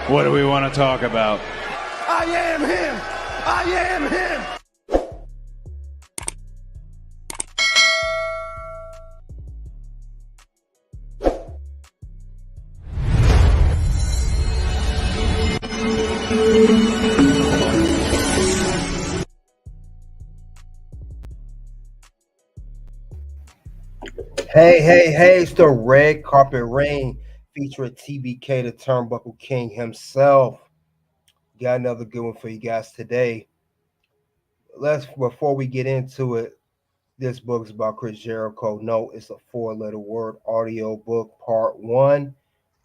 What do we want to talk about? I am him. I am him. Hey, it's the Red Carpet Rain featuring TBK, the Turnbuckle King himself. Got another good one for you guys today. Before we get into it, this book is about Chris Jericho. No, it's a 4-letter word audio book, part 1.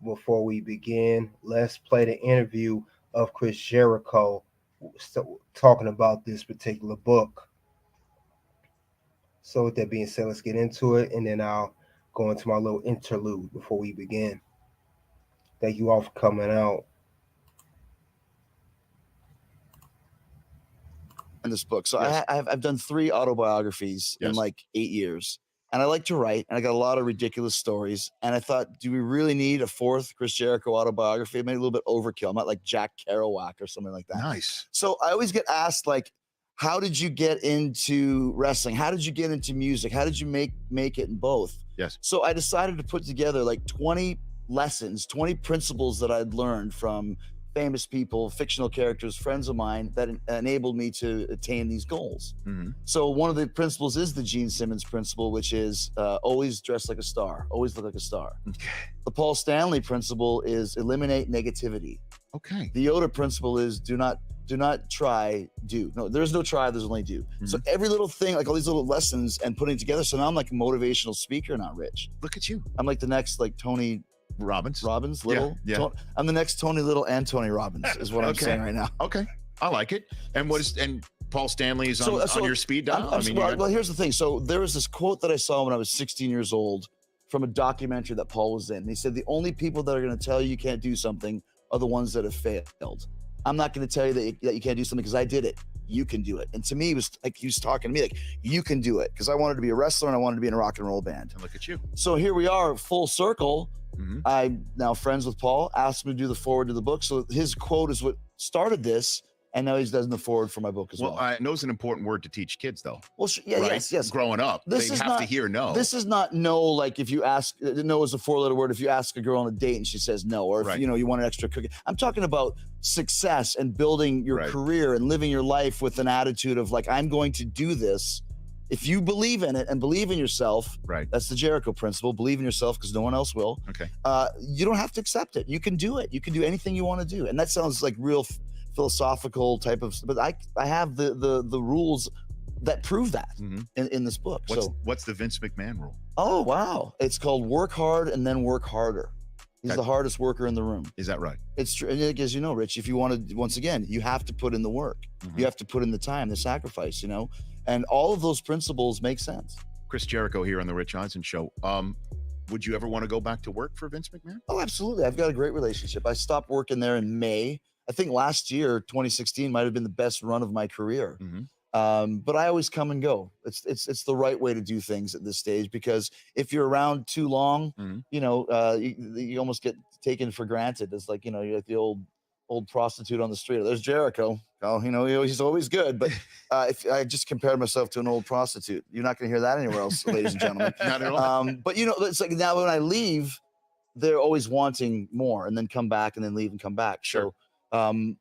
Before we begin, let's play the interview of Chris Jericho talking about this particular book. So with that being said, let's get into it, and then I'll go into my little interlude before we begin. Thank you all for coming out. In this book. So yes. I've done 3 autobiographies in like 8 years. And I like to write, and I got a lot of ridiculous stories. And I thought, do we really need a 4th Chris Jericho autobiography? It made a little bit overkill. I'm not like Jack Kerouac or something like that. Nice. So I always get asked, like, how did you get into wrestling? How did you get into music? How did you make it in both? Yes. So I decided to put together like 20 lessons, 20 principles that I'd learned from famous people, fictional characters, friends of mine that enabled me to attain these goals. Mm-hmm. So one of the principles is the Gene Simmons principle, which is always dress like a star, always look like a star. Okay. The Paul Stanley principle is eliminate negativity. Okay. The Yoda principle is do not try, do. No, there's no try, there's only do. Mm-hmm. So every little thing, like all these little lessons and putting together. So now I'm like a motivational speaker now, Rich. Look at you. I'm like the next like Tony Robbins, Little. Yeah. I'm the next Tony Little and Tony Robbins is what I'm saying right now. Okay. I like it. And Paul Stanley is on your speed dial? Well, here's the thing. So there was this quote that I saw when I was 16 years old from a documentary that Paul was in. And he said, the only people that are going to tell you can't do something are the ones that have failed. I'm not going to tell you that you can't do something because I did it. You can do it. And to me, it was like he was talking to me like, you can do it. Because I wanted to be a wrestler and I wanted to be in a rock and roll band. And look at you. So here we are, full circle. Mm-hmm. I'm now friends with Paul, asked him to do the forward to the book. So his quote is what started this. And now he's doing the forward for my book as well. Well, I know it's an important word to teach kids, though. Well, yeah, right? yes. Growing up, they have to hear no. This is not no, like if you ask, no is a 4-letter word. If you ask a girl on a date and she says no, or if you want an extra cookie. I'm talking about success and building your career and living your life with an attitude of like, I'm going to do this. If you believe in it and believe in yourself, that's the Jericho principle. Believe in yourself because no one else will. Okay. You don't have to accept it. You can do it. You can do anything you want to do. And that sounds like real philosophical type of, but I have the rules that prove that in this book. What's the Vince McMahon rule? Oh, wow. It's called work hard and then work harder. He's the hardest worker in the room. Is that right? It's true. And as you know, Rich, if you want to, once again, you have to put in the work. Mm-hmm. You have to put in the time, the sacrifice, and all of those principles make sense. Chris Jericho here on the Rich Eisen Show. Would you ever want to go back to work for Vince McMahon? Oh, absolutely. I've got a great relationship. I stopped working there in May. I think last year, 2016, might have been the best run of my career. Mm-hmm. But I always come and go. It's the right way to do things at this stage, because if you're around too long, you almost get taken for granted. It's like, you're like the old prostitute on the street. There's Jericho. Oh, he's always good. But if I just compared myself to an old prostitute, you're not going to hear that anywhere else, ladies and gentlemen. Not at all. But it's like now when I leave, they're always wanting more, and then come back, and then leave and come back. Sure. So,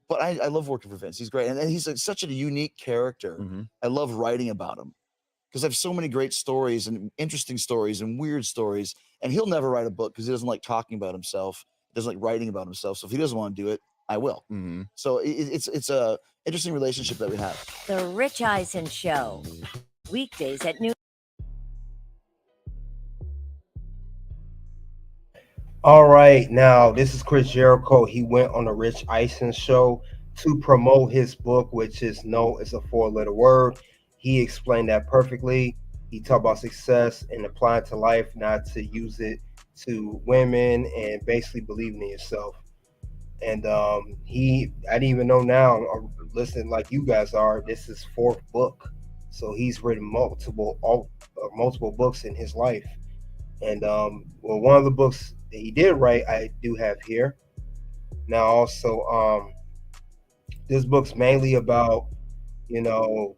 but I love working for Vince. He's great. And he's such a unique character. Mm-hmm. I love writing about him because I have so many great stories and interesting stories and weird stories. And he'll never write a book because he doesn't like talking about himself. He doesn't like writing about himself. So if he doesn't want to do it, I will. Mm-hmm. So it's a interesting relationship that we have. The Rich Eisen Show. Weekdays at noon. All right, now this is Chris Jericho. He went on the Rich Eisen Show to promote his book, which is No, it's a 4-letter word. He explained that perfectly. He talked about success and applying it to life, not to use it to women, and basically believing in yourself. And I didn't even know now, I'm listening like you guys are, this is 4th book. So he's written multiple books in his life. And one of the books that he did write, I do have here. Now, also, this book's mainly about, you know,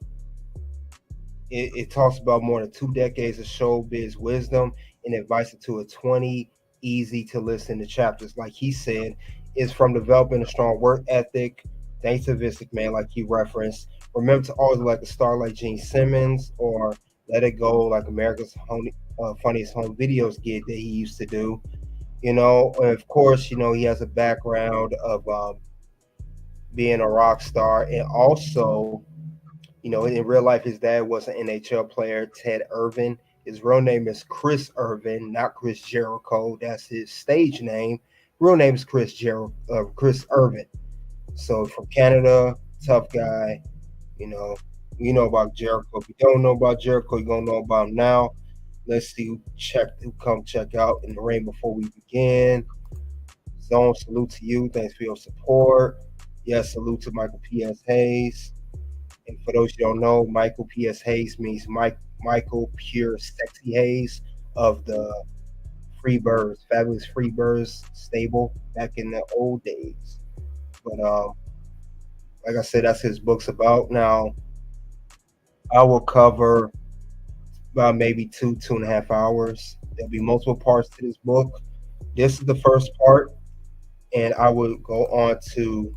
it talks about more than 2 decades of showbiz wisdom and advice into a 20 easy to listen to chapters. Like he said, is from developing a strong work ethic. Thanks to Vince McMahon, like he referenced. Remember to always like a star like Gene Simmons, or let it go like America's funniest home videos gig that he used to do. And of course, he has a background of being a rock star, and also, in real life, his dad was an NHL player, Ted Irvine. His real name is Chris Irvine, not Chris Jericho. That's his stage name. Real name is Chris Irvine. So from Canada, tough guy. You know, you know about Jericho. If you don't know about Jericho, you're gonna know about him now. Let's see who come check out in the ring before we begin. Zone, salute to you. Thanks for your support. Yes, salute to Michael P.S. Hayes. And for those you don't know, Michael P.S. Hayes means Michael Pure Sexy Hayes of the Freebirds, Fabulous Freebirds stable back in the old days. But like I said, that's his book's about. Now, I will cover about maybe 2.5 hours. There'll be multiple parts to this book. This is the first part, and I will go on to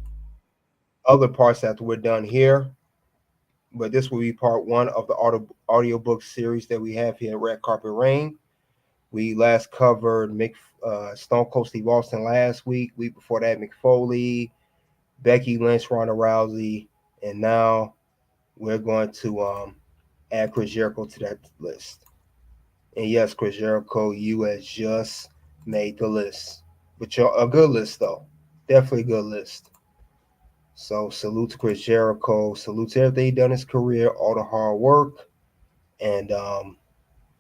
other parts after we're done here. But this will be part one of the audiobook series that we have here at Red Carpet Rain. We last covered Stone Cold Steve Austin last week. Week before that, Mick Foley, Becky Lynch, Ronda Rousey, and now we're going to add Chris Jericho to that list. And yes, Chris Jericho, you has just made the list, but a good list though, definitely a good list. So salute to Chris Jericho, salute to everything he done in his career, all the hard work, and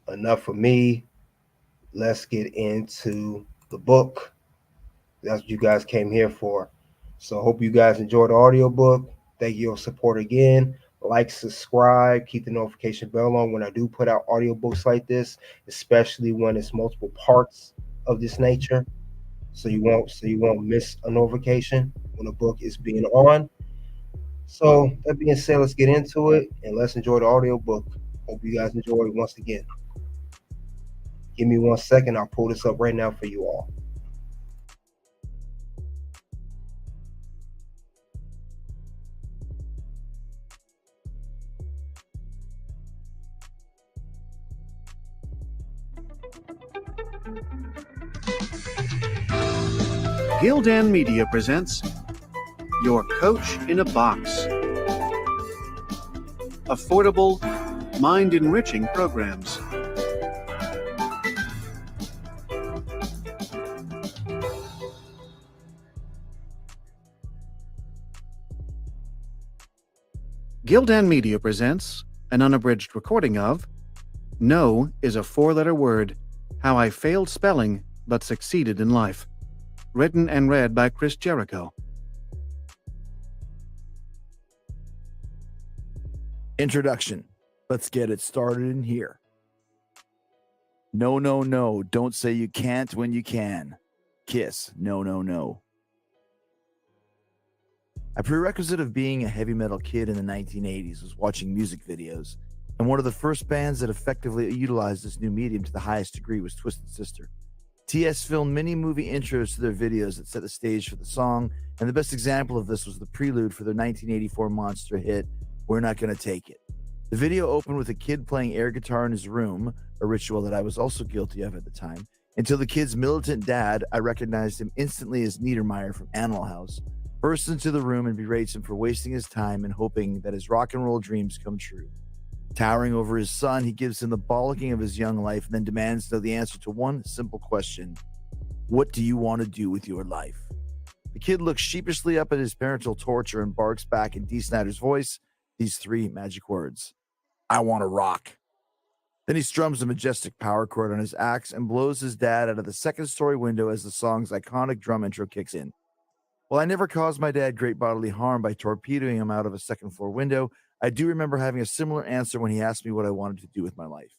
enough for me. Let's get into the book. That's what you guys came here for. So hope you guys enjoyed the audiobook. Thank you for your support again. Like, subscribe, keep the notification bell on when I do put out audiobooks like this, especially when it's multiple parts of this nature. So you won't miss a notification when a book is being on. So that being said, let's get into it and let's enjoy the audiobook. Hope you guys enjoy it once again. Give me 1 second. I'll pull this up right now for you all. Gildan Media presents Your Coach in a Box. Affordable, mind-enriching programs. Gildan Media presents an unabridged recording of No is a Four-Letter Word, How I Failed Spelling but Succeeded in Life. Written and read by Chris Jericho. Introduction. Let's get it started in here. No, no, no. Don't say you can't when you can. KISS. No, no, no. A prerequisite of being a heavy metal kid in the 1980s was watching music videos, and one of the first bands that effectively utilized this new medium to the highest degree was Twisted Sister. TS filmed many movie intros to their videos that set the stage for the song, and the best example of this was the prelude for their 1984 monster hit, We're Not Gonna Take It. The video opened with a kid playing air guitar in his room, a ritual that I was also guilty of at the time. Until the kid's militant dad, I recognized him instantly as Niedermeyer from Animal House, bursts into the room and berates him for wasting his time and hoping that his rock and roll dreams come true. Towering over his son, he gives him the bollocking of his young life and then demands to know the answer to one simple question. What do you want to do with your life? The kid looks sheepishly up at his parental torture and barks back in Dee Snider's voice these three magic words. I want to rock. Then he strums a majestic power chord on his axe and blows his dad out of the second-story window as the song's iconic drum intro kicks in. While I never caused my dad great bodily harm by torpedoing him out of a second-floor window, I do remember having a similar answer when he asked me what I wanted to do with my life.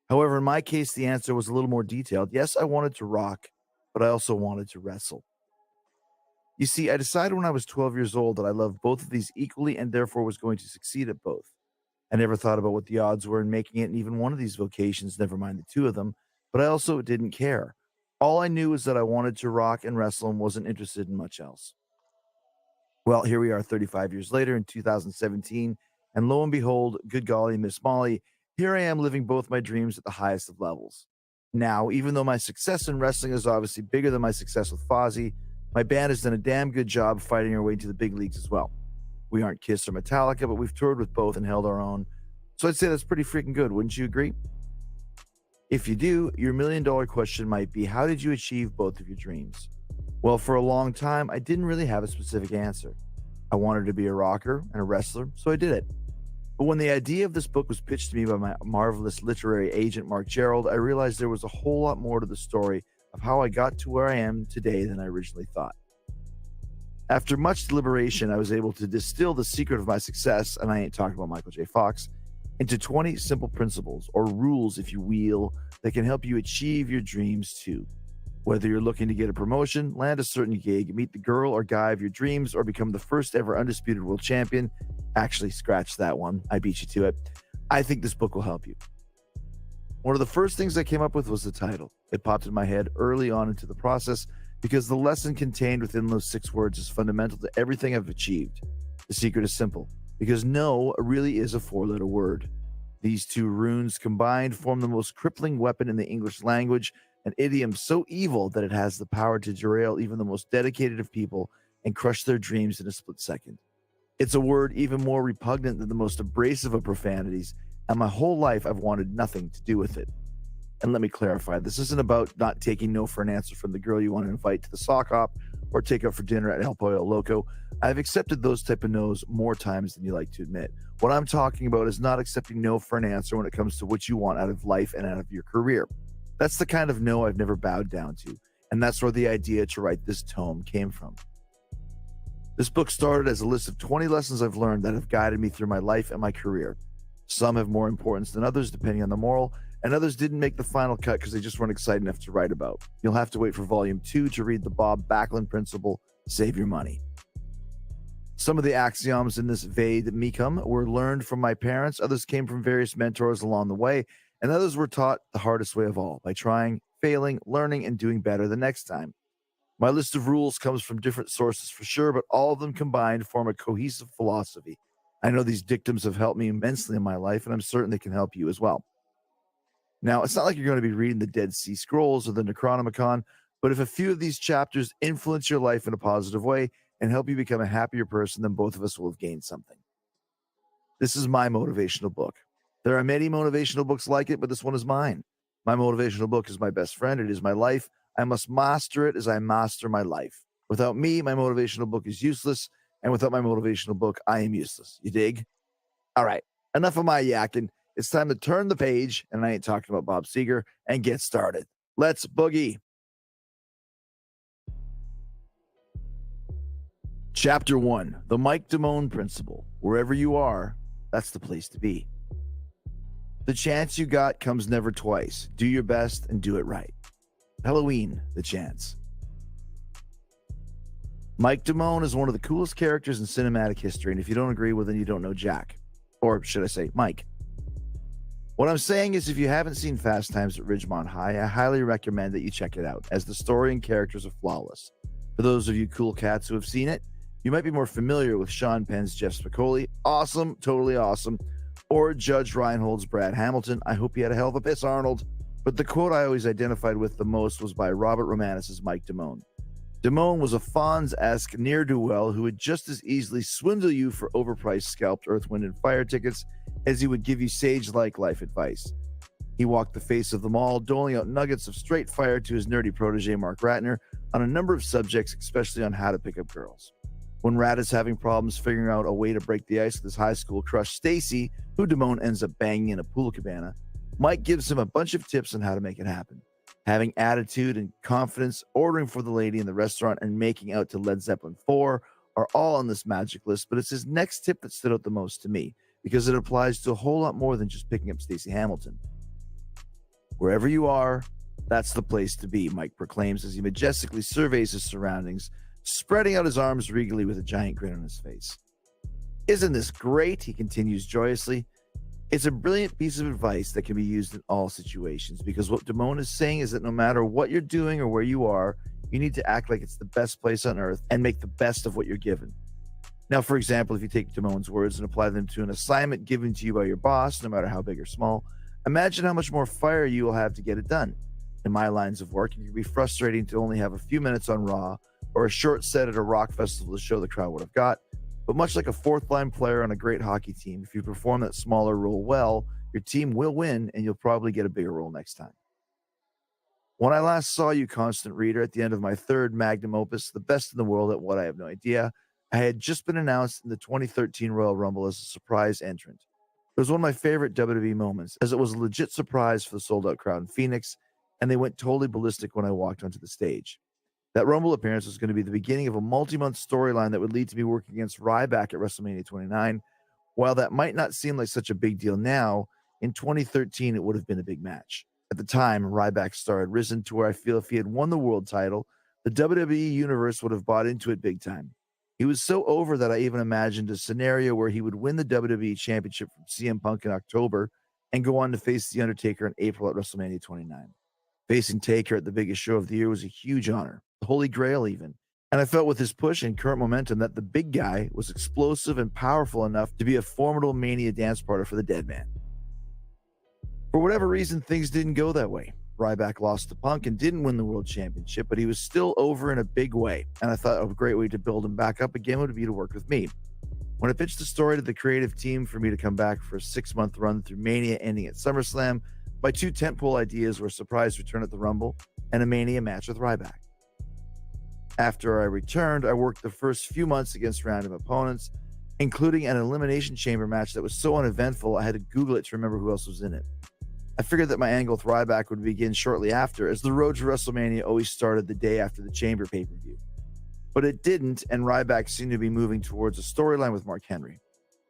However, in my case, the answer was a little more detailed. Yes, I wanted to rock, but I also wanted to wrestle. You see, I decided when I was 12 years old that I loved both of these equally and therefore was going to succeed at both. I never thought about what the odds were in making it in even one of these vocations, never mind the two of them, but I also didn't care. All I knew was that I wanted to rock and wrestle and wasn't interested in much else. Well, here we are 35 years later in 2017, and lo and behold, good golly, Miss Molly, here I am living both my dreams at the highest of levels. Now, even though my success in wrestling is obviously bigger than my success with Fozzy, my band has done a damn good job fighting our way into the big leagues as well. We aren't Kiss or Metallica, but we've toured with both and held our own. So I'd say that's pretty freaking good, wouldn't you agree? If you do, your million-dollar question might be, how did you achieve both of your dreams? Well, for a long time, I didn't really have a specific answer. I wanted to be a rocker and a wrestler, so I did it. But when the idea of this book was pitched to me by my marvelous literary agent, Mark Gerald, I realized there was a whole lot more to the story of how I got to where I am today than I originally thought. After much deliberation, I was able to distill the secret of my success, and I ain't talking about Michael J. Fox, into 20 simple principles, or rules, if you will, that can help you achieve your dreams too. Whether you're looking to get a promotion, land a certain gig, meet the girl or guy of your dreams, or become the first ever undisputed world champion, actually, scratch that one, I beat you to it, I think this book will help you. One of the first things I came up with was the title. It popped in my head early on into the process because the lesson contained within those 6 words is fundamental to everything I've achieved. The secret is simple, because no really is a 4-letter word. These 2 runes combined form the most crippling weapon in the English language, an idiom so evil that it has the power to derail even the most dedicated of people and crush their dreams in a split second. It's a word even more repugnant than the most abrasive of profanities, and my whole life I've wanted nothing to do with it. And let me clarify, this isn't about not taking no for an answer from the girl you want to invite to the sock hop or take out for dinner at El Pollo Loco. I've accepted those type of no's more times than you like to admit. What I'm talking about is not accepting no for an answer when it comes to what you want out of life and out of your career. That's the kind of no I've never bowed down to, and that's where the idea to write this tome came from. This book started as a list of 20 lessons I've learned that have guided me through my life and my career. Some have more importance than others, depending on the moral, and others didn't make the final cut because they just weren't excited enough to write about. You'll have to wait for volume 2 to read the Bob Backlund principle, save your money. Some of the axioms in this Vade Mecum were learned from my parents, others came from various mentors along the way, and others were taught the hardest way of all, by trying, failing, learning, and doing better the next time. My list of rules comes from different sources for sure, but all of them combined form a cohesive philosophy. I know these dictums have helped me immensely in my life, and I'm certain they can help you as well. Now, it's not like you're going to be reading the Dead Sea Scrolls or the Necronomicon, but if a few of these chapters influence your life in a positive way and help you become a happier person, then both of us will have gained something. This is my motivational book. There are many motivational books like it, but this one is mine. My motivational book is my best friend. It is my life. I must master it as I master my life. Without me, my motivational book is useless, and without my motivational book, I am useless. You dig? All right, enough of my yakking. It's time to turn the page, and I ain't talking about Bob Seger, and get started. Let's boogie. Chapter 1, the Mike Damone Principle. Wherever you are, that's the place to be. The chance you got comes never twice. Do your best and do it right. Halloween, the chance. Mike Damone is one of the coolest characters in cinematic history, and if you don't agree, well, then you don't know Jack. Or should I say, Mike. What I'm saying is, if you haven't seen Fast Times at Ridgemont High, I highly recommend that you check it out, as the story and characters are flawless. For those of you cool cats who have seen it, you might be more familiar with Sean Penn's Jeff Spicoli, awesome, totally awesome, or Judge Reinhold's Brad Hamilton, I hope you had a hell of a piss, Arnold. But the quote I always identified with the most was by Robert Romanus' Mike Damone. Damone was a Fonz-esque ne'er-do-well who would just as easily swindle you for overpriced scalped Earth, Wind, and Fire tickets as he would give you sage-like life advice. He walked the face of them all, doling out nuggets of straight fire to his nerdy protege Mark Ratner on a number of subjects, especially on how to pick up girls. When Rat is having problems figuring out a way to break the ice with his high school crush Stacy, who Damone ends up banging in a pool cabana, Mike gives him a bunch of tips on how to make it happen. Having attitude and confidence, ordering for the lady in the restaurant, and making out to Led Zeppelin 4 are all on this magic list, but it's his next tip that stood out the most to me, because it applies to a whole lot more than just picking up Stacey Hamilton. Wherever you are, that's the place to be, Mike proclaims as he majestically surveys his surroundings, spreading out his arms regally with a giant grin on his face. Isn't this great? He continues joyously. It's a brilliant piece of advice that can be used in all situations, because what Damone is saying is that no matter what you're doing or where you are, you need to act like it's the best place on earth and make the best of what you're given. Now, for example, if you take Damone's words and apply them to an assignment given to you by your boss, no matter how big or small, imagine how much more fire you will have to get it done. In my lines of work, it can be frustrating to only have a few minutes on Raw or a short set at a rock festival to show the crowd what I've got. But much like a fourth-line player on a great hockey team, if you perform that smaller role well, your team will win and you'll probably get a bigger role next time. When I last saw you, Constant Reader, at the end of my third magnum opus, The Best in the World at What I Have No Idea, I had just been announced in the 2013 Royal Rumble as a surprise entrant. It was one of my favorite WWE moments, as it was a legit surprise for the sold-out crowd in Phoenix, and they went totally ballistic when I walked onto the stage. That Rumble appearance was going to be the beginning of a multi-month storyline that would lead to me working against Ryback at WrestleMania 29. While that might not seem like such a big deal now, in 2013 it would have been a big match. At the time, Ryback's star had risen to where I feel if he had won the world title, the WWE Universe would have bought into it big time. He was so over that I even imagined a scenario where he would win the WWE Championship from CM Punk in October and go on to face The Undertaker in April at WrestleMania 29. Facing Taker at the biggest show of the year was a huge honor, the Holy Grail even. And I felt with his push and current momentum that the big guy was explosive and powerful enough to be a formidable Mania dance partner for the dead man. For whatever reason, things didn't go that way. Ryback lost to Punk and didn't win the world championship, but he was still over in a big way. And I thought a great way to build him back up again would be to work with me. When I pitched the story to the creative team for me to come back for a 6-month run through Mania ending at SummerSlam, my 2 tentpole ideas were a surprise return at the Rumble and a Mania match with Ryback. After I returned, I worked the first few months against random opponents, including an Elimination Chamber match that was so uneventful I had to Google it to remember who else was in it. I figured that my angle with Ryback would begin shortly after, as the road to WrestleMania always started the day after the Chamber pay-per-view. But it didn't, and Ryback seemed to be moving towards a storyline with Mark Henry.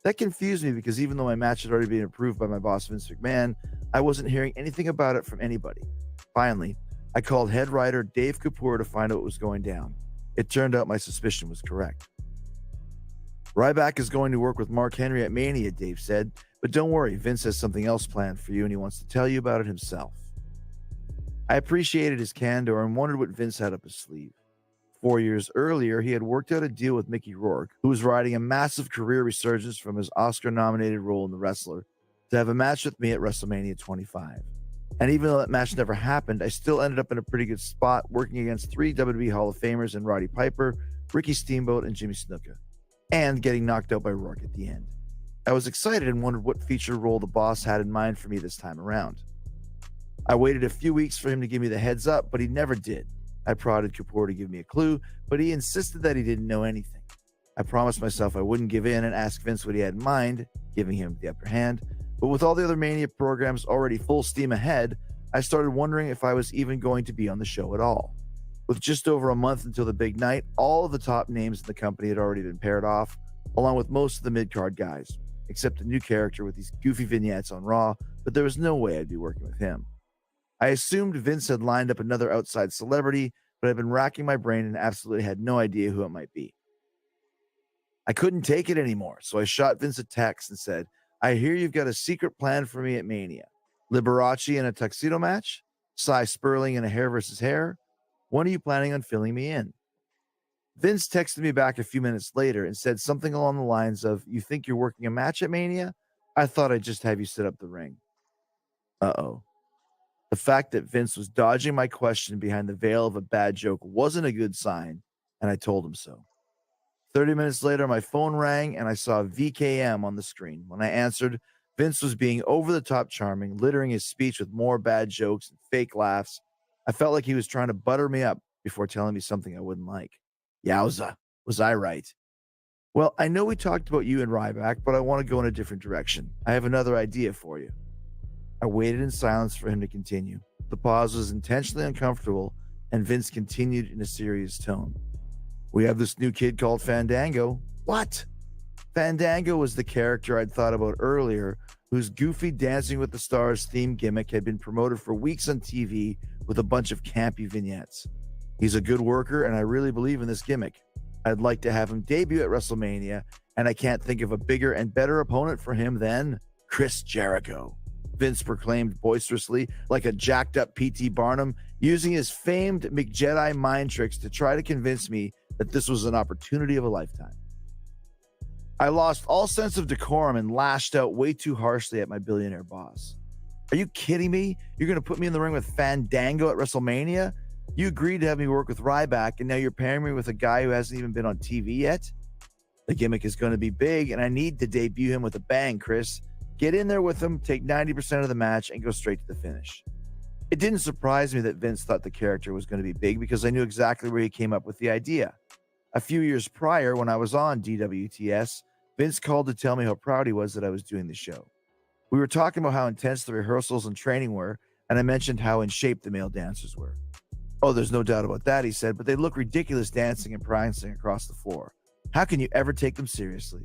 That confused me because even though my match had already been approved by my boss Vince McMahon, I wasn't hearing anything about it from anybody. Finally, I called head writer Dave Kapoor to find out what was going down. It turned out my suspicion was correct. Ryback is going to work with Mark Henry at Mania, Dave said, but don't worry, Vince has something else planned for you and he wants to tell you about it himself. I appreciated his candor and wondered what Vince had up his sleeve. 4 years earlier, he had worked out a deal with Mickey Rourke, who was riding a massive career resurgence from his Oscar-nominated role in The Wrestler, to have a match with me at WrestleMania 25. And even though that match never happened, I still ended up in a pretty good spot working against 3 WWE Hall of Famers in Roddy Piper, Ricky Steamboat, and Jimmy Snuka, and getting knocked out by Rourke at the end. I was excited and wondered what feature role the boss had in mind for me this time around. I waited a few weeks for him to give me the heads up, but he never did. I prodded Kapoor to give me a clue, but he insisted that he didn't know anything. I promised myself I wouldn't give in and ask Vince what he had in mind, giving him the upper hand, but with all the other Mania programs already full steam ahead, I started wondering if I was even going to be on the show at all. With just over a month until the big night, all of the top names in the company had already been paired off, along with most of the mid-card guys, except a new character with these goofy vignettes on Raw, but there was no way I'd be working with him. I assumed Vince had lined up another outside celebrity, but I'd been racking my brain and absolutely had no idea who it might be. I couldn't take it anymore, so I shot Vince a text and said, I hear you've got a secret plan for me at Mania. Liberace in a tuxedo match? Cy Sperling in a hair versus hair? When are you planning on filling me in? Vince texted me back a few minutes later and said something along the lines of, you think you're working a match at Mania? I thought I'd just have you set up the ring. Uh-oh. The fact that Vince was dodging my question behind the veil of a bad joke wasn't a good sign, and I told him so. 30 minutes later, my phone rang, and I saw VKM on the screen. When I answered, Vince was being over-the-top charming, littering his speech with more bad jokes and fake laughs. I felt like he was trying to butter me up before telling me something I wouldn't like. Yowza, was I right? Well, I know we talked about you and Ryback, but I want to go in a different direction. I have another idea for you. I waited in silence for him to continue. The pause was intentionally uncomfortable, and Vince continued in a serious tone. We have this new kid called Fandango. What? Fandango was the character I'd thought about earlier, whose goofy Dancing with the Stars theme gimmick had been promoted for weeks on TV with a bunch of campy vignettes. He's a good worker, and I really believe in this gimmick. I'd like to have him debut at WrestleMania, and I can't think of a bigger and better opponent for him than Chris Jericho. Vince proclaimed boisterously, like a jacked up P.T. Barnum, using his famed McJedi mind tricks to try to convince me that this was an opportunity of a lifetime. I lost all sense of decorum and lashed out way too harshly at my billionaire boss. Are you kidding me? You're going to put me in the ring with Fandango at WrestleMania? You agreed to have me work with Ryback, and now you're pairing me with a guy who hasn't even been on TV yet? The gimmick is going to be big, and I need to debut him with a bang, Chris. Get in there with him, take 90% of the match, and go straight to the finish. It didn't surprise me that Vince thought the character was going to be big because I knew exactly where he came up with the idea. A few years prior, when I was on DWTS, Vince called to tell me how proud he was that I was doing the show. We were talking about how intense the rehearsals and training were, and I mentioned how in shape the male dancers were. Oh, there's no doubt about that, he said, but they look ridiculous dancing and prancing across the floor. How can you ever take them seriously?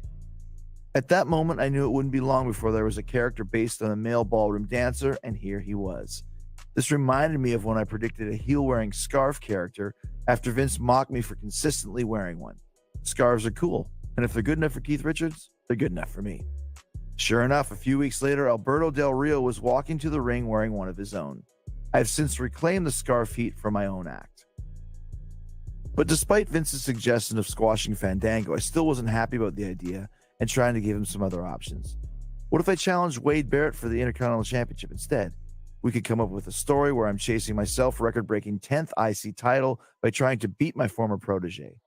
At that moment, I knew it wouldn't be long before there was a character based on a male ballroom dancer, and here he was. This reminded me of when I predicted a heel-wearing scarf character after Vince mocked me for consistently wearing one. Scarves are cool, and if they're good enough for Keith Richards, they're good enough for me. Sure enough, a few weeks later, Alberto Del Rio was walking to the ring wearing one of his own. I've since reclaimed the scarf heat for my own act. But despite Vince's suggestion of squashing Fandango, I still wasn't happy about the idea and trying to give him some other options. What if I challenged Wade Barrett for the Intercontinental Championship instead? We could come up with a story where I'm chasing my self-record-breaking 10th IC title by trying to beat my former protege.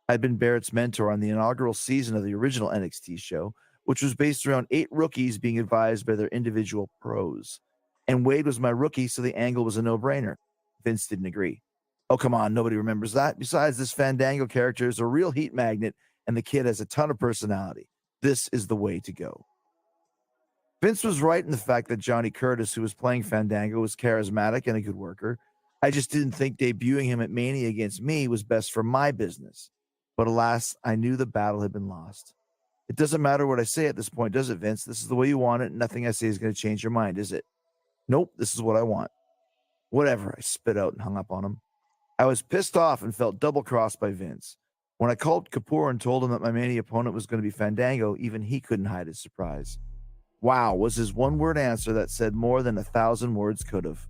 I'd been Barrett's mentor on the inaugural season of the original NXT show, which was based around 8 rookies being advised by their individual pros. And Wade was my rookie, so the angle was a no-brainer. Vince didn't agree. Oh, come on, nobody remembers that. Besides, this Fandango character is a real heat magnet, and the kid has a ton of personality. This is the way to go. Vince was right in the fact that Johnny Curtis, who was playing Fandango, was charismatic and a good worker. I just didn't think debuting him at Mania against me was best for my business. But alas, I knew the battle had been lost. It doesn't matter what I say at this point, does it, Vince? This is the way you want it, and nothing I say is going to change your mind, is it? Nope, this is what I want. Whatever, I spit out and hung up on him. I was pissed off and felt double-crossed by Vince. When I called Kapoor and told him that my Mania opponent was going to be Fandango, even he couldn't hide his surprise. Wow was his one-word answer that said more than 1,000 words could have.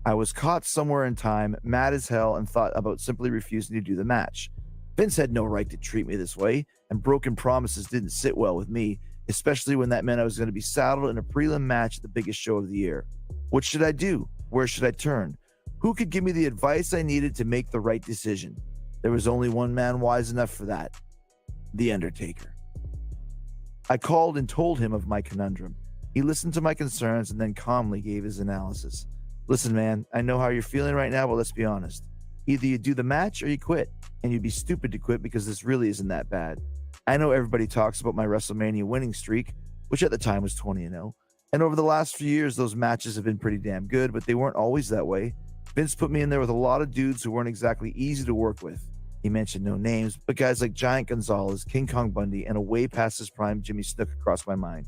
I was caught somewhere in time, mad as hell, and thought about simply refusing to do the match. Vince had no right to treat me this way, and broken promises didn't sit well with me, especially when that meant I was going to be saddled in a prelim match at the biggest show of the year. What should I do? Where should I turn? Who could give me the advice I needed to make the right decision? There was only one man wise enough for that. The Undertaker. I called and told him of my conundrum. He listened to my concerns and then calmly gave his analysis. Listen, man, I know how you're feeling right now, but let's be honest. Either you do the match or you quit, and you'd be stupid to quit because this really isn't that bad. I know everybody talks about my WrestleMania winning streak, which at the time was 20-0, and over the last few years, those matches have been pretty damn good, but they weren't always that way. Vince put me in there with a lot of dudes who weren't exactly easy to work with. He mentioned no names, but guys like Giant Gonzalez, King Kong Bundy, and a way past his prime Jimmy Snuka crossed my mind.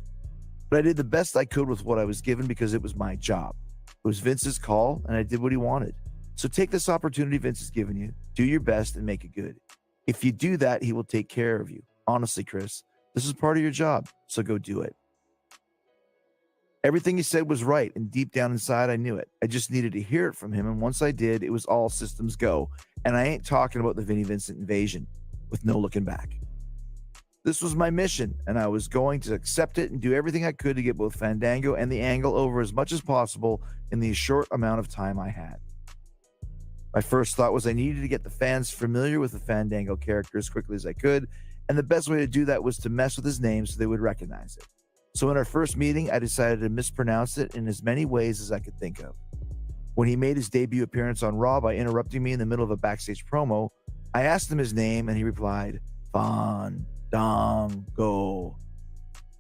But I did the best I could with what I was given because it was my job. It was Vince's call, and I did what he wanted. So take this opportunity Vince has given you, do your best, and make it good. If you do that, he will take care of you. Honestly, Chris, this is part of your job, so go do it. Everything he said was right, and deep down inside, I knew it. I just needed to hear it from him, and once I did, it was all systems go. And I ain't talking about the Vinnie Vincent invasion, with no looking back. This was my mission, and I was going to accept it and do everything I could to get both Fandango and the Angle over as much as possible in the short amount of time I had. My first thought was I needed to get the fans familiar with the Fandango character as quickly as I could, and the best way to do that was to mess with his name so they would recognize it. So in our first meeting, I decided to mispronounce it in as many ways as I could think of. When he made his debut appearance on Raw by interrupting me in the middle of a backstage promo, I asked him his name and he replied, Fandango.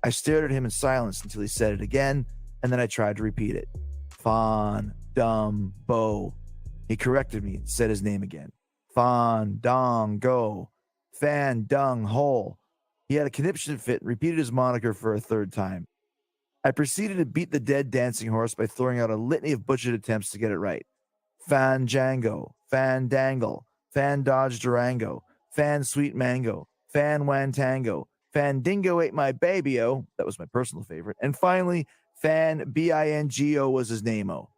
I stared at him in silence until he said it again, and then I tried to repeat it. Fandango. He corrected me and said his name again. Fandango. Fandung hole. He had a conniption fit and repeated his moniker for a third time. I proceeded to beat the dead dancing horse by throwing out a litany of butchered attempts to get it right. Fanjango, Fandangle, Fandodge Durango, Fan Sweet Mango, Fan Wantango, Fandingo Ate My Baby-O, that was my personal favorite, and finally, Fan Bingo was his name-o.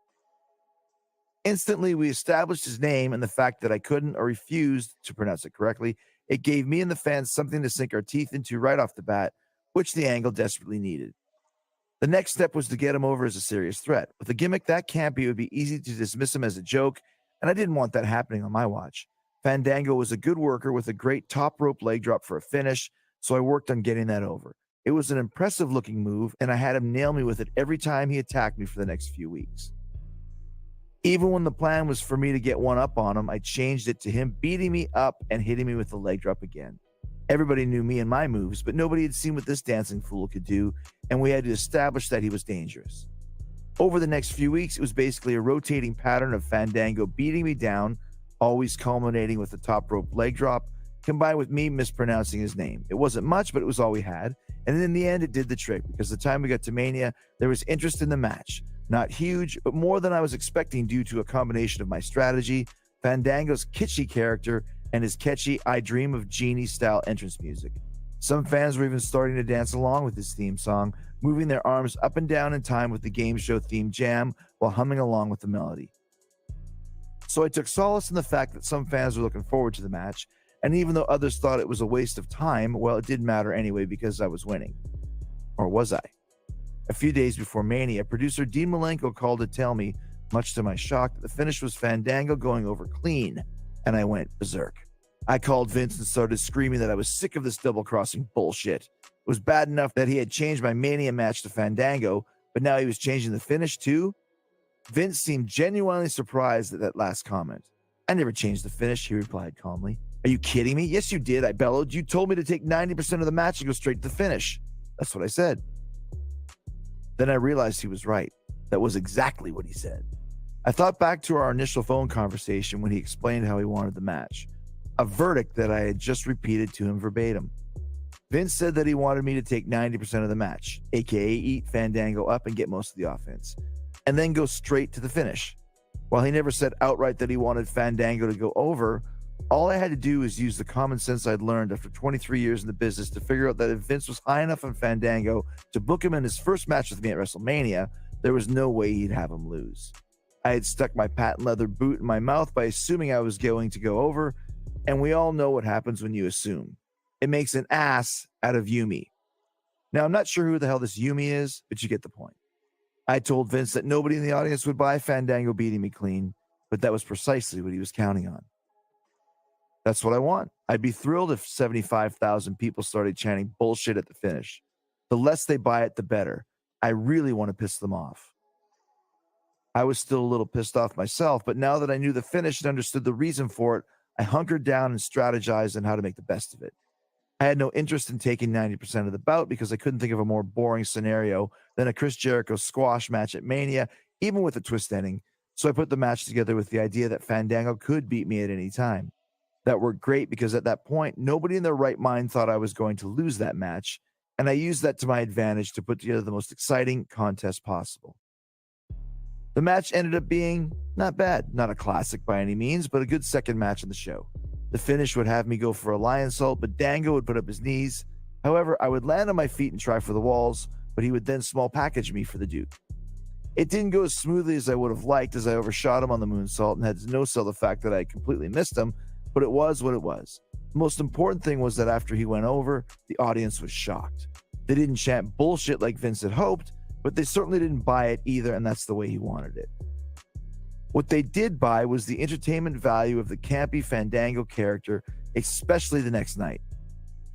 Instantly, we established his name and the fact that I couldn't or refused to pronounce it correctly. It gave me and the fans something to sink our teeth into right off the bat, which the angle desperately needed. The next step was to get him over as a serious threat. With a gimmick that campy, it would be easy to dismiss him as a joke, and I didn't want that happening on my watch. Fandango was a good worker with a great top rope leg drop for a finish, so I worked on getting that over. It was an impressive looking move, and I had him nail me with it every time he attacked me for the next few weeks. Even when the plan was for me to get one up on him, I changed it to him beating me up and hitting me with the leg drop again. Everybody knew me and my moves, but nobody had seen what this dancing fool could do, and we had to establish that he was dangerous. Over the next few weeks, it was basically a rotating pattern of Fandango beating me down, always culminating with a top rope leg drop, combined with me mispronouncing his name. It wasn't much, but it was all we had, and in the end, it did the trick, because the time we got to Mania, there was interest in the match. Not huge, but more than I was expecting due to a combination of my strategy, Fandango's kitschy character, and his catchy I Dream of Jeannie-style entrance music. Some fans were even starting to dance along with his theme song, moving their arms up and down in time with the game show theme jam while humming along with the melody. So I took solace in the fact that some fans were looking forward to the match, and even though others thought it was a waste of time, well, it didn't matter anyway because I was winning. Or was I? A few days before Mania, producer Dean Malenko called to tell me, much to my shock, that the finish was Fandango going over clean, and I went berserk. I called Vince and started screaming that I was sick of this double-crossing bullshit. It was bad enough that he had changed my Mania match to Fandango, but now he was changing the finish too? Vince seemed genuinely surprised at that last comment. I never changed the finish, he replied calmly. Are you kidding me? Yes, you did, I bellowed. You told me to take 90% of the match and go straight to the finish. That's what I said. Then I realized he was right. That was exactly what he said. I thought back to our initial phone conversation when he explained how he wanted the match, a verdict that I had just repeated to him verbatim. Vince said that he wanted me to take 90% of the match, aka eat Fandango up and get most of the offense, and then go straight to the finish. While he never said outright that he wanted Fandango to go over, all I had to do was use the common sense I'd learned after 23 years in the business to figure out that if Vince was high enough on Fandango to book him in his first match with me at WrestleMania, there was no way he'd have him lose. I had stuck my patent leather boot in my mouth by assuming I was going to go over, and we all know what happens when you assume. It makes an ass out of Yumi. Now, I'm not sure who the hell this Yumi is, but you get the point. I told Vince that nobody in the audience would buy Fandango beating me clean, but that was precisely what he was counting on. That's what I want. I'd be thrilled if 75,000 people started chanting bullshit at the finish. The less they buy it, the better. I really want to piss them off. I was still a little pissed off myself, but now that I knew the finish and understood the reason for it, I hunkered down and strategized on how to make the best of it. I had no interest in taking 90% of the bout because I couldn't think of a more boring scenario than a Chris Jericho squash match at Mania, even with a twist ending. So I put the match together with the idea that Fandango could beat me at any time. That worked great because at that point, nobody in their right mind thought I was going to lose that match, and I used that to my advantage to put together the most exciting contest possible. The match ended up being not bad, not a classic by any means, but a good second match on the show. The finish would have me go for a lion salt, but Dango would put up his knees. However, I would land on my feet and try for the walls, but he would then small package me for the Duke. It didn't go as smoothly as I would have liked, as I overshot him on the moonsault and had to no-sell the fact that I completely missed him, but it was what it was. The most important thing was that after he went over, the audience was shocked. They didn't chant bullshit like Vince had hoped, but they certainly didn't buy it either, and that's the way he wanted it. What they did buy was the entertainment value of the campy Fandango character, especially the next night.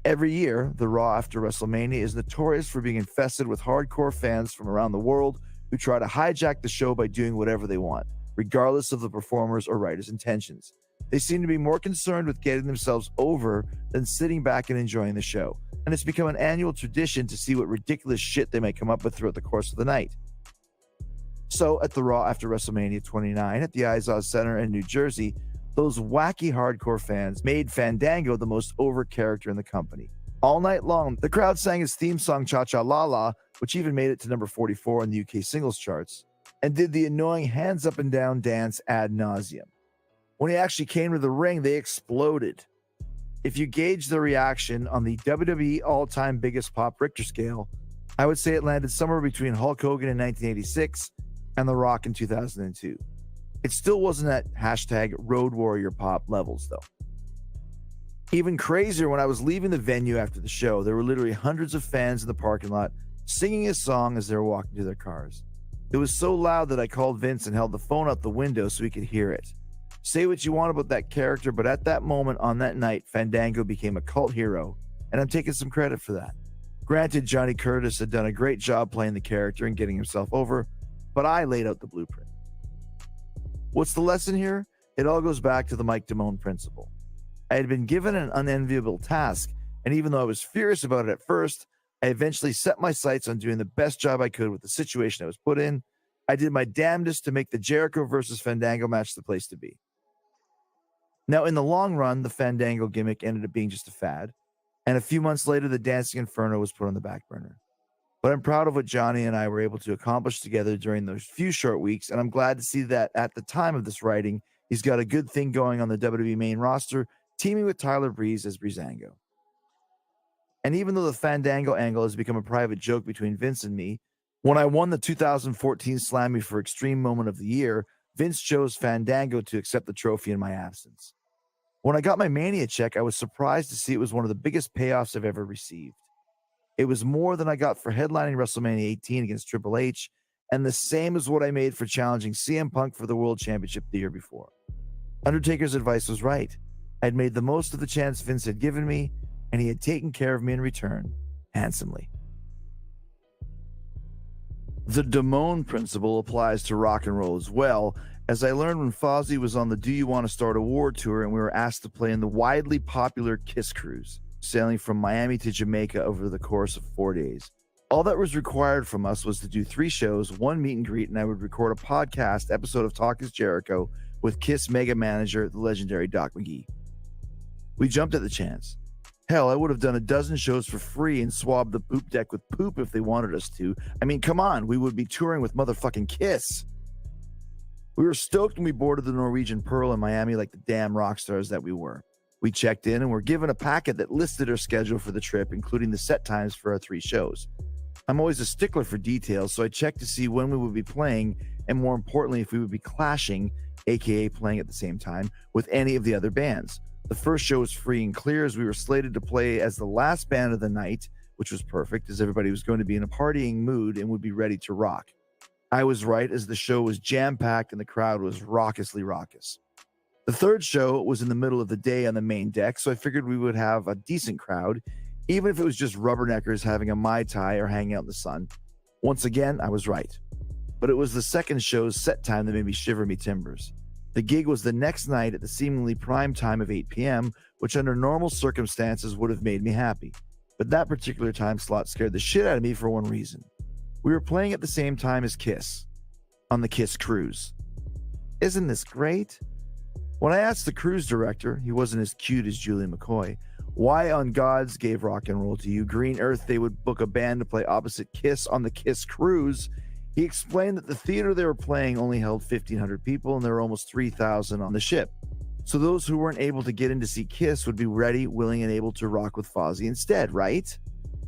Every year, the Raw after WrestleMania is notorious for being infested with hardcore fans from around the world who try to hijack the show by doing whatever they want, regardless of the performers or writers' intentions. They seem to be more concerned with getting themselves over than sitting back and enjoying the show. And it's become an annual tradition to see what ridiculous shit they may come up with throughout the course of the night. So at the Raw after WrestleMania 29 at the Izod Center in New Jersey, those wacky hardcore fans made Fandango the most over character in the company. All night long, the crowd sang his theme song Cha Cha La La, which even made it to number 44 in the UK singles charts, and did the annoying hands up and down dance ad nauseum. When he actually came to the ring, they exploded. If you gauge the reaction on the WWE all-time biggest pop Richter scale, I would say it landed somewhere between Hulk Hogan in 1986 and The Rock in 2002. It still wasn't at hashtag Road Warrior pop levels, though. Even crazier, when I was leaving the venue after the show, there were literally hundreds of fans in the parking lot singing a song as they were walking to their cars. It was so loud that I called Vince and held the phone out the window so he could hear it. Say what you want about that character, but at that moment on that night, Fandango became a cult hero, and I'm taking some credit for that. Granted, Johnny Curtis had done a great job playing the character and getting himself over, but I laid out the blueprint. What's the lesson here? It all goes back to the Mike Damone principle. I had been given an unenviable task, and even though I was furious about it at first, I eventually set my sights on doing the best job I could with the situation I was put in. I did my damnedest to make the Jericho versus Fandango match the place to be. Now, in the long run, the Fandango gimmick ended up being just a fad, and a few months later, the Dancing Inferno was put on the back burner. But I'm proud of what Johnny and I were able to accomplish together during those few short weeks, and I'm glad to see that at the time of this writing, he's got a good thing going on the WWE main roster, teaming with Tyler Breeze as Breezango. And even though the Fandango angle has become a private joke between Vince and me, when I won the 2014 Slammy for Extreme Moment of the Year, Vince chose Fandango to accept the trophy in my absence. When I got my Mania check, I was surprised to see it was one of the biggest payoffs I've ever received. It was more than I got for headlining WrestleMania 18 against Triple H, and the same as what I made for challenging CM Punk for the World Championship the year before. Undertaker's advice was right. I had made the most of the chance Vince had given me, and he had taken care of me in return, handsomely. The Damone principle applies to rock and roll as well, as I learned when Fozzy was on the Do You Want to Start a War tour and we were asked to play in the widely popular KISS cruise, sailing from Miami to Jamaica over the course of 4 days. All that was required from us was to do 3 shows, 1 meet and greet, and I would record a podcast episode of Talk is Jericho with KISS mega manager, the legendary Doc McGee. We jumped at the chance. Hell, I would have done a dozen shows for free and swabbed the poop deck with poop if they wanted us to. I mean, come on, we would be touring with motherfucking KISS. We were stoked when we boarded the Norwegian Pearl in Miami like the damn rock stars that we were. We checked in and were given a packet that listed our schedule for the trip, including the set times for our 3 shows. I'm always a stickler for details, so I checked to see when we would be playing, and more importantly, if we would be clashing, aka playing at the same time, with any of the other bands. The first show was free and clear as we were slated to play as the last band of the night, which was perfect as everybody was going to be in a partying mood and would be ready to rock. I was right, as the show was jam-packed and the crowd was raucously raucous. The third show was in the middle of the day on the main deck, so I figured we would have a decent crowd, even if it was just rubberneckers having a Mai Tai or hanging out in the sun. Once again, I was right. But it was the second show's set time that made me shiver me timbers. The gig was the next night at the seemingly prime time of 8 p.m., which under normal circumstances would have made me happy. But that particular time slot scared the shit out of me for one reason. We were playing at the same time as KISS, on the KISS cruise. Isn't this great? When I asked the cruise director, he wasn't as cute as Julian McCoy, why on God's gave rock and roll to you Green Earth they would book a band to play opposite KISS on the KISS cruise, he explained that the theater they were playing only held 1,500 people and there were almost 3,000 on the ship. So those who weren't able to get in to see KISS would be ready, willing, and able to rock with Fozzy instead, right?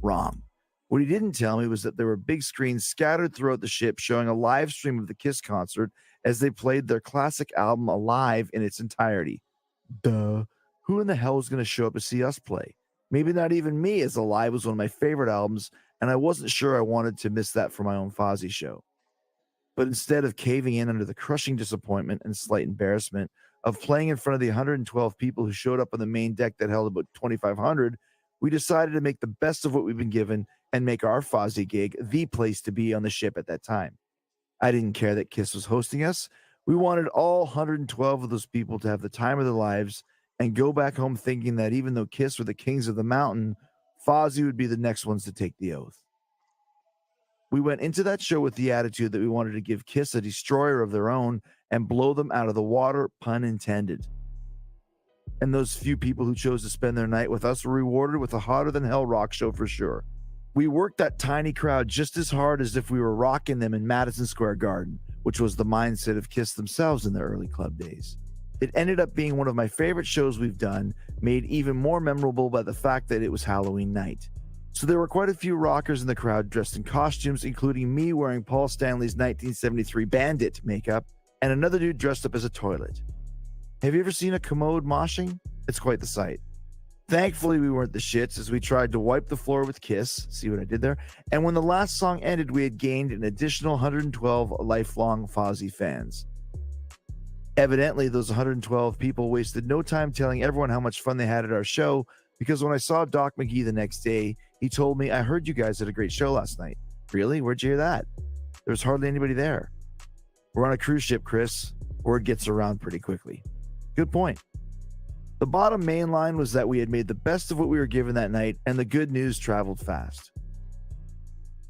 Wrong. What he didn't tell me was that there were big screens scattered throughout the ship showing a live stream of the KISS concert as they played their classic album Alive in its entirety. Duh. Who in the hell is going to show up to see us play? Maybe not even me, as Alive was one of my favorite albums, and I wasn't sure I wanted to miss that for my own Fozzy show. But instead of caving in under the crushing disappointment and slight embarrassment of playing in front of the 112 people who showed up on the main deck that held about 2,500, we decided to make the best of what we've been given and make our Fozzy gig the place to be on the ship at that time. I didn't care that KISS was hosting us. We wanted all 112 of those people to have the time of their lives and go back home thinking that even though KISS were the kings of the mountain, Fozzy would be the next ones to take the oath. We went into that show with the attitude that we wanted to give KISS a destroyer of their own and blow them out of the water, pun intended. And those few people who chose to spend their night with us were rewarded with a hotter-than-hell rock show for sure. We worked that tiny crowd just as hard as if we were rocking them in Madison Square Garden, which was the mindset of KISS themselves in their early club days. It ended up being one of my favorite shows we've done, made even more memorable by the fact that it was Halloween night. So there were quite a few rockers in the crowd dressed in costumes, including me wearing Paul Stanley's 1973 Bandit makeup, and another dude dressed up as a toilet. Have you ever seen a commode moshing? It's quite the sight. Thankfully, we weren't the shits as we tried to wipe the floor with KISS. See what I did there? And when the last song ended, we had gained an additional 112 lifelong Fozzy fans. Evidently, those 112 people wasted no time telling everyone how much fun they had at our show, because when I saw Doc McGee the next day, he told me, "I heard you guys had a great show last night." Really? Where'd you hear that? There was hardly anybody there. We're on a cruise ship, Chris. Word gets around pretty quickly. Good point. The bottom main line was that we had made the best of what we were given that night, and the good news traveled fast.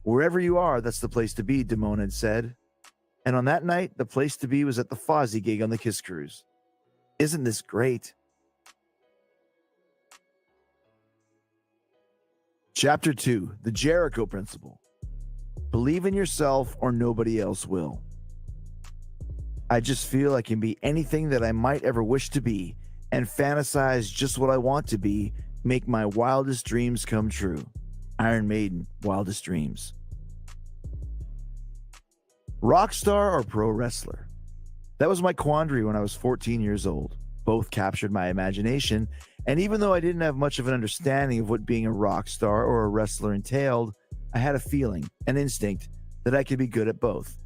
Wherever you are, that's the place to be, Damone had said. And on that night, the place to be was at the Fozzy gig on the KISS cruise. Isn't this great? Chapter 2, The Jericho Principle. Believe in yourself or nobody else will. I just feel I can be anything that I might ever wish to be and fantasize just what I want to be, make my wildest dreams come true. Iron Maiden, Wildest Dreams. Rock star or pro wrestler? That was my quandary when I was 14 years old. Both captured my imagination, and even though I didn't have much of an understanding of what being a rock star or a wrestler entailed, I had a feeling, an instinct, that I could be good at both.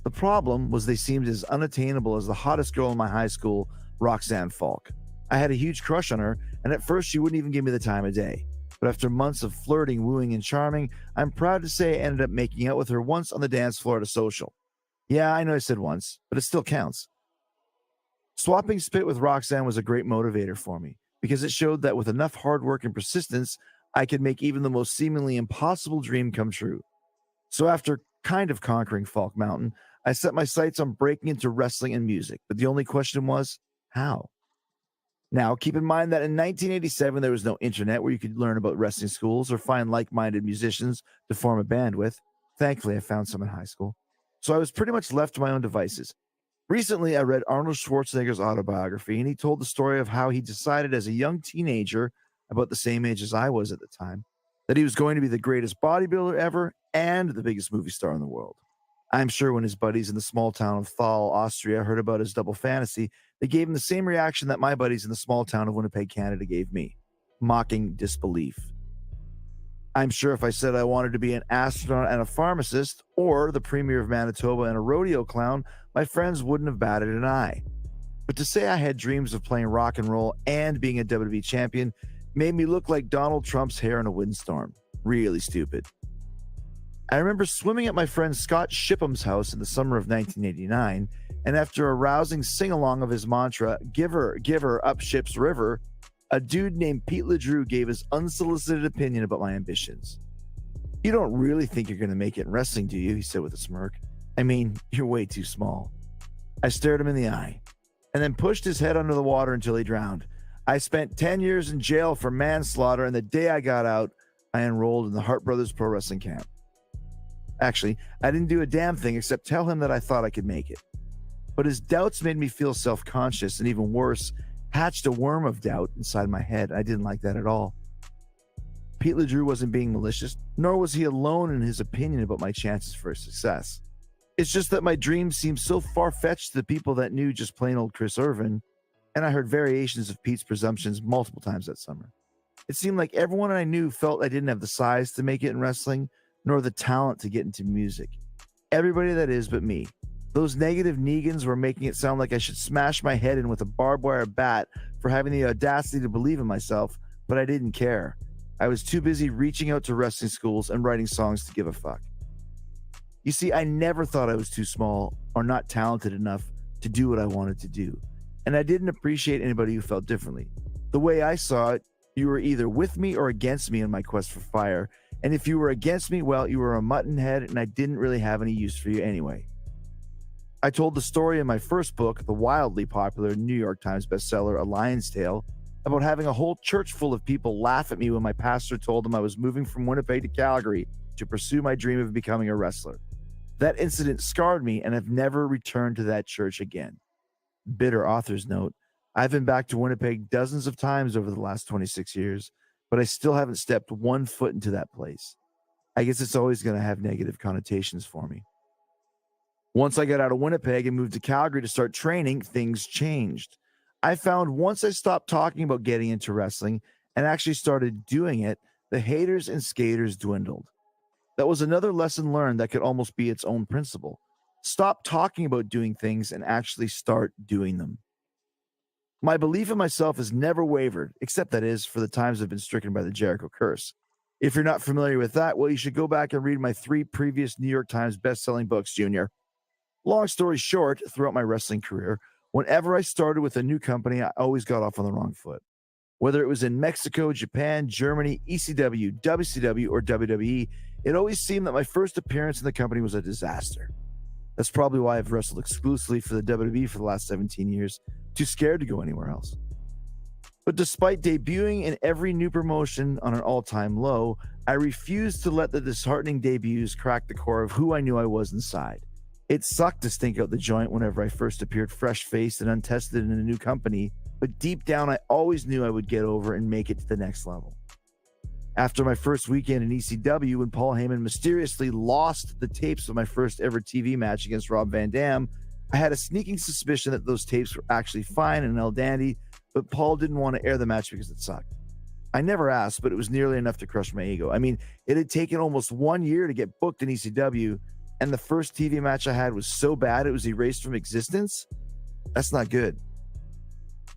The problem was they seemed as unattainable as the hottest girl in my high school, Roxanne Falk. I had a huge crush on her, and at first she wouldn't even give me the time of day. But after months of flirting, wooing, and charming, I'm proud to say I ended up making out with her once on the dance floor at a social. Yeah, I know I said once, but it still counts. Swapping spit with Roxanne was a great motivator for me, because it showed that with enough hard work and persistence, I could make even the most seemingly impossible dream come true. So after kind of conquering Falk Mountain, I set my sights on breaking into wrestling and music, but the only question was, how? Now, keep in mind that in 1987, there was no internet where you could learn about wrestling schools or find like-minded musicians to form a band with. Thankfully, I found some in high school. So I was pretty much left to my own devices. Recently, I read Arnold Schwarzenegger's autobiography, and he told the story of how he decided as a young teenager, about the same age as I was at the time, that he was going to be the greatest bodybuilder ever and the biggest movie star in the world. I'm sure when his buddies in the small town of Thal, Austria, heard about his double fantasy, they gave him the same reaction that my buddies in the small town of Winnipeg, Canada gave me, mocking disbelief. I'm sure if I said I wanted to be an astronaut and a pharmacist, or the premier of Manitoba and a rodeo clown, my friends wouldn't have batted an eye. But to say I had dreams of playing rock and roll and being a WWE champion made me look like Donald Trump's hair in a windstorm. Really stupid. I remember swimming at my friend Scott Shipham's house in the summer of 1989, and after a rousing sing-along of his mantra, "Give her, up ship's river," a dude named Pete LeDrew gave his unsolicited opinion about my ambitions. "You don't really think you're going to make it in wrestling, do you?" he said with a smirk. "I mean, you're way too small." I stared him in the eye, and then pushed his head under the water until he drowned. I spent 10 years in jail for manslaughter, and the day I got out, I enrolled in the Hart Brothers Pro Wrestling Camp. Actually, I didn't do a damn thing except tell him that I thought I could make it. But his doubts made me feel self-conscious, and even worse, hatched a worm of doubt inside my head. I didn't like that at all. Pete LeDrew wasn't being malicious, nor was he alone in his opinion about my chances for success. It's just that my dreams seemed so far-fetched to the people that knew just plain old Chris Irvine, and I heard variations of Pete's presumptions multiple times that summer. It seemed like everyone I knew felt I didn't have the size to make it in wrestling, nor the talent to get into music. Everybody, that is, but me. Those negative Negans were making it sound like I should smash my head in with a barbed wire bat for having the audacity to believe in myself, but I didn't care. I was too busy reaching out to wrestling schools and writing songs to give a fuck. You see, I never thought I was too small or not talented enough to do what I wanted to do, and I didn't appreciate anybody who felt differently. The way I saw it, you were either with me or against me in my quest for fire, and if you were against me, well, you were a muttonhead, and I didn't really have any use for you anyway. I told the story in my first book, the wildly popular New York Times bestseller, A Lion's Tale, about having a whole church full of people laugh at me when my pastor told them I was moving from Winnipeg to Calgary to pursue my dream of becoming a wrestler. That incident scarred me, and I've never returned to that church again. Bitter author's note, I've been back to Winnipeg dozens of times over the last 26 years, but I still haven't stepped one foot into that place. I guess it's always going to have negative connotations for me. Once I got out of Winnipeg and moved to Calgary to start training, things changed. I found once I stopped talking about getting into wrestling and actually started doing it, the haters and skaters dwindled. That was another lesson learned that could almost be its own principle. Stop talking about doing things and actually start doing them. My belief in myself has never wavered, except that is for the times I've been stricken by the Jericho curse. If you're not familiar with that, well, you should go back and read my 3 previous New York Times best-selling books, Junior. Long story short, throughout my wrestling career, whenever I started with a new company, I always got off on the wrong foot. Whether it was in Mexico, Japan, Germany, ECW, WCW, or WWE, it always seemed that my first appearance in the company was a disaster. That's probably why I've wrestled exclusively for the WWE for the last 17 years, too scared to go anywhere else. But despite debuting in every new promotion on an all-time low, I refused to let the disheartening debuts crack the core of who I knew I was inside. It sucked to stink out the joint whenever I first appeared fresh-faced and untested in a new company, but deep down I always knew I would get over and make it to the next level. After my first weekend in ECW, when Paul Heyman mysteriously lost the tapes of my first ever TV match against Rob Van Dam, I had a sneaking suspicion that those tapes were actually fine and all dandy, but Paul didn't want to air the match because it sucked. I never asked, but it was nearly enough to crush my ego. I mean, it had taken almost 1 year to get booked in ECW, and the first TV match I had was so bad it was erased from existence? That's not good.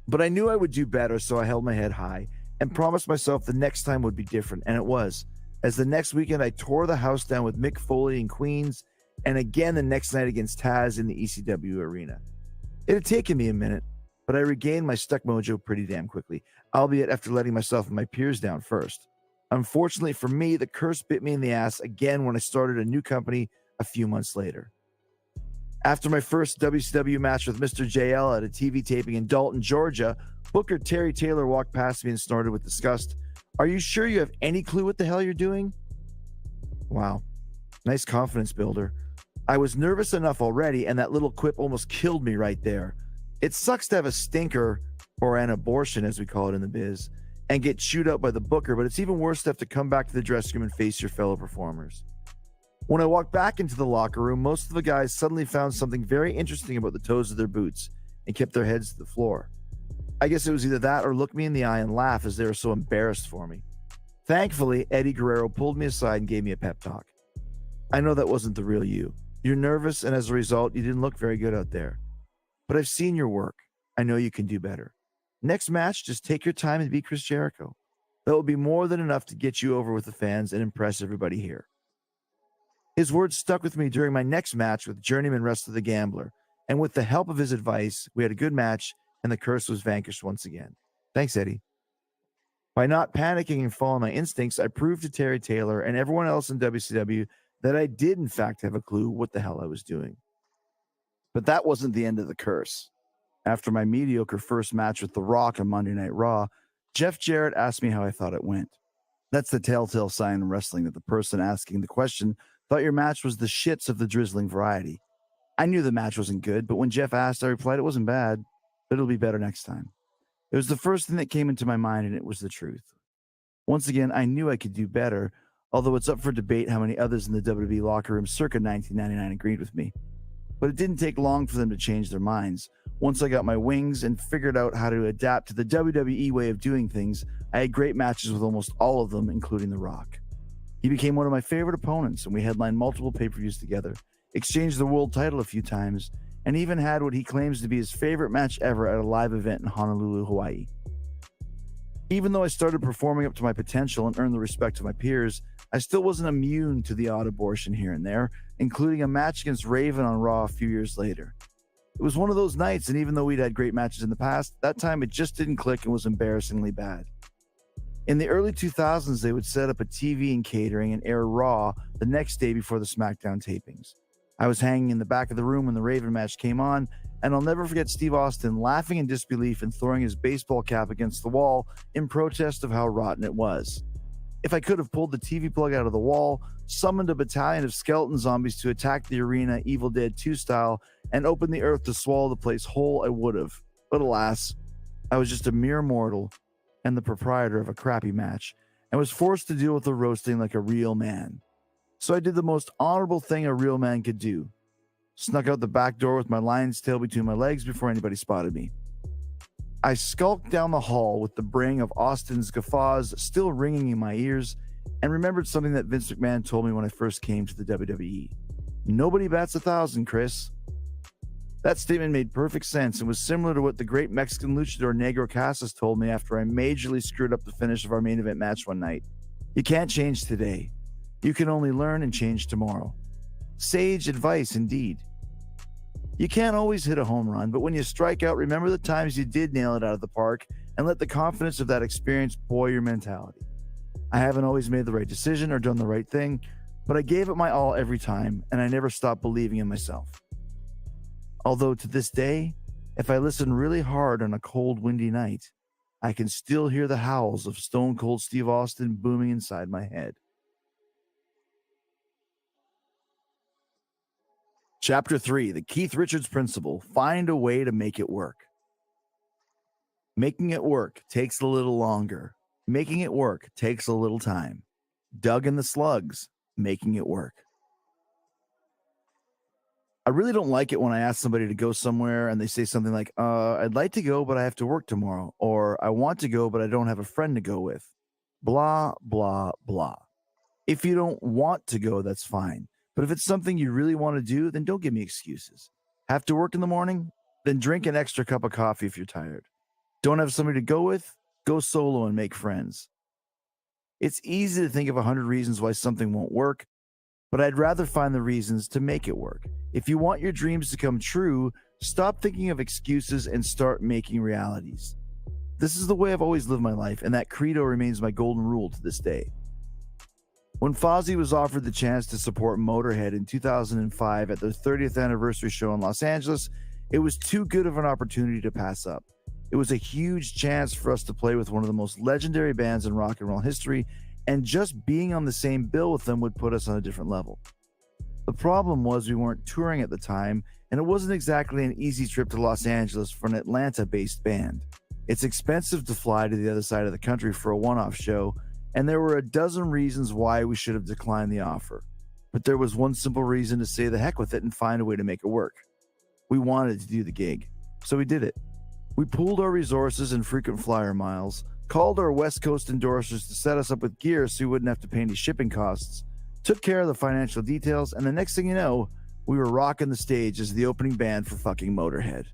But I knew I would do better, so I held my head high and promised myself the next time would be different, and it was. As the next weekend, I tore the house down with Mick Foley in Queens, and again the next night against Taz in the ECW arena. It had taken me a minute, but I regained my stuck mojo pretty damn quickly, albeit after letting myself and my peers down first. Unfortunately for me, the curse bit me in the ass again when I started a new company a few months later. After my first WCW match with Mr. JL at a TV taping in Dalton, Georgia, Booker Terry Taylor walked past me and snorted with disgust. "Are you sure you have any clue what the hell you're doing?" Wow. Nice confidence builder. I was nervous enough already, and that little quip almost killed me right there. It sucks to have a stinker, or an abortion as we call it in the biz, and get chewed out by the booker, but it's even worse to have to come back to the dressing room and face your fellow performers. When I walked back into the locker room, most of the guys suddenly found something very interesting about the toes of their boots and kept their heads to the floor. I guess it was either that or look me in the eye and laugh as they were so embarrassed for me. Thankfully, Eddie Guerrero pulled me aside and gave me a pep talk. "I know that wasn't the real you. You're nervous, and as a result, you didn't look very good out there. But I've seen your work. I know you can do better. Next match, just take your time and beat Chris Jericho. That will be more than enough to get you over with the fans and impress everybody here." His words stuck with me during my next match with journeyman wrestler The Gambler, and with the help of his advice, we had a good match, and the curse was vanquished once again. Thanks, Eddie. By not panicking and following my instincts, I proved to Terry Taylor and everyone else in WCW that I did, in fact, have a clue what the hell I was doing. But that wasn't the end of the curse. After my mediocre first match with The Rock on Monday Night Raw, Jeff Jarrett asked me how I thought it went. That's the telltale sign in wrestling that the person asking the question thought your match was the shits of the drizzling variety. I knew the match wasn't good, but when Jeff asked, I replied it wasn't bad, but it'll be better next time. It was the first thing that came into my mind, and it was the truth. Once again, I knew I could do better, although it's up for debate how many others in the WWE locker room circa 1999 agreed with me. But it didn't take long for them to change their minds. Once I got my wings and figured out how to adapt to the WWE way of doing things, I had great matches with almost all of them, including The Rock. He became one of my favorite opponents, and we headlined multiple pay-per-views together, exchanged the world title a few times, and even had what he claims to be his favorite match ever at a live event in Honolulu, Hawaii. Even though I started performing up to my potential and earned the respect of my peers, I still wasn't immune to the odd abortion here and there, including a match against Raven on Raw a few years later. It was one of those nights, and even though we'd had great matches in the past, that time it just didn't click and was embarrassingly bad. In the early 2000s, they would set up a TV and catering and air Raw the next day before the SmackDown tapings. I was hanging in the back of the room when the Raven match came on, and I'll never forget Steve Austin laughing in disbelief and throwing his baseball cap against the wall in protest of how rotten it was. If I could have pulled the TV plug out of the wall, summoned a battalion of skeleton zombies to attack the arena Evil Dead 2 style, and opened the earth to swallow the place whole, I would have. But alas, I was just a mere mortal and the proprietor of a crappy match and was forced to deal with the roasting like a real man. So I did the most honorable thing a real man could do. Snuck out the back door with my lion's tail between my legs before anybody spotted me. I skulked down the hall with the braying of Austin's guffaws still ringing in my ears and remembered something that Vince McMahon told me when I first came to the WWE. Nobody bats 1,000, Chris. That statement made perfect sense and was similar to what the great Mexican luchador Negro Casas told me after I majorly screwed up the finish of our main event match one night. You can't change today. You can only learn and change tomorrow. Sage advice indeed. You can't always hit a home run, but when you strike out, remember the times you did nail it out of the park and let the confidence of that experience buoy your mentality. I haven't always made the right decision or done the right thing, but I gave it my all every time, and I never stopped believing in myself. Although to this day, if I listen really hard on a cold, windy night, I can still hear the howls of Stone Cold Steve Austin booming inside my head. Chapter 3, the Keith Richards Principle, find a way to make it work. Making it work takes a little longer. Making it work takes a little time. Doug and the Slugs, making it work. I really don't like it when I ask somebody to go somewhere and they say something like, I'd like to go, but I have to work tomorrow. Or I want to go, but I don't have a friend to go with. Blah, blah, blah. If you don't want to go, that's fine. But if it's something you really want to do, then don't give me excuses. Have to work in the morning? Then drink an extra cup of coffee if you're tired. Don't have somebody to go with? Go solo and make friends. It's easy to think of 100 reasons why something won't work, but I'd rather find the reasons to make it work. If you want your dreams to come true, stop thinking of excuses and start making realities. This is the way I've always lived my life, and that credo remains my golden rule to this day. When Fozzy was offered the chance to support Motorhead in 2005 at their 30th anniversary show in Los Angeles, it was too good of an opportunity to pass up. It was a huge chance for us to play with one of the most legendary bands in rock and roll history, and just being on the same bill with them would put us on a different level. The problem was we weren't touring at the time, and it wasn't exactly an easy trip to Los Angeles for an Atlanta-based band. It's expensive to fly to the other side of the country for a one-off show, and there were a dozen reasons why we should have declined the offer. But there was one simple reason to say the heck with it and find a way to make it work. We wanted to do the gig, so we did it. We pooled our resources and frequent flyer miles, called our West Coast endorsers to set us up with gear so we wouldn't have to pay any shipping costs, took care of the financial details, and the next thing you know, we were rocking the stage as the opening band for fucking Motorhead.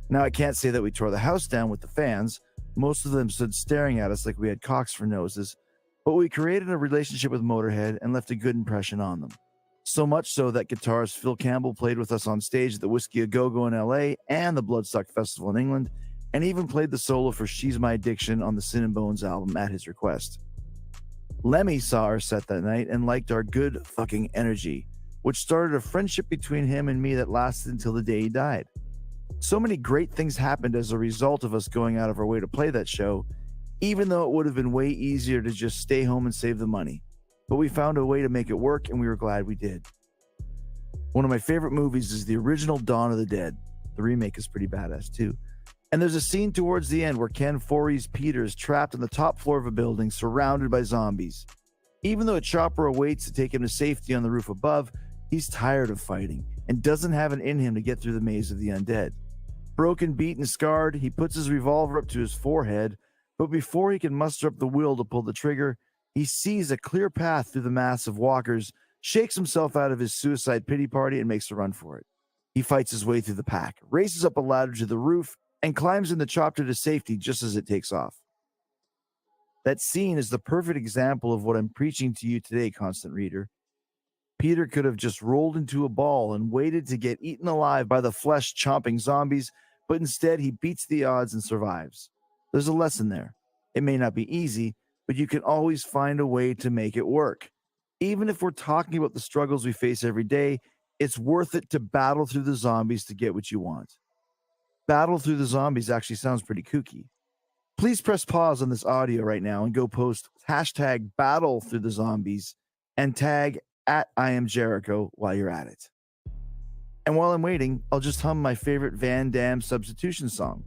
Now, I can't say that we tore the house down with the fans. Most of them stood staring at us like we had cocks for noses, but we created a relationship with Motorhead and left a good impression on them. So much so that guitarist Phil Campbell played with us on stage at the Whiskey A Go-Go in LA and the Bloodstock Festival in England, and even played the solo for She's My Addiction on the Sin and Bones album at his request. Lemmy saw our set that night and liked our good fucking energy, which started a friendship between him and me that lasted until the day he died. So many great things happened as a result of us going out of our way to play that show, even though it would have been way easier to just stay home and save the money. But we found a way to make it work, and we were glad we did. One of my favorite movies is the original Dawn of the Dead. The remake is pretty badass too. And there's a scene towards the end where Ken Foree's Peter is trapped on the top floor of a building surrounded by zombies. Even though a chopper awaits to take him to safety on the roof above, he's tired of fighting and doesn't have it in him to get through the maze of the undead. Broken, beaten, scarred, he puts his revolver up to his forehead, but before he can muster up the will to pull the trigger, he sees a clear path through the mass of walkers, shakes himself out of his suicide pity party, and makes a run for it. He fights his way through the pack, races up a ladder to the roof, and climbs in the chopper to safety just as it takes off. That scene is the perfect example of what I'm preaching to you today, constant reader. Peter could have just rolled into a ball and waited to get eaten alive by the flesh-chomping zombies, but instead he beats the odds and survives. There's a lesson there. It may not be easy, but you can always find a way to make it work. Even if we're talking about the struggles we face every day, it's worth it to battle through the zombies to get what you want. Battle through the zombies actually sounds pretty kooky. Please press pause on this audio right now and go post hashtag battle through the zombies and tag @IamJericho while you're at it. And while I'm waiting, I'll just hum my favorite Van Damme substitution song.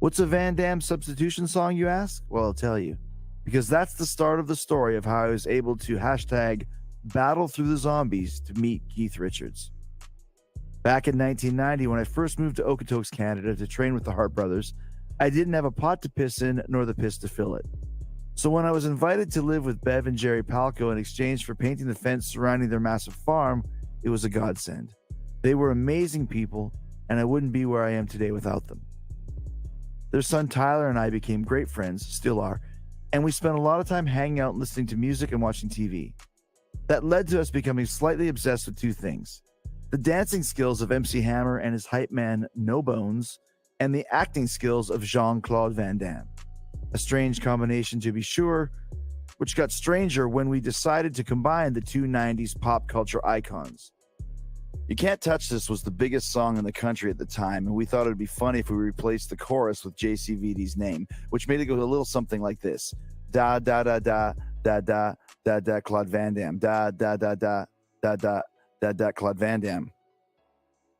What's a Van Damme substitution song, you ask? Well, I'll tell you. Because that's the start of the story of how I was able to hashtag battle through the zombies to meet Keith Richards. Back in 1990, when I first moved to Okotoks, Canada to train with the Hart brothers, I didn't have a pot to piss in nor the piss to fill it. So when I was invited to live with Bev and Jerry Palco in exchange for painting the fence surrounding their massive farm, it was a godsend. They were amazing people, and I wouldn't be where I am today without them. Their son Tyler and I became great friends, still are, and we spent a lot of time hanging out and listening to music and watching TV. That led to us becoming slightly obsessed with two things: the dancing skills of MC Hammer and his hype man No Bones, and the acting skills of Jean-Claude Van Damme. A strange combination, to be sure, which got stranger when we decided to combine the two 90s pop culture icons. You Can't Touch This was the biggest song in the country at the time, and we thought it would be funny if we replaced the chorus with JCVD's name, which made it go a little something like this: da da da da da da da da Claude Van Damme, da da da da da da da da Claude Van Damme.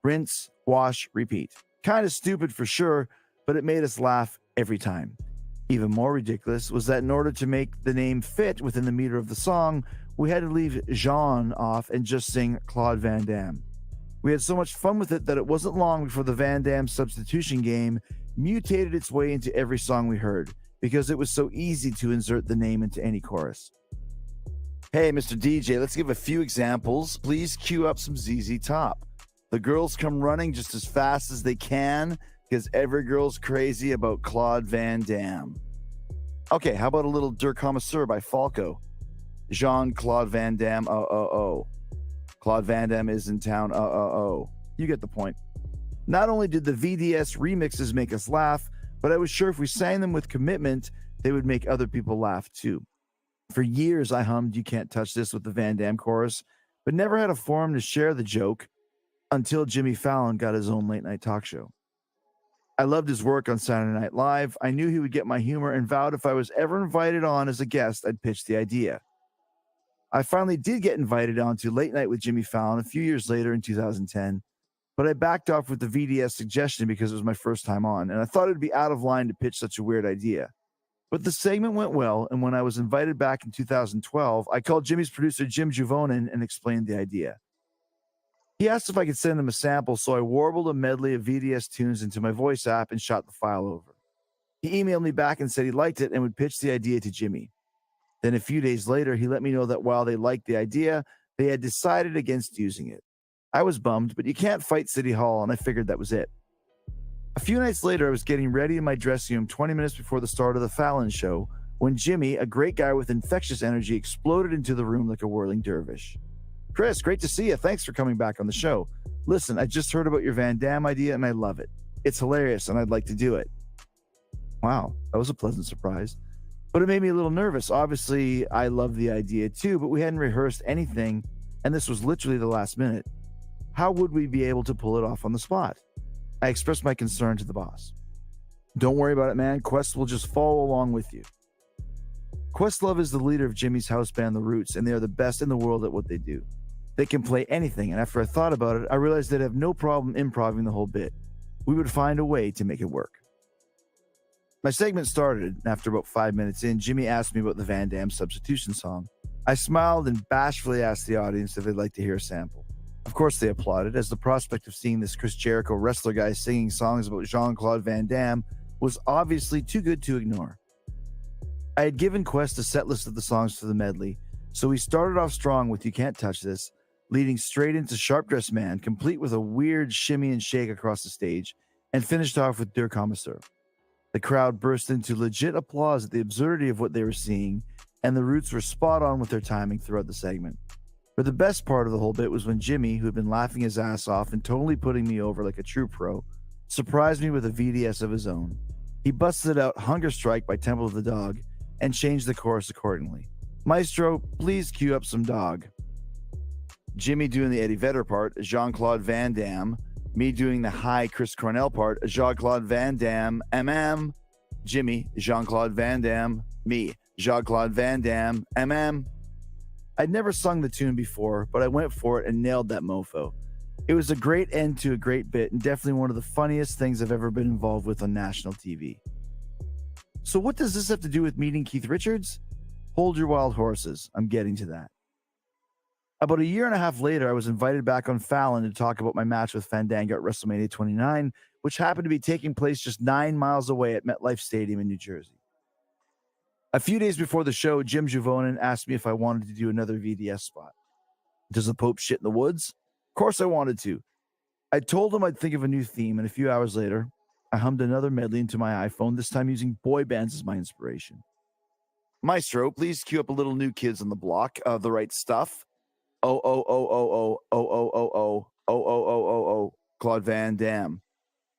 Rinse, wash, repeat. Kind of stupid for sure, but it made us laugh every time. Even more ridiculous was that in order to make the name fit within the meter of the song, we had to leave Jean off and just sing Claude Van Damme. We had so much fun with it that it wasn't long before the Van Damme substitution game mutated its way into every song we heard, because it was so easy to insert the name into any chorus. Hey, Mr. DJ, let's give a few examples. Please cue up some ZZ Top. The girls come running just as fast as they can because every girl's crazy about Claude Van Damme. Okay, how about a little Der Connoisseur by Falco? Jean-Claude Van Damme, Claude Van Damme is in town, You get the point. Not only did the VDS remixes make us laugh, but I was sure if we sang them with commitment, they would make other people laugh too. For years, I hummed You Can't Touch This with the Van Damme chorus, but never had a forum to share the joke until Jimmy Fallon got his own late-night talk show. I loved his work on Saturday Night Live. I knew he would get my humor and vowed if I was ever invited on as a guest, I'd pitch the idea. I finally did get invited on to Late Night with Jimmy Fallon a few years later in 2010, but I backed off with the VDS suggestion because it was my first time on, and I thought it'd be out of line to pitch such a weird idea. But the segment went well, and when I was invited back in 2012, I called Jimmy's producer Jim Juvonen and explained the idea. He asked if I could send him a sample, so I warbled a medley of VDS tunes into my voice app and shot the file over. He emailed me back and said he liked it and would pitch the idea to Jimmy. Then a few days later, he let me know that while they liked the idea, they had decided against using it. I was bummed, but you can't fight City Hall, and I figured that was it. A few nights later, I was getting ready in my dressing room 20 minutes before the start of the Fallon show when Jimmy, a great guy with infectious energy, exploded into the room like a whirling dervish. Chris, great to see you. Thanks for coming back on the show. Listen, I just heard about your Van Damme idea, and I love it. It's hilarious, and I'd like to do it. Wow, that was a pleasant surprise. But it made me a little nervous. Obviously, I love the idea too, but we hadn't rehearsed anything, and this was literally the last minute. How would we be able to pull it off on the spot? I expressed my concern to the boss. Don't worry about it, man. Quest will just follow along with you. Questlove is the leader of Jimmy's house band, The Roots, and they are the best in the world at what they do. They can play anything, and after I thought about it, I realized they'd have no problem improvising the whole bit. We would find a way to make it work. My segment started, and after about 5 minutes in, Jimmy asked me about the Van Damme substitution song. I smiled and bashfully asked the audience if they'd like to hear a sample. Of course they applauded, as the prospect of seeing this Chris Jericho wrestler guy singing songs about Jean-Claude Van Damme was obviously too good to ignore. I had given Quest a set list of the songs for the medley, so we started off strong with You Can't Touch This, leading straight into Sharp Dressed Man, complete with a weird shimmy and shake across the stage, and finished off with Der Kommissar. The crowd burst into legit applause at the absurdity of what they were seeing, and the Roots were spot on with their timing throughout the segment. But the best part of the whole bit was when Jimmy, who had been laughing his ass off and totally putting me over like a true pro, surprised me with a VDS of his own. He busted out Hunger Strike by Temple of the Dog and changed the chorus accordingly. Maestro, please cue up some Dog. Jimmy doing the Eddie Vedder part, Jean-Claude Van Damme. Me doing the high Chris Cornell part, Jean-Claude Van Damme, MM. Jimmy, Jean-Claude Van Damme. Me, Jean-Claude Van Damme, MM. I'd never sung the tune before, but I went for it and nailed that mofo. It was a great end to a great bit and definitely one of the funniest things I've ever been involved with on national TV. So what does this have to do with meeting Keith Richards? Hold your wild horses. I'm getting to that. About a year and a half later, I was invited back on Fallon to talk about my match with Fandango at WrestleMania 29, which happened to be taking place just 9 miles away at MetLife Stadium in New Jersey. A few days before the show, Jim Javonen asked me if I wanted to do another VDS spot. Does the Pope shit in the woods? Of course I wanted to. I told him I'd think of a new theme, and a few hours later, I hummed another medley into my iPhone, this time using boy bands as my inspiration. Maestro, please cue up a little New Kids on the Block of The Right Stuff. Oh, oh, oh, oh, oh, oh, oh, oh, oh, oh, oh, oh, oh, oh, Claude Van Damme.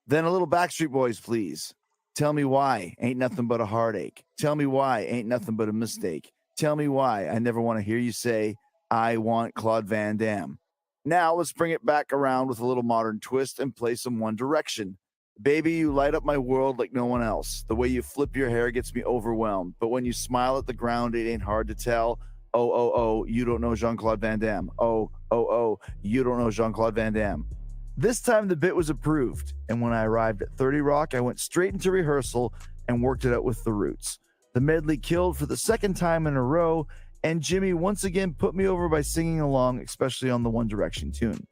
Then a little Backstreet Boys, please. Tell me why, ain't nothing but a heartache. Tell me why, ain't nothing but a mistake. Tell me why, I never want to hear you say, I want Claude Van Damme. Now let's bring it back around with a little modern twist and play some One Direction. Baby, you light up my world like no one else. The way you flip your hair gets me overwhelmed. But when you smile at the ground, it ain't hard to tell. Oh, oh, oh, you don't know Jean-Claude Van Damme. Oh, oh, oh, you don't know Jean-Claude Van Damme. This time the bit was approved, and when I arrived at 30 Rock, I went straight into rehearsal and worked it out with the Roots. The medley killed for the second time in a row, and Jimmy once again put me over by singing along, especially on the One Direction tune.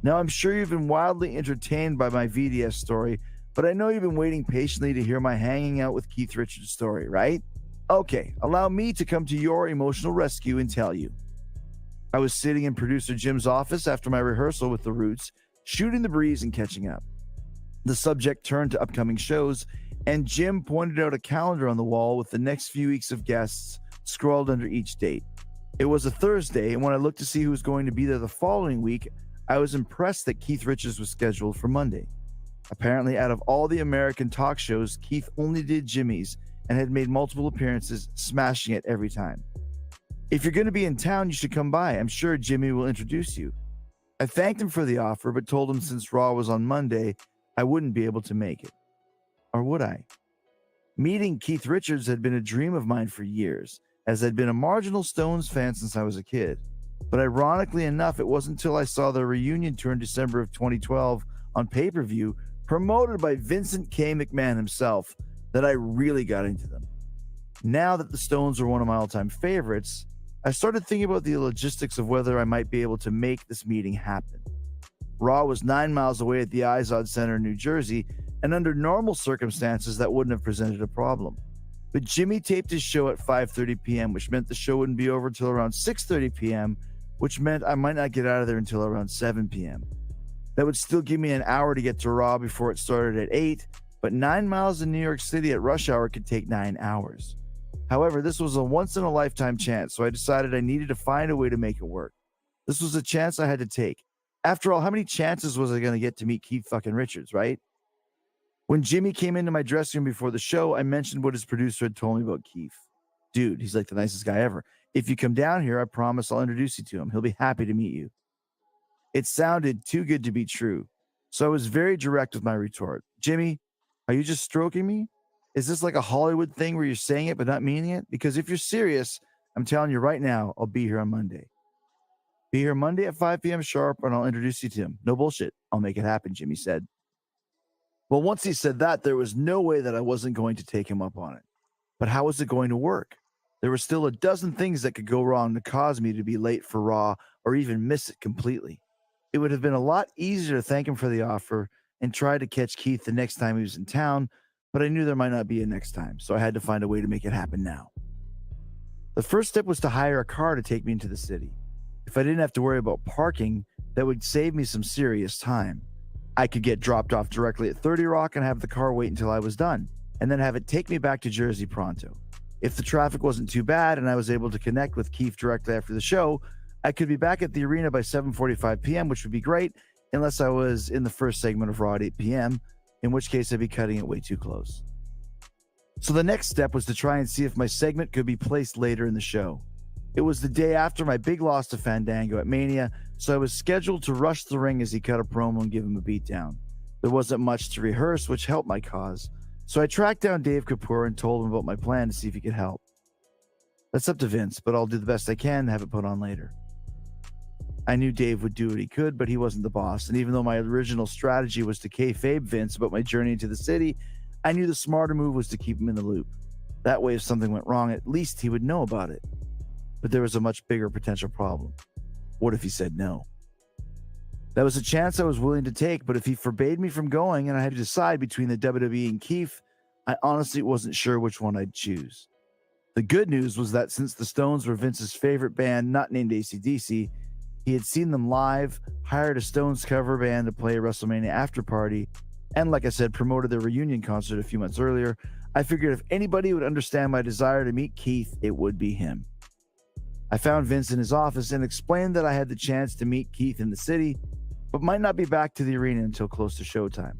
Now, I'm sure you've been wildly entertained by my VDS story, but I know you've been waiting patiently to hear my hanging out with Keith Richards story, right? Okay, allow me to come to your emotional rescue and tell you. I was sitting in producer Jim's office after my rehearsal with the Roots, shooting the breeze and catching up. The subject turned to upcoming shows, and Jim pointed out a calendar on the wall with the next few weeks of guests scrawled under each date. It was a Thursday, and when I looked to see who was going to be there the following week, I was impressed that Keith Richards was scheduled for Monday. Apparently, out of all the American talk shows, Keith only did Jimmy's and had made multiple appearances, smashing it every time. If you're going to be in town, you should come by. I'm sure Jimmy will introduce you. I thanked him for the offer, but told him since Raw was on Monday, I wouldn't be able to make it. Or would I? Meeting Keith Richards had been a dream of mine for years, as I'd been a Marginal Stones fan since I was a kid. But ironically enough, it wasn't until I saw their reunion tour in December of 2012 on pay-per-view, promoted by Vincent K. McMahon himself, that I really got into them. Now that the Stones are one of my all-time favorites, I started thinking about the logistics of whether I might be able to make this meeting happen. Raw was 9 miles away at the Izod Center in New Jersey, and under normal circumstances, that wouldn't have presented a problem. But Jimmy taped his show at 5:30 p.m., which meant the show wouldn't be over until around 6:30 p.m., which meant I might not get out of there until around 7 p.m. That would still give me an hour to get to Raw before it started at 8, but 9 miles in New York City at rush hour could take 9 hours. However, this was a once-in-a-lifetime chance, so I decided I needed to find a way to make it work. This was a chance I had to take. After all, how many chances was I going to get to meet Keith fucking Richards, right? When Jimmy came into my dressing room before the show, I mentioned what his producer had told me about Keith. Dude, he's like the nicest guy ever. If you come down here, I promise I'll introduce you to him. He'll be happy to meet you. It sounded too good to be true, so I was very direct with my retort. Jimmy, are you just stroking me? Is this like a Hollywood thing where you're saying it but not meaning it? Because if you're serious, I'm telling you right now, I'll be here on Monday. Be here Monday at 5 p.m. sharp, and I'll introduce you to him. No bullshit. I'll make it happen, Jimmy said. Well, once he said that, there was no way that I wasn't going to take him up on it. But how was it going to work? There were still a dozen things that could go wrong to cause me to be late for Raw or even miss it completely. It would have been a lot easier to thank him for the offer and try to catch Keith the next time he was in town, but I knew there might not be a next time, so I had to find a way to make it happen now. The first step was to hire a car to take me into the city. If I didn't have to worry about parking, that would save me some serious time. I could get dropped off directly at 30 Rock and have the car wait until I was done, and then have it take me back to Jersey pronto. If the traffic wasn't too bad and I was able to connect with Keith directly after the show, I could be back at the arena by 7:45 p.m., which would be great, unless I was in the first segment of Raw at 8 p.m., in which case I'd be cutting it way too close. So the next step was to try and see if my segment could be placed later in the show. It was the day after my big loss to Fandango at Mania, so I was scheduled to rush the ring as he cut a promo and give him a beatdown. There wasn't much to rehearse, which helped my cause, so I tracked down Dave Kapoor and told him about my plan to see if he could help. That's up to Vince, but I'll do the best I can to have it put on later. I knew Dave would do what he could, but he wasn't the boss. And even though my original strategy was to kayfabe Vince about my journey into the city, I knew the smarter move was to keep him in the loop. That way, if something went wrong, at least he would know about it. But there was a much bigger potential problem. What if he said no? That was a chance I was willing to take, but if he forbade me from going and I had to decide between the WWE and Keith, I honestly wasn't sure which one I'd choose. The good news was that since the Stones were Vince's favorite band, not named AC/DC, he had seen them live, hired a Stones cover band to play a WrestleMania after party, and like I said, promoted their reunion concert a few months earlier. I figured if anybody would understand my desire to meet Keith, it would be him. I found Vince in his office and explained that I had the chance to meet Keith in the city, but might not be back to the arena until close to showtime.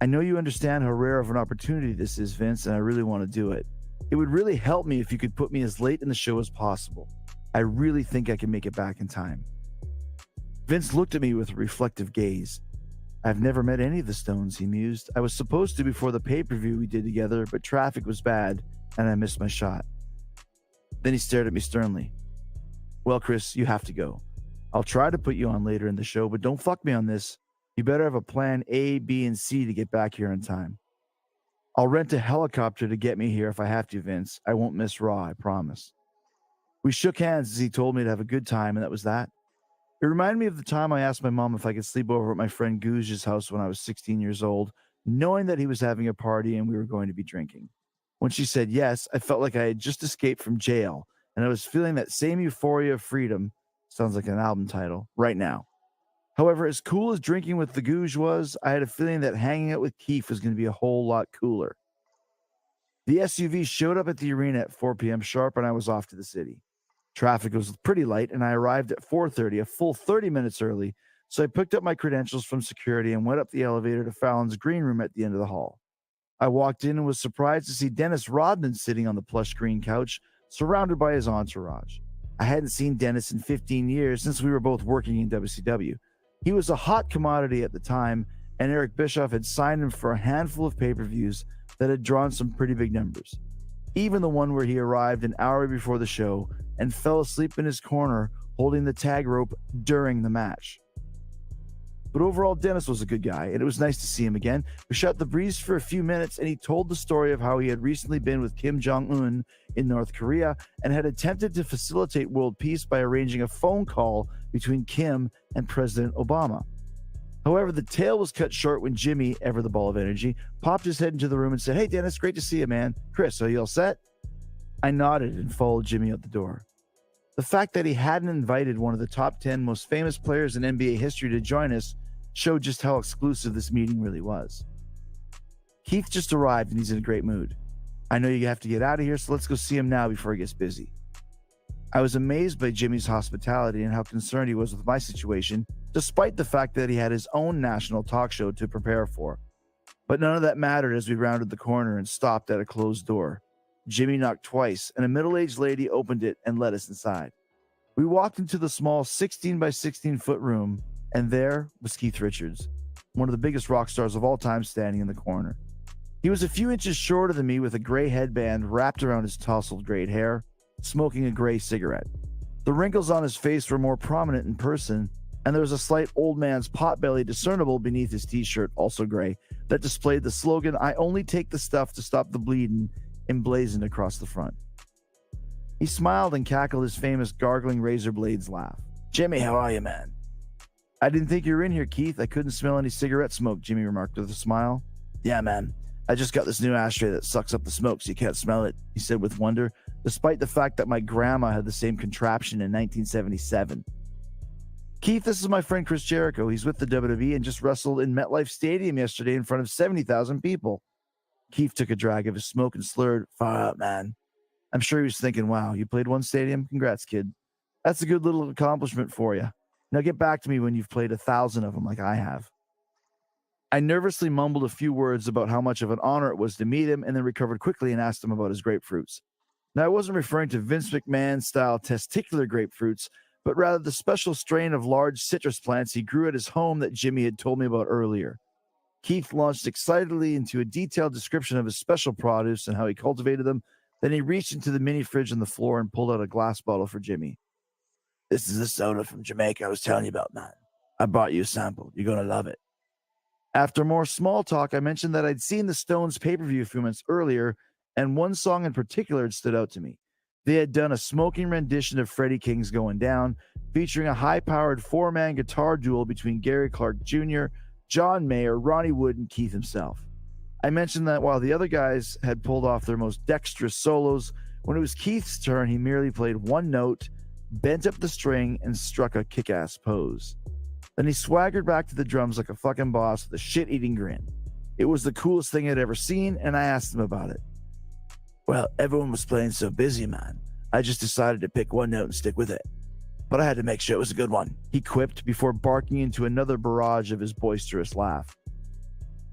I know you understand how rare of an opportunity this is, Vince, and I really want to do it. It would really help me if you could put me as late in the show as possible. I really think I can make it back in time. Vince looked at me with a reflective gaze. I've never met any of the Stones, he mused. I was supposed to before the pay-per-view we did together, but traffic was bad, and I missed my shot. Then he stared at me sternly. Well, Chris, you have to go. I'll try to put you on later in the show, but don't fuck me on this. You better have a plan A, B, and C to get back here in time. I'll rent a helicopter to get me here if I have to, Vince. I won't miss Raw, I promise. We shook hands as he told me to have a good time, and that was that. It reminded me of the time I asked my mom if I could sleep over at my friend Gooj's house when I was 16 years old, knowing that he was having a party and we were going to be drinking. When she said yes, I felt like I had just escaped from jail, and I was feeling that same euphoria of freedom, sounds like an album title, right now. However, as cool as drinking with the Gooj was, I had a feeling that hanging out with Keith was going to be a whole lot cooler. The SUV showed up at the arena at 4 p.m. sharp, and I was off to the city. Traffic was pretty light, and I arrived at 4:30, a full 30 minutes early, so I picked up my credentials from security and went up the elevator to Fallon's green room at the end of the hall. I walked in and was surprised to see Dennis Rodman sitting on the plush green couch, surrounded by his entourage. I hadn't seen Dennis in 15 years since we were both working in WCW. He was a hot commodity at the time, and Eric Bischoff had signed him for a handful of pay-per-views that had drawn some pretty big numbers. Even the one where he arrived an hour before the show and fell asleep in his corner holding the tag rope during the match. But overall, Dennis was a good guy, and it was nice to see him again. We shot the breeze for a few minutes, and he told the story of how he had recently been with Kim Jong-un in North Korea and had attempted to facilitate world peace by arranging a phone call between Kim and President Obama. However, the tale was cut short when Jimmy, ever the ball of energy, popped his head into the room and said, "Hey, Dennis, great to see you, man. Chris, are you all set?" I nodded and followed Jimmy out the door. The fact that he hadn't invited one of the top 10 most famous players in NBA history to join us showed just how exclusive this meeting really was. Keith just arrived and he's in a great mood. I know you have to get out of here, so let's go see him now before he gets busy. I was amazed by Jimmy's hospitality and how concerned he was with my situation, despite the fact that he had his own national talk show to prepare for. But none of that mattered as we rounded the corner and stopped at a closed door. Jimmy knocked twice, and a middle-aged lady opened it and let us inside. We walked into the small 16 by 16 foot room, and there was Keith Richards, one of the biggest rock stars of all time, standing in the corner. He was a few inches shorter than me with a gray headband wrapped around his tousled gray hair, smoking a gray cigarette. The wrinkles on his face were more prominent in person, and there was a slight old man's potbelly discernible beneath his t-shirt, also gray, that displayed the slogan, "I only take the stuff to stop the bleeding," emblazoned across the front. He smiled and cackled his famous gargling razor blades laugh. "Jimmy, how are you, man?" "I didn't think you were in here, Keith. I couldn't smell any cigarette smoke," Jimmy remarked with a smile. "Yeah, man. I just got this new ashtray that sucks up the smoke so you can't smell it," he said with wonder, despite the fact that my grandma had the same contraption in 1977. "Keith, this is my friend Chris Jericho. He's with the WWE and just wrestled in MetLife Stadium yesterday in front of 70,000 people. Keith took a drag of his smoke and slurred, "Far out, man." I'm sure he was thinking, "Wow, you played one stadium? Congrats, kid. That's a good little accomplishment for you. Now get back to me when you've played 1,000 of them like I have." I nervously mumbled a few words about how much of an honor it was to meet him and then recovered quickly and asked him about his grapefruits. Now, I wasn't referring to Vince McMahon-style testicular grapefruits, but rather the special strain of large citrus plants he grew at his home that Jimmy had told me about earlier. Keith launched excitedly into a detailed description of his special produce and how he cultivated them. Then he reached into the mini fridge on the floor and pulled out a glass bottle for Jimmy. This is the soda from Jamaica I was telling you about, man. I brought you a sample. You're going to love it. After more small talk, I mentioned that I'd seen the Stones pay-per-view a few months earlier, and one song in particular had stood out to me. They had done a smoking rendition of Freddie King's Going Down, featuring a high-powered four-man guitar duel between Gary Clark Jr., John Mayer, Ronnie Wood, and Keith himself. I mentioned that while the other guys had pulled off their most dexterous solos, when it was Keith's turn, he merely played one note, bent up the string, and struck a kick-ass pose. Then he swaggered back to the drums like a fucking boss with a shit-eating grin. It was the coolest thing I'd ever seen, and I asked him about it. Well, everyone was playing so busy, man. I just decided to pick one note and stick with it. But I had to make sure it was a good one, he quipped before barking into another barrage of his boisterous laugh.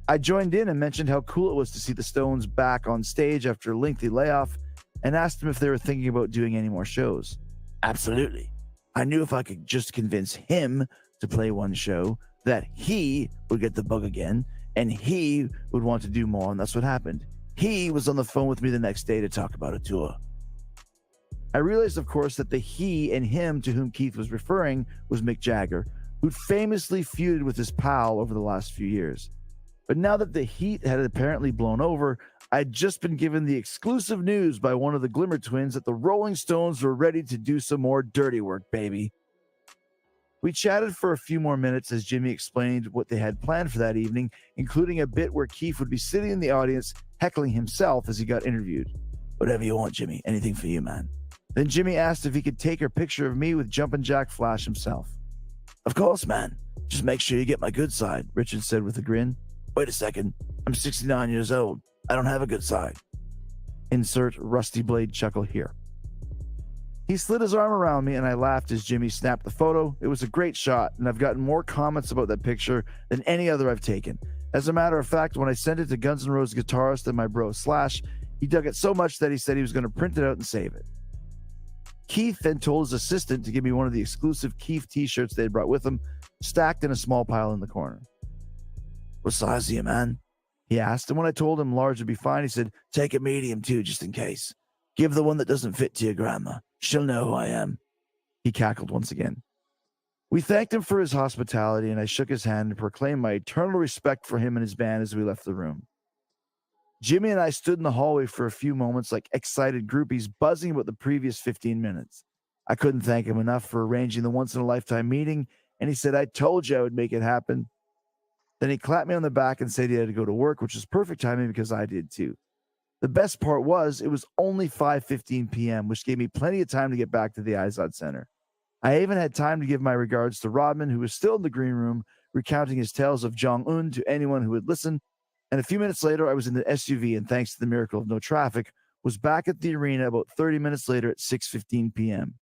I joined in and mentioned how cool it was to see the Stones back on stage after a lengthy layoff, and asked him if they were thinking about doing any more shows. Absolutely. I knew if I could just convince him to play one show, that he would get the bug again, and he would want to do more, and that's what happened. He was on the phone with me the next day to talk about a tour. I realized, of course, that the he and him to whom Keith was referring was Mick Jagger, who'd famously feuded with his pal over the last few years. But now that the heat had apparently blown over, I'd just been given the exclusive news by one of the Glimmer twins that the Rolling Stones were ready to do some more dirty work, baby. We chatted for a few more minutes as Jimmy explained what they had planned for that evening, including a bit where Keith would be sitting in the audience heckling himself as he got interviewed. Whatever you want, Jimmy. Anything for you, man. Then Jimmy asked if he could take a picture of me with Jumpin' Jack Flash himself. Of course, man. Just make sure you get my good side, Richard said with a grin. Wait a second. I'm 69 years old. I don't have a good side. Insert Rusty Blade chuckle here. He slid his arm around me and I laughed as Jimmy snapped the photo. It was a great shot, and I've gotten more comments about that picture than any other I've taken. As a matter of fact, when I sent it to Guns N' Roses guitarist and my bro Slash, he dug it so much that he said he was going to print it out and save it. Keith then told his assistant to give me one of the exclusive Keith t-shirts they had brought with them, stacked in a small pile in the corner. What size are you, man? He asked, and when I told him large would be fine, he said, take a medium too, just in case. Give the one that doesn't fit to your grandma. She'll know who I am. He cackled once again. We thanked him for his hospitality, and I shook his hand and proclaimed my eternal respect for him and his band as we left the room. Jimmy and I stood in the hallway for a few moments like excited groupies buzzing about the previous 15 minutes. I couldn't thank him enough for arranging the once-in-a-lifetime meeting, and he said, I told you I would make it happen. Then he clapped me on the back and said he had to go to work, which was perfect timing because I did too. The best part was it was only 5:15 p.m., which gave me plenty of time to get back to the Izod Center. I even had time to give my regards to Rodman, who was still in the green room, recounting his tales of Jong-un to anyone who would listen. And a few minutes later, I was in the SUV, and thanks to the miracle of no traffic, was back at the arena about 30 minutes later at 6:15 p.m.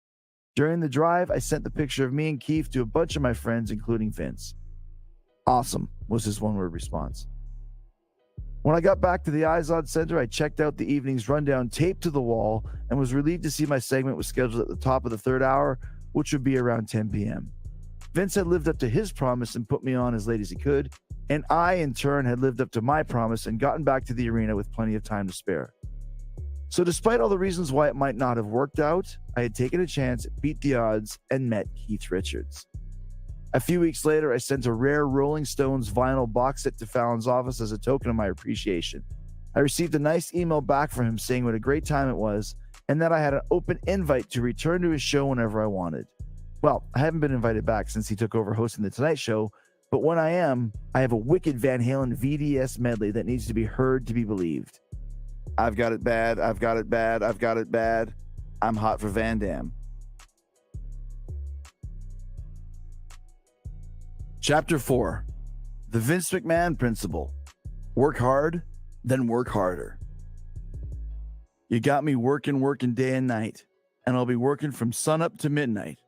During the drive, I sent the picture of me and Keith to a bunch of my friends, including Vince. Awesome, was his one-word response. When I got back to the Izod Center, I checked out the evening's rundown taped to the wall and was relieved to see my segment was scheduled at the top of the third hour, which would be around 10 p.m. Vince had lived up to his promise and put me on as late as he could, and I, in turn, had lived up to my promise and gotten back to the arena with plenty of time to spare. So despite all the reasons why it might not have worked out, I had taken a chance, beat the odds, and met Keith Richards. A few weeks later, I sent a rare Rolling Stones vinyl box set to Fallon's office as a token of my appreciation. I received a nice email back from him saying what a great time it was, and that I had an open invite to return to his show whenever I wanted. Well, I haven't been invited back since he took over hosting The Tonight Show, but when I am, I have a wicked Van Halen VDS medley that needs to be heard to be believed. I've got it bad, I've got it bad, I've got it bad. I'm hot for Van Damme. Chapter 4. The Vince McMahon Principle. Work hard, then work harder. You got me working day and night, and I'll be working from sunup to midnight.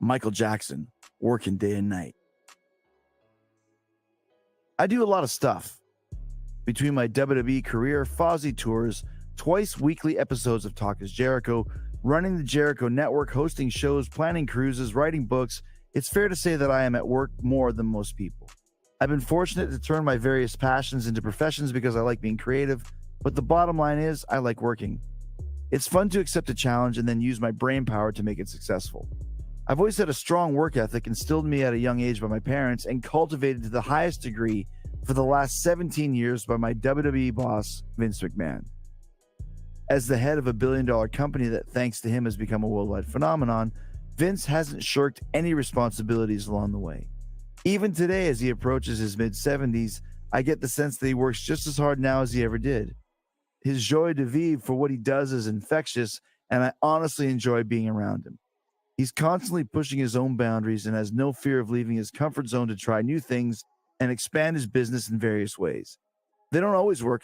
Michael Jackson, working day and night. I do a lot of stuff. Between my WWE career, Fozzy tours, twice weekly episodes of Talk is Jericho, running the Jericho Network, hosting shows, planning cruises, writing books, it's fair to say that I am at work more than most people. I've been fortunate to turn my various passions into professions because I like being creative, but the bottom line is I like working. It's fun to accept a challenge and then use my brain power to make it successful. I've always had a strong work ethic instilled in me at a young age by my parents and cultivated to the highest degree for the last 17 years by my WWE boss, Vince McMahon. As the head of a billion-dollar company that, thanks to him, has become a worldwide phenomenon, Vince hasn't shirked any responsibilities along the way. Even today, as he approaches his mid-70s, I get the sense that he works just as hard now as he ever did. His joie de vivre for what he does is infectious, and I honestly enjoy being around him. He's constantly pushing his own boundaries and has no fear of leaving his comfort zone to try new things and expand his business in various ways. They don't always work,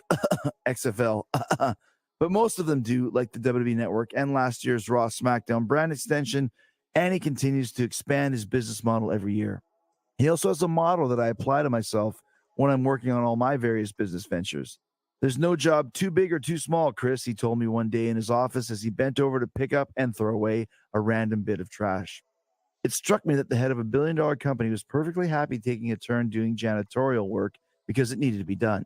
XFL, but most of them do, like the WWE Network and last year's Raw SmackDown brand extension, and he continues to expand his business model every year. He also has a model that I apply to myself when I'm working on all my various business ventures. There's no job too big or too small, Chris, he told me one day in his office as he bent over to pick up and throw away a random bit of trash. It struck me that the head of a billion-dollar company was perfectly happy taking a turn doing janitorial work because it needed to be done.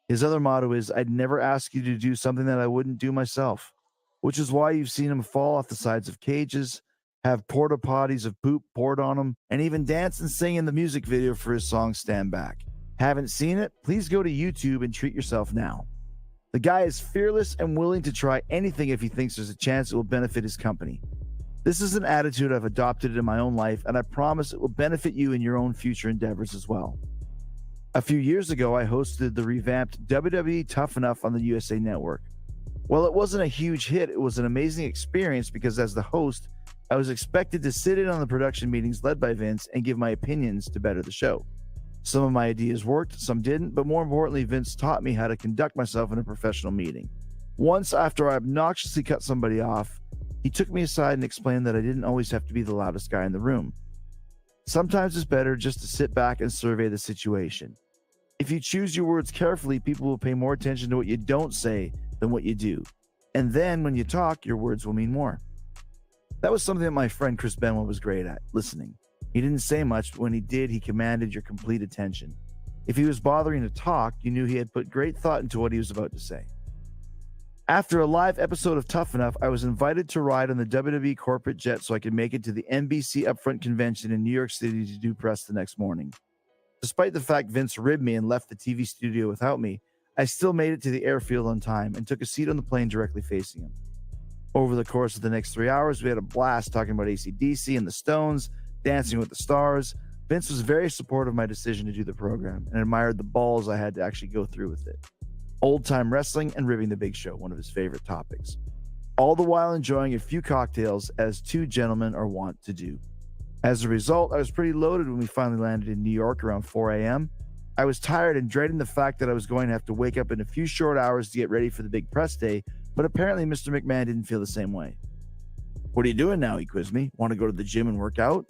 His other motto is, I'd never ask you to do something that I wouldn't do myself, which is why you've seen him fall off the sides of cages, have porta potties of poop poured on him, and even dance and sing in the music video for his song Stand Back. Haven't seen it? Please go to YouTube and treat yourself now. The guy is fearless and willing to try anything if he thinks there's a chance it will benefit his company. This is an attitude I've adopted in my own life, and I promise it will benefit you in your own future endeavors as well. A few years ago, I hosted the revamped WWE Tough Enough on the USA Network. While it wasn't a huge hit, it was an amazing experience because as the host, I was expected to sit in on the production meetings led by Vince and give my opinions to better the show. Some of my ideas worked, some didn't, but more importantly, Vince taught me how to conduct myself in a professional meeting. Once, after I obnoxiously cut somebody off, he took me aside and explained that I didn't always have to be the loudest guy in the room. Sometimes it's better just to sit back and survey the situation. If you choose your words carefully, people will pay more attention to what you don't say than what you do. And then when you talk, your words will mean more. That was something that my friend Chris Benoit was great at, listening. He didn't say much, but when he did, he commanded your complete attention. If he was bothering to talk, you knew he had put great thought into what he was about to say. After a live episode of Tough Enough, I was invited to ride on the WWE corporate jet so I could make it to the NBC Upfront convention in New York City to do press the next morning. Despite the fact Vince ribbed me and left the TV studio without me, I still made it to the airfield on time and took a seat on the plane directly facing him. Over the course of the next 3 hours, we had a blast talking about AC/DC and the Stones, Dancing with the Stars. Vince was very supportive of my decision to do the program and admired the balls I had to actually go through with it. Old-time wrestling and ribbing the Big Show, one of his favorite topics. All the while enjoying a few cocktails, as two gentlemen are wont to do. As a result, I was pretty loaded when we finally landed in New York around 4 a.m. I was tired and dreading the fact that I was going to have to wake up in a few short hours to get ready for the big press day, but apparently Mr. McMahon didn't feel the same way. What are you doing now? He quizzed me. Want to go to the gym and work out?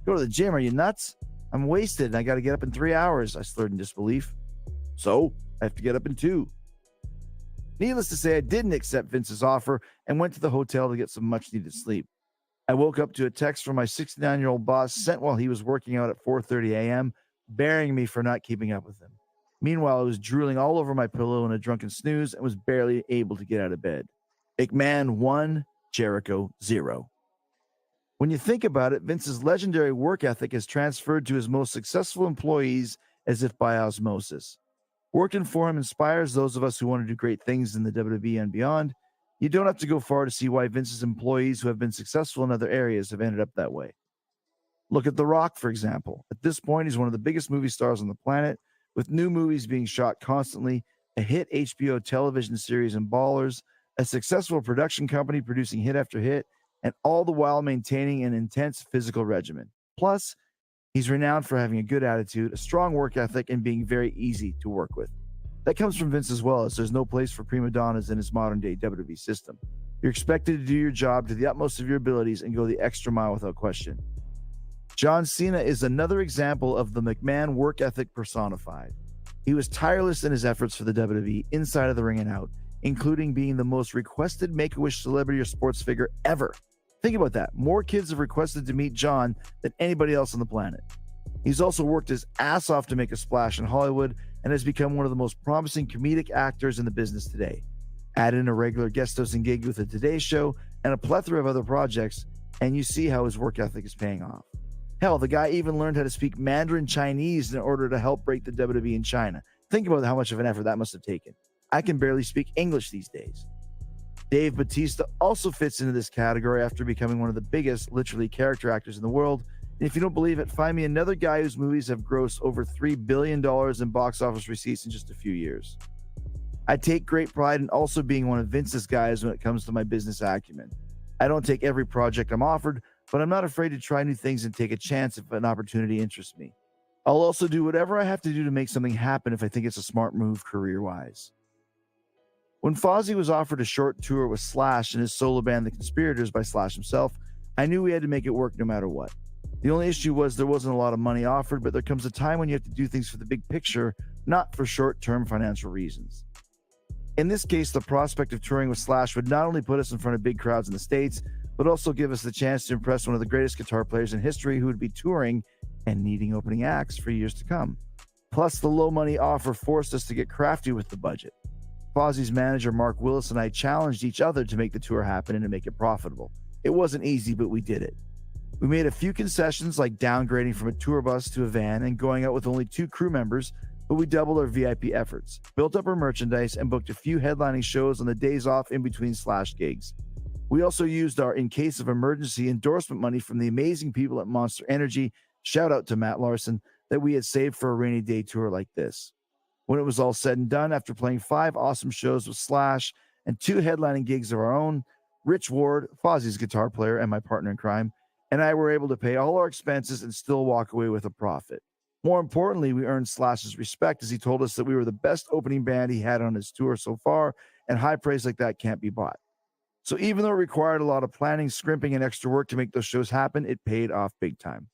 Go to the gym? Are you nuts? I'm wasted and I got to get up in 3 hours, I slurred in disbelief. So, I have to get up in 2. Needless to say, I didn't accept Vince's offer and went to the hotel to get some much-needed sleep. I woke up to a text from my 69-year-old boss sent while he was working out at 4:30 a.m., bearing me for not keeping up with him. Meanwhile, I was drooling all over my pillow in a drunken snooze and was barely able to get out of bed. McMahon 1, Jericho 0. When you think about it, Vince's legendary work ethic has transferred to his most successful employees as if by osmosis. Working for him inspires those of us who want to do great things in the WWE and beyond. You don't have to go far to see why Vince's employees who have been successful in other areas have ended up that way. Look at The Rock, for example. At this point, he's one of the biggest movie stars on the planet, with new movies being shot constantly, a hit HBO television series in Ballers, a successful production company producing hit after hit, and all the while maintaining an intense physical regimen. Plus, he's renowned for having a good attitude, a strong work ethic, and being very easy to work with. That comes from Vince as well, as there's no place for prima donnas in his modern-day WWE system. You're expected to do your job to the utmost of your abilities and go the extra mile without question. John Cena is another example of the McMahon work ethic personified. He was tireless in his efforts for the WWE, inside of the ring and out, including being the most requested Make-A-Wish celebrity or sports figure ever. Think about that. More kids have requested to meet John than anybody else on the planet. He's also worked his ass off to make a splash in Hollywood and has become one of the most promising comedic actors in the business today. Add in a regular guest hosting gig with the Today Show and a plethora of other projects, and you see how his work ethic is paying off. Hell, the guy even learned how to speak Mandarin Chinese in order to help break the WWE in China. Think about how much of an effort that must have taken. I can barely speak English these days. Dave Bautista also fits into this category after becoming one of the biggest, literally, character actors in the world. And if you don't believe it, find me another guy whose movies have grossed over $3 billion in box office receipts in just a few years. I take great pride in also being one of Vince's guys when it comes to my business acumen. I don't take every project I'm offered, but I'm not afraid to try new things and take a chance if an opportunity interests me. I'll also do whatever I have to do to make something happen if I think it's a smart move career-wise. When Fozzy was offered a short tour with Slash and his solo band The Conspirators by Slash himself, I knew we had to make it work no matter what. The only issue was there wasn't a lot of money offered, but there comes a time when you have to do things for the big picture, not for short-term financial reasons. In this case, the prospect of touring with Slash would not only put us in front of big crowds in the States, but also give us the chance to impress one of the greatest guitar players in history who would be touring and needing opening acts for years to come. Plus, the low money offer forced us to get crafty with the budget. Fozzy's manager, Mark Willis, and I challenged each other to make the tour happen and to make it profitable. It wasn't easy, but we did it. We made a few concessions like downgrading from a tour bus to a van and going out with only 2 crew members, but we doubled our VIP efforts, built up our merchandise, and booked a few headlining shows on the days off in between Slash gigs. We also used our in case of emergency endorsement money from the amazing people at Monster Energy, shout out to Matt Larson, that we had saved for a rainy day tour like this. When it was all said and done, after playing 5 awesome shows with Slash and 2 headlining gigs of our own, Rich Ward, Fozzy's guitar player and my partner in crime, and I were able to pay all our expenses and still walk away with a profit. More importantly, we earned Slash's respect as he told us that we were the best opening band he had on his tour so far, and high praise like that can't be bought. So even though it required a lot of planning, scrimping, and extra work to make those shows happen, it paid off big time.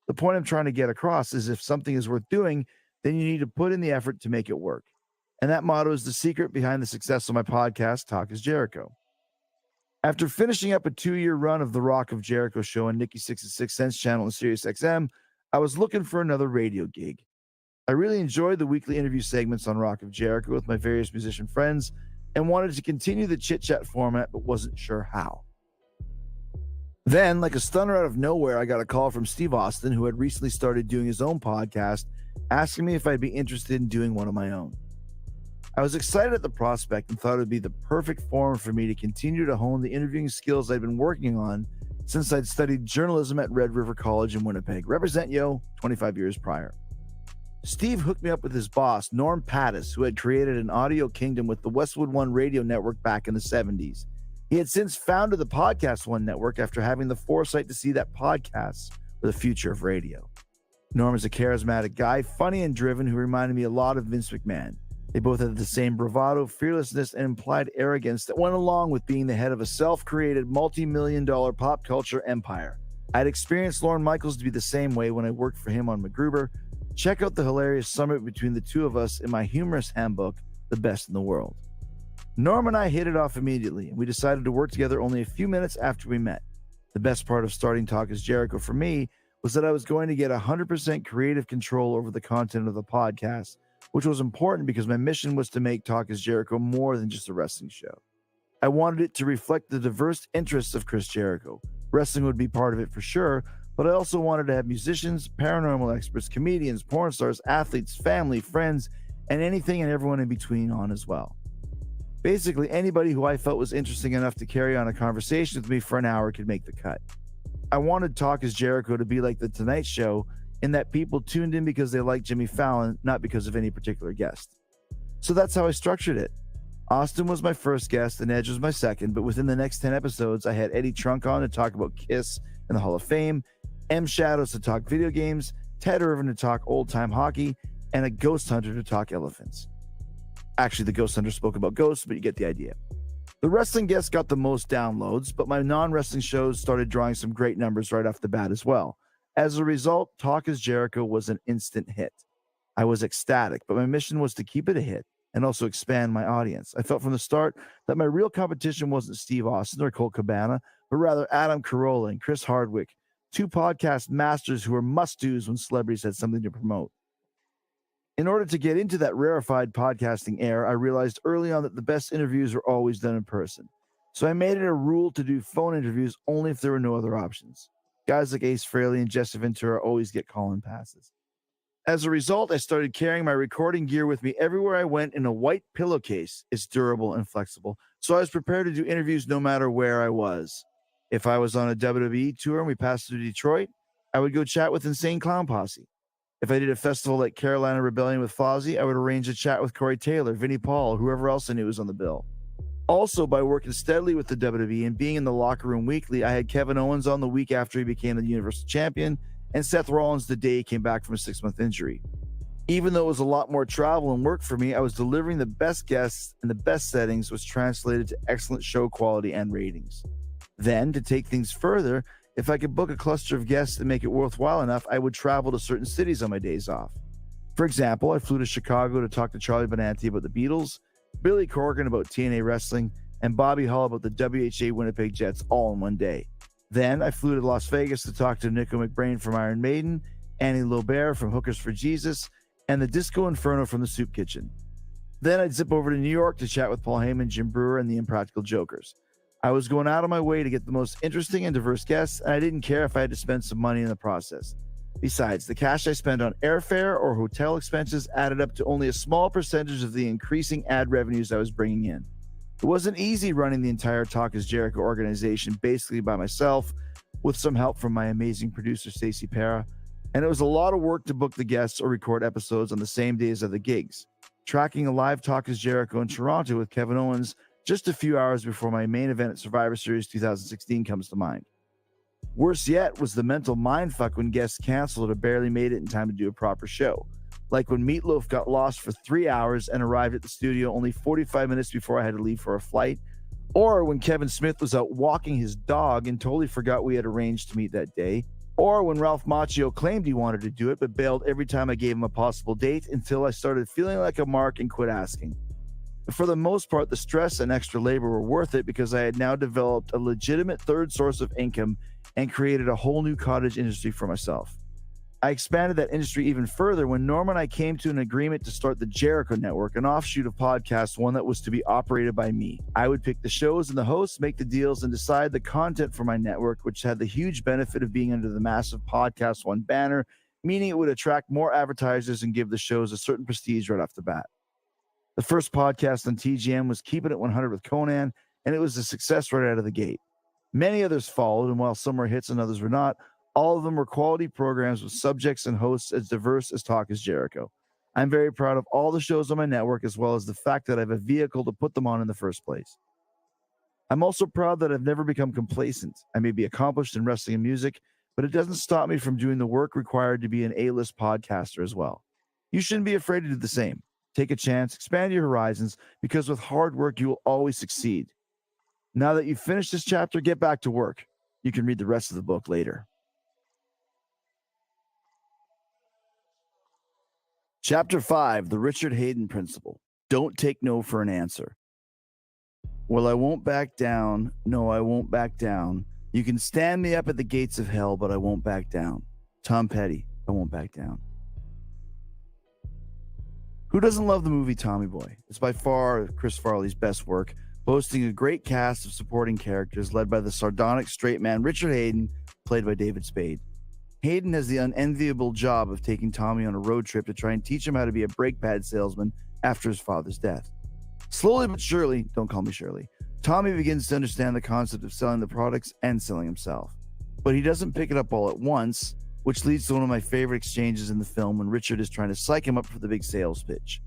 The point I'm trying to get across is if something is worth doing, then you need to put in the effort to make it work. And that motto is the secret behind the success of my podcast, Talk is Jericho. After finishing up a 2-year run of the Rock of Jericho show on Nikki 66 Cents channel on Sirius XM, I was looking for another radio gig. I really enjoyed the weekly interview segments on Rock of Jericho with my various musician friends and wanted to continue the chit-chat format, but wasn't sure how. Then, like a stunner out of nowhere, I got a call from Steve Austin, who had recently started doing his own podcast, asking me if I'd be interested in doing one of my own. I was excited at the prospect and thought it would be the perfect forum for me to continue to hone the interviewing skills I'd been working on since I'd studied journalism at Red River College in Winnipeg. Represent yo, 25 years prior. Steve hooked me up with his boss, Norm Pattis, who had created an audio kingdom with the Westwood One radio network back in the 70s. He had since founded the Podcast One network after having the foresight to see that podcasts were the future of radio. Norm is a charismatic guy, funny and driven, who reminded me a lot of Vince McMahon. They both had the same bravado, fearlessness, and implied arrogance that went along with being the head of a self-created multi-million-dollar pop culture empire. I'd experienced Lorne Michaels to be the same way when I worked for him on MacGruber. Check out the hilarious summit between the two of us in my humorous handbook, The Best in the World. Norm and I hit it off immediately, and we decided to work together only a few minutes after we met. The best part of starting Talk is Jericho for me was that I was going to get 100% creative control over the content of the podcast, which was important because my mission was to make Talk is Jericho more than just a wrestling show. I wanted it to reflect the diverse interests of Chris Jericho. Wrestling would be part of it for sure, but I also wanted to have musicians, paranormal experts, comedians, porn stars, athletes, family, friends, and anything and everyone in between on as well. Basically, anybody who I felt was interesting enough to carry on a conversation with me for an hour could make the cut. I wanted Talk is Jericho to be like The Tonight Show, in that people tuned in because they liked Jimmy Fallon, not because of any particular guest. So that's how I structured it. Austin was my first guest and Edge was my second, but within the next 10 episodes, I had Eddie Trunk on to talk about KISS and the Hall of Fame, M. Shadows to talk video games, Ted Irvine to talk old-time hockey, and a ghost hunter to talk elephants. Actually, the ghost hunter spoke about ghosts, but you get the idea. The wrestling guests got the most downloads, but my non-wrestling shows started drawing some great numbers right off the bat as well. As a result, Talk is Jericho was an instant hit. I was ecstatic, but my mission was to keep it a hit and also expand my audience. I felt from the start that my real competition wasn't Steve Austin or Colt Cabana, but rather Adam Carolla and Chris Hardwick, 2 podcast masters who were must-dos when celebrities had something to promote. In order to get into that rarefied podcasting era, I realized early on that the best interviews are always done in person. So I made it a rule to do phone interviews only if there were no other options. Guys like Ace Frehley and Jesse Ventura always get call-in passes. As a result, I started carrying my recording gear with me everywhere I went in a white pillowcase. It's durable and flexible, so I was prepared to do interviews no matter where I was. If I was on a WWE tour and we passed through Detroit, I would go chat with Insane Clown Posse. If I did a festival like Carolina Rebellion with Fozzy, I would arrange a chat with Corey Taylor, Vinnie Paul, whoever else I knew was on the bill. Also, by working steadily with the WWE and being in the locker room weekly, I had Kevin Owens on the week after he became the Universal Champion, and Seth Rollins the day he came back from a 6-month injury. Even though it was a lot more travel and work for me, I was delivering the best guests and the best settings, which translated to excellent show quality and ratings. Then, to take things further, if I could book a cluster of guests and make it worthwhile enough, I would travel to certain cities on my days off. For example, I flew to Chicago to talk to Charlie Benanti about the Beatles, Billy Corgan about TNA Wrestling, and Bobby Hall about the WHA Winnipeg Jets all in one day. Then I flew to Las Vegas to talk to Nico McBrain from Iron Maiden, Annie Lobert from Hookers for Jesus, and the Disco Inferno from the Soup Kitchen. Then I'd zip over to New York to chat with Paul Heyman, Jim Brewer, and the Impractical Jokers. I was going out of my way to get the most interesting and diverse guests, and I didn't care if I had to spend some money in the process. Besides, the cash I spent on airfare or hotel expenses added up to only a small percentage of the increasing ad revenues I was bringing in. It wasn't easy running the entire Talk is Jericho organization basically by myself, with some help from my amazing producer, Stacey Para, and it was a lot of work to book the guests or record episodes on the same days of the gigs. Tracking a live Talk is Jericho in Toronto with Kevin Owens just a few hours before my main event at Survivor Series 2016 comes to mind. Worse yet was the mental mindfuck when guests canceled or barely made it in time to do a proper show. Like when Meatloaf got lost for 3 hours and arrived at the studio only 45 minutes before I had to leave for a flight, or when Kevin Smith was out walking his dog and totally forgot we had arranged to meet that day, or when Ralph Macchio claimed he wanted to do it but bailed every time I gave him a possible date until I started feeling like a mark and quit asking. But for the most part, the stress and extra labor were worth it because I had now developed a legitimate third source of income and created a whole new cottage industry for myself. I expanded that industry even further when Norm and I came to an agreement to start the Jericho Network, an offshoot of podcast, one that was to be operated by me. I would pick the shows and the hosts, make the deals, and decide the content for my network, which had the huge benefit of being under the massive Podcast One banner, meaning it would attract more advertisers and give the shows a certain prestige right off the bat. The first podcast on TGM was Keeping It 100 with Conan, and it was a success right out of the gate. Many others followed, and while some were hits and others were not, all of them were quality programs with subjects and hosts as diverse as Talk is Jericho. I'm very proud of all the shows on my network, as well as the fact that I have a vehicle to put them on in the first place. I'm also proud that I've never become complacent. I may be accomplished in wrestling and music, but it doesn't stop me from doing the work required to be an A-list podcaster as well. You shouldn't be afraid to do the same. Take a chance, expand your horizons, because with hard work, you will always succeed. Now that you've finished this chapter, get back to work. You can read the rest of the book later. Chapter 5, The Richard Hayden Principle. Don't take no for an answer. Well, I won't back down. No, I won't back down. You can stand me up at the gates of hell, but I won't back down. Tom Petty, I won't back down. Who doesn't love the movie Tommy Boy? It's by far Chris Farley's best work, boasting a great cast of supporting characters led by the sardonic straight man Richard Hayden, played by David Spade. Hayden has the unenviable job of taking Tommy on a road trip to try and teach him how to be a brake pad salesman after his father's death. Slowly but surely, don't call me Shirley, Tommy begins to understand the concept of selling the products and selling himself. But he doesn't pick it up all at once, which leads to one of my favorite exchanges in the film when Richard is trying to psych him up for the big sales pitch.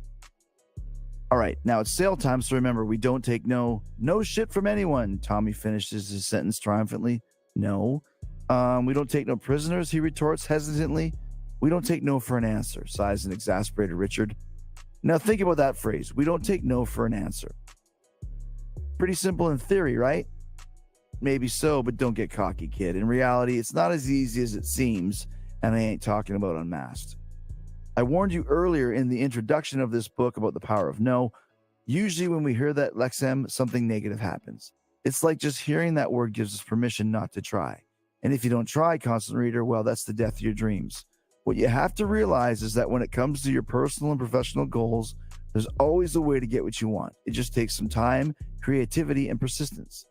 All right, now it's sale time, so remember, we don't take no shit from anyone. Tommy finishes his sentence triumphantly. No. We don't take no prisoners, he retorts hesitantly. We don't take no for an answer, sighs an exasperated Richard. Now think about that phrase. We don't take no for an answer. Pretty simple in theory, right? Maybe so, but don't get cocky, kid. In reality, it's not as easy as it seems, and I ain't talking about Unmasked. I warned you earlier in the introduction of this book about the power of no. Usually when we hear that lexem, something negative happens. It's like just hearing that word gives us permission not to try. And if you don't try, constant reader, well, that's the death of your dreams. What you have to realize is that when it comes to your personal and professional goals, there's always a way to get what you want. It just takes some time, creativity, and persistence.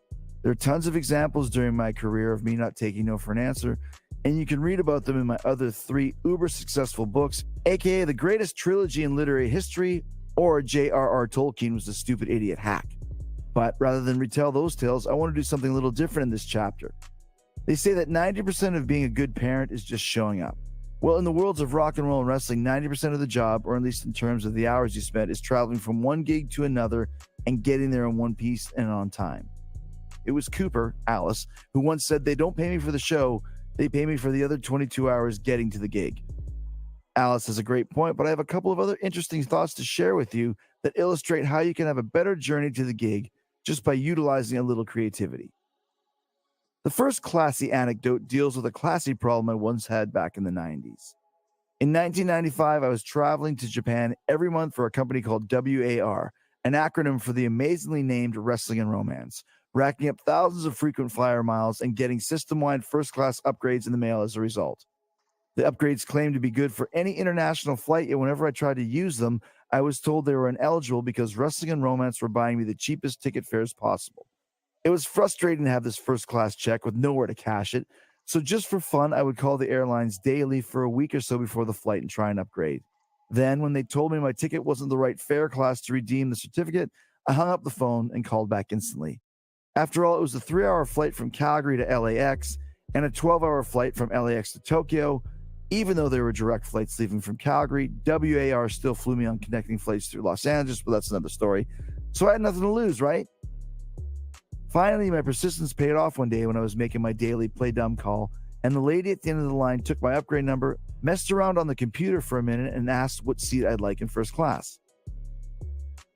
There are tons of examples during my career of me not taking no for an answer, and you can read about them in my other 3 uber successful books, aka the greatest trilogy in literary history, or J.R.R. Tolkien was a stupid idiot hack. But rather than retell those tales, I want to do something a little different in this chapter. They say that 90% of being a good parent is just showing up. Well, in the worlds of rock and roll and wrestling, 90% of the job, or at least in terms of the hours you spent, is traveling from one gig to another and getting there in one piece and on time. It was Cooper, Alice, who once said, "They don't pay me for the show, they pay me for the other 22 hours getting to the gig." Alice has a great point, but I have a couple of other interesting thoughts to share with you that illustrate how you can have a better journey to the gig just by utilizing a little creativity. The first classy anecdote deals with a classy problem I once had back in the 90s. In 1995, I was traveling to Japan every month for a company called WAR, an acronym for the amazingly named Wrestling and Romance, racking up thousands of frequent flyer miles and getting system-wide first-class upgrades in the mail as a result. The upgrades claimed to be good for any international flight, yet whenever I tried to use them, I was told they were ineligible because Wrestling and Romance were buying me the cheapest ticket fares possible. It was frustrating to have this first-class check with nowhere to cash it, so just for fun, I would call the airlines daily for a week or so before the flight and try and upgrade. Then, when they told me my ticket wasn't the right fare class to redeem the certificate, I hung up the phone and called back instantly. After all, it was a 3-hour flight from Calgary to LAX and a 12-hour flight from LAX to Tokyo. Even though there were direct flights leaving from Calgary, WAR still flew me on connecting flights through Los Angeles, but that's another story. So I had nothing to lose, right? Finally, my persistence paid off one day when I was making my daily play dumb call, and the lady at the end of the line took my upgrade number, messed around on the computer for a minute, and asked what seat I'd like in first class.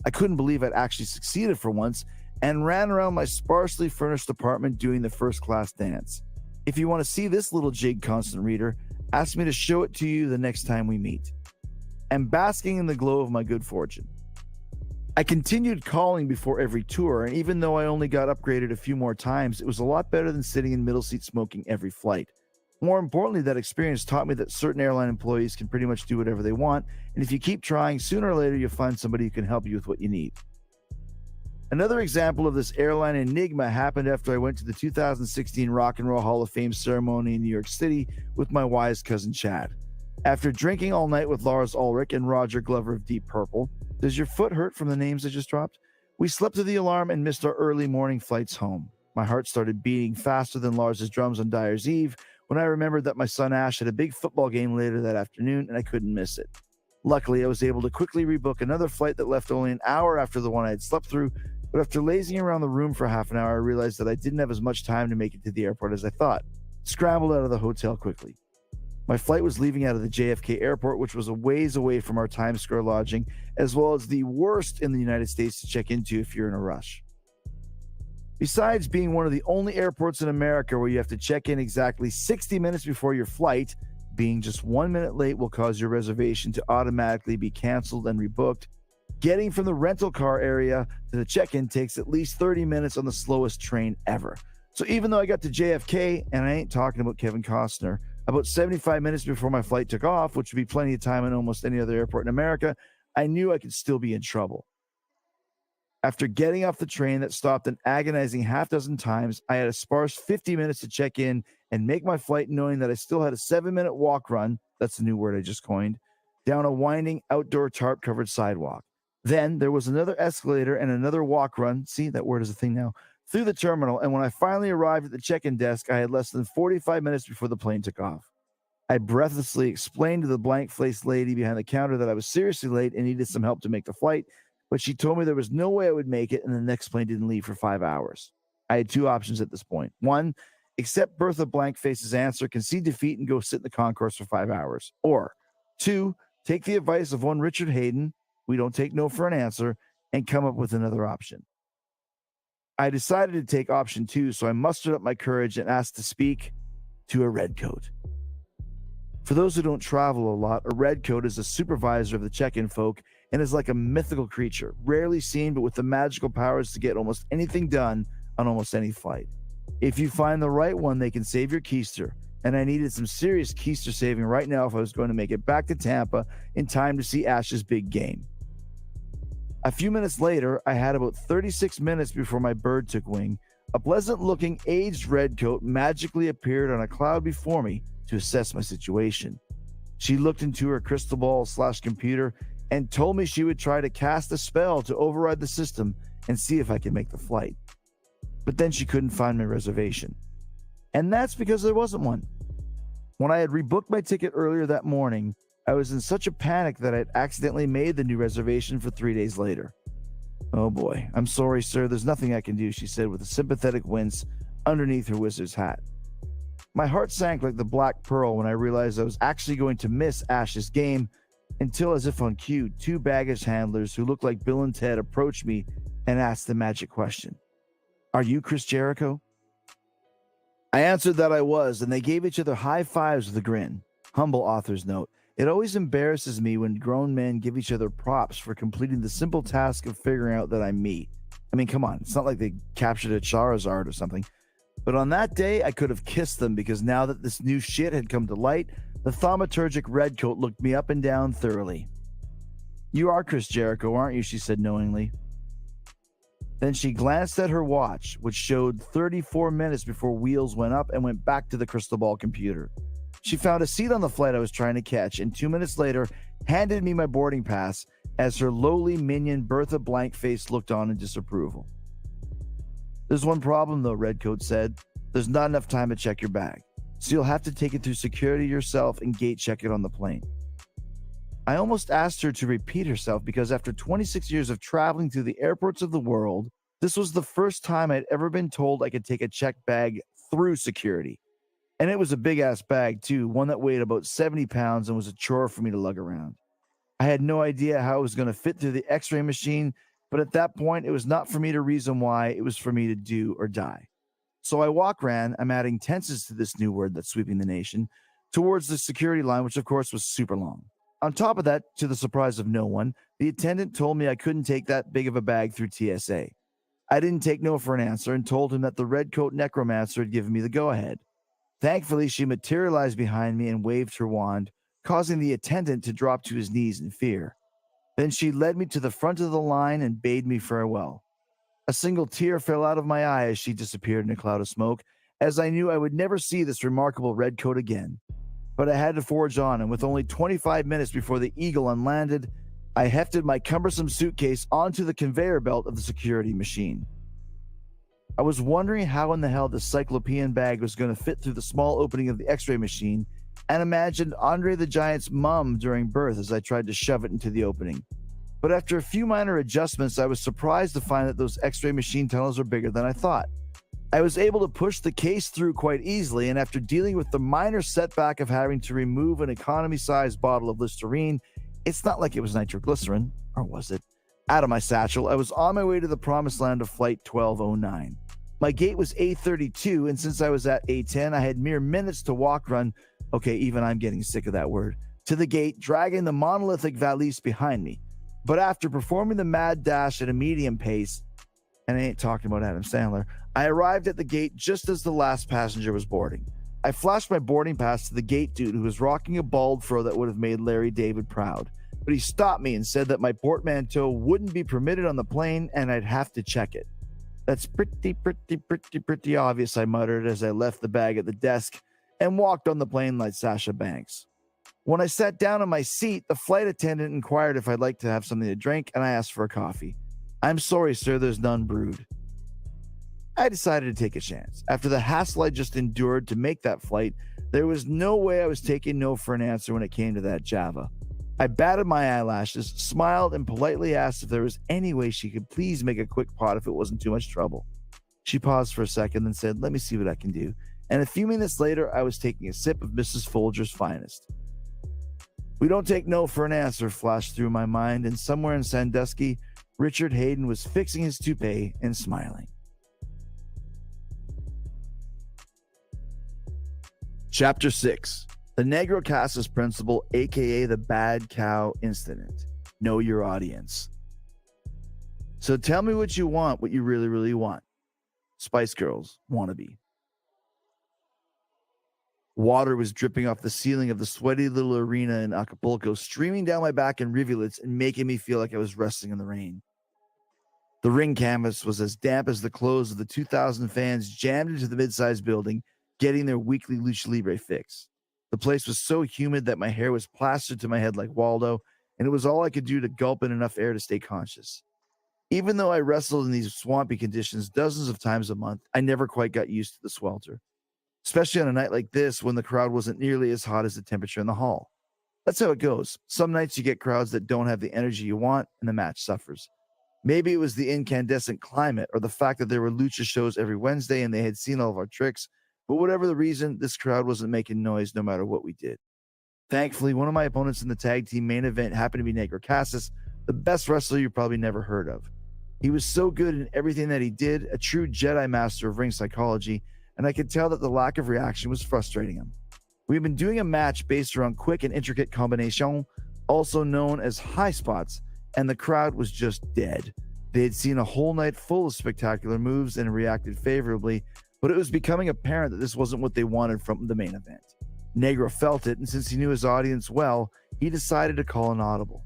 I couldn't believe I'd actually succeeded for once, and ran around my sparsely furnished apartment doing the first class dance. If you want to see this little jig, constant reader, ask me to show it to you the next time we meet. And basking in the glow of my good fortune. I continued calling before every tour, and even though I only got upgraded a few more times, it was a lot better than sitting in middle seat smoking every flight. More importantly, that experience taught me that certain airline employees can pretty much do whatever they want, and if you keep trying, sooner or later you'll find somebody who can help you with what you need. Another example of this airline enigma happened after I went to the 2016 Rock and Roll Hall of Fame ceremony in New York City with my wise cousin Chad. After drinking all night with Lars Ulrich and Roger Glover of Deep Purple, does your foot hurt from the names I just dropped? We slept through the alarm and missed our early morning flights home. My heart started beating faster than Lars's drums on Dyer's Eve when I remembered that my son Ash had a big football game later that afternoon and I couldn't miss it. Luckily, I was able to quickly rebook another flight that left only an hour after the one I had slept through, but after lazing around the room for half an hour, I realized that I didn't have as much time to make it to the airport as I thought. Scrambled out of the hotel quickly. My flight was leaving out of the JFK airport, which was a ways away from our Times Square lodging, as well as the worst in the United States to check into if you're in a rush. Besides being one of the only airports in America where you have to check in exactly 60 minutes before your flight, being just 1 minute late will cause your reservation to automatically be canceled and rebooked. Getting from the rental car area to the check-in takes at least 30 minutes on the slowest train ever. So even though I got to JFK, and I ain't talking about Kevin Costner, about 75 minutes before my flight took off, which would be plenty of time in almost any other airport in America, I knew I could still be in trouble. After getting off the train that stopped an agonizing half dozen times, I had a sparse 50 minutes to check in and make my flight, knowing that I still had a 7-minute walk run, that's a new word I just coined, down a winding outdoor tarp-covered sidewalk. Then there was another escalator and another walk run, see, that word is a thing now, through the terminal, and when I finally arrived at the check-in desk, I had less than 45 minutes before the plane took off. I breathlessly explained to the blank-faced lady behind the counter that I was seriously late and needed some help to make the flight, but she told me there was no way I would make it and the next plane didn't leave for 5 hours. I had 2 options at this point. 1, accept Bertha Blankface's answer, concede defeat, and go sit in the concourse for 5 hours. Or 2, take the advice of one Richard Hayden, we don't take no for an answer, and come up with another option. I decided to take option 2, so I mustered up my courage and asked to speak to a redcoat. For those who don't travel a lot, a redcoat is a supervisor of the check-in folk and is like a mythical creature, rarely seen but with the magical powers to get almost anything done on almost any flight. If you find the right one, they can save your keister, and I needed some serious keister saving right now if I was going to make it back to Tampa in time to see Ash's big game. A few minutes later, I had about 36 minutes before my bird took wing. A pleasant-looking, aged redcoat magically appeared on a cloud before me to assess my situation. She looked into her crystal ball/computer and told me she would try to cast a spell to override the system and see if I could make the flight. But then she couldn't find my reservation. And that's because there wasn't one. When I had rebooked my ticket earlier that morning, I was in such a panic that I had accidentally made the new reservation for 3 days later. "Oh boy, I'm sorry, sir. There's nothing I can do," she said with a sympathetic wince underneath her wizard's hat. My heart sank like the black pearl when I realized I was actually going to miss Ash's game until, as if on cue, 2 baggage handlers who looked like Bill and Ted approached me and asked the magic question. "Are you Chris Jericho?" I answered that I was, and they gave each other high fives with a grin. Humble author's note. It always embarrasses me when grown men give each other props for completing the simple task of figuring out that I'm me. I mean, come on, it's not like they captured a Charizard or something. But on that day, I could have kissed them because now that this new shit had come to light, the thaumaturgic redcoat looked me up and down thoroughly. "You are Chris Jericho, aren't you?" she said knowingly. Then she glanced at her watch, which showed 34 minutes before wheels went up, and went back to the crystal ball computer. She found a seat on the flight I was trying to catch, and 2 minutes later handed me my boarding pass as her lowly minion Bertha Blankface looked on in disapproval. "There's one problem though," Redcoat said. "There's not enough time to check your bag, so you'll have to take it through security yourself and gate check it on the plane." I almost asked her to repeat herself because after 26 years of traveling through the airports of the world, this was the first time I'd ever been told I could take a checked bag through security. And it was a big-ass bag, too, one that weighed about 70 pounds and was a chore for me to lug around. I had no idea how it was going to fit through the x-ray machine, but at that point, it was not for me to reason why, it was for me to do or die. So I ran, I'm adding tenses to this new word that's sweeping the nation, towards the security line, which of course was super long. On top of that, to the surprise of no one, the attendant told me I couldn't take that big of a bag through TSA. I didn't take no for an answer and told him that the redcoat necromancer had given me the go-ahead. Thankfully, she materialized behind me and waved her wand, causing the attendant to drop to his knees in fear. Then she led me to the front of the line and bade me farewell. A single tear fell out of my eye as she disappeared in a cloud of smoke, as I knew I would never see this remarkable redcoat again. But I had to forge on, and with only 25 minutes before the Eagle unlanded, I hefted my cumbersome suitcase onto the conveyor belt of the security machine. I was wondering how in the hell the cyclopean bag was going to fit through the small opening of the x-ray machine, and imagined Andre the Giant's mum during birth as I tried to shove it into the opening. But after a few minor adjustments, I was surprised to find that those x-ray machine tunnels were bigger than I thought. I was able to push the case through quite easily, and after dealing with the minor setback of having to remove an economy-sized bottle of Listerine, it's not like it was nitroglycerin, or was it? Out of my satchel, I was on my way to the promised land of Flight 1209. My gate was A32, and since I was at A10, I had mere minutes to run, okay, even I'm getting sick of that word, to the gate, dragging the monolithic valise behind me. But after performing the mad dash at a medium pace, and I ain't talking about Adam Sandler, I arrived at the gate just as the last passenger was boarding. I flashed my boarding pass to the gate dude who was rocking a bald fro that would have made Larry David proud. But he stopped me and said that my portmanteau wouldn't be permitted on the plane and I'd have to check it. "That's pretty obvious," I muttered as I left the bag at the desk and walked on the plane like Sasha Banks. When I sat down in my seat, the flight attendant inquired if I'd like to have something to drink, and I asked for a coffee. "I'm sorry, sir, there's none brewed." I decided to take a chance. After the hassle I just endured to make that flight, there was no way I was taking no for an answer when it came to that Java. I batted my eyelashes, smiled, and politely asked if there was any way she could please make a quick pot if it wasn't too much trouble. She paused for a second, then said, "Let me see what I can do." And a few minutes later, I was taking a sip of Mrs. Folger's finest. "We don't take no for an answer," flashed through my mind, and somewhere in Sandusky, Richard Hayden was fixing his toupee and smiling. Chapter 6. The Negro Casas Principle, aka the Bad Cow Incident. Know your audience. So tell me what you want, what you really, really want. Spice Girls, wannabe. Water was dripping off the ceiling of the sweaty little arena in Acapulco, streaming down my back in rivulets and making me feel like I was resting in the rain. The ring canvas was as damp as the clothes of the 2,000 fans jammed into the mid-sized building, getting their weekly lucha libre fix. The place was so humid that my hair was plastered to my head like Waldo, and it was all I could do to gulp in enough air to stay conscious. Even though I wrestled in these swampy conditions dozens of times a month, I never quite got used to the swelter, especially on a night like this when the crowd wasn't nearly as hot as the temperature in the hall. That's how it goes. Some nights you get crowds that don't have the energy you want, and the match suffers. Maybe it was the incandescent climate or the fact that there were lucha shows every Wednesday and they had seen all of our tricks, but whatever the reason, this crowd wasn't making noise no matter what we did. Thankfully, one of my opponents in the tag team main event happened to be Negro Cassis, the best wrestler you probably never heard of. He was so good in everything that he did, a true Jedi master of ring psychology, and I could tell that the lack of reaction was frustrating him. We had been doing a match based around quick and intricate combination, also known as high spots, and the crowd was just dead. They had seen a whole night full of spectacular moves and reacted favorably, but it was becoming apparent that this wasn't what they wanted from the main event. Negro felt it, and since he knew his audience well, he decided to call an audible.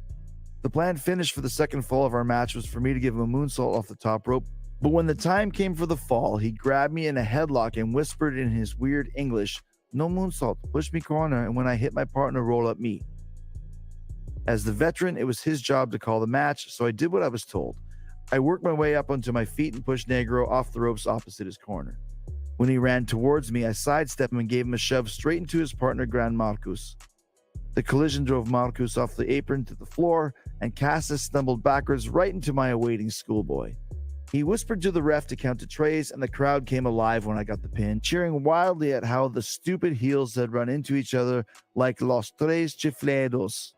The planned finish for the second fall of our match was for me to give him a moonsault off the top rope, but when the time came for the fall, he grabbed me in a headlock and whispered in his weird English, "No moonsault, push me corner, and when I hit my partner, roll up me." As the veteran, it was his job to call the match, so I did what I was told. I worked my way up onto my feet and pushed Negro off the ropes opposite his corner. When he ran towards me, I sidestepped him and gave him a shove straight into his partner, Gran Marcus. The collision drove Marcus off the apron to the floor, and Cassis stumbled backwards right into my awaiting schoolboy. He whispered to the ref to count to trays, and the crowd came alive when I got the pin, cheering wildly at how the stupid heels had run into each other like los tres chiflados.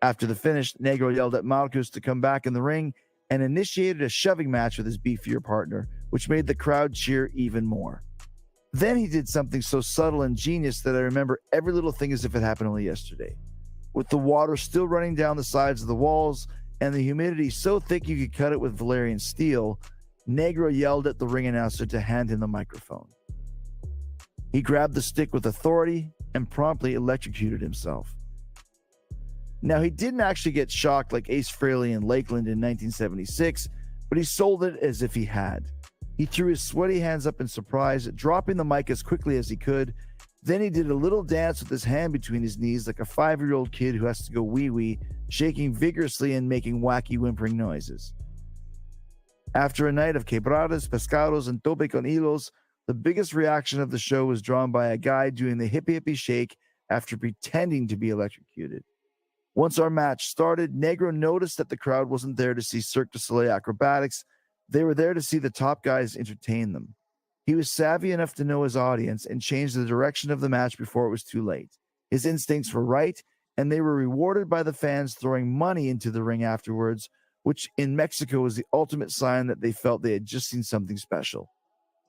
After the finish, Negro yelled at Marcus to come back in the ring and initiated a shoving match with his beefier partner, which made the crowd cheer even more. Then he did something so subtle and genius that I remember every little thing as if it happened only yesterday. With the water still running down the sides of the walls and the humidity so thick you could cut it with Valerian steel, Negro yelled at the ring announcer to hand him the microphone. He grabbed the stick with authority and promptly electrocuted himself. Now, he didn't actually get shocked like Ace Frehley in Lakeland in 1976, but he sold it as if he had. He threw his sweaty hands up in surprise, dropping the mic as quickly as he could. Then he did a little dance with his hand between his knees like a 5-year-old kid who has to go wee-wee, shaking vigorously and making wacky whimpering noises. After a night of quebradas, pescados, and tope con hilos, the biggest reaction of the show was drawn by a guy doing the hippie shake after pretending to be electrocuted. Once our match started, Negro noticed that the crowd wasn't there to see Cirque du Soleil acrobatics. They were there to see the top guys entertain them. He was savvy enough to know his audience and changed the direction of the match before it was too late. His instincts were right, and they were rewarded by the fans throwing money into the ring afterwards, which in Mexico was the ultimate sign that they felt they had just seen something special.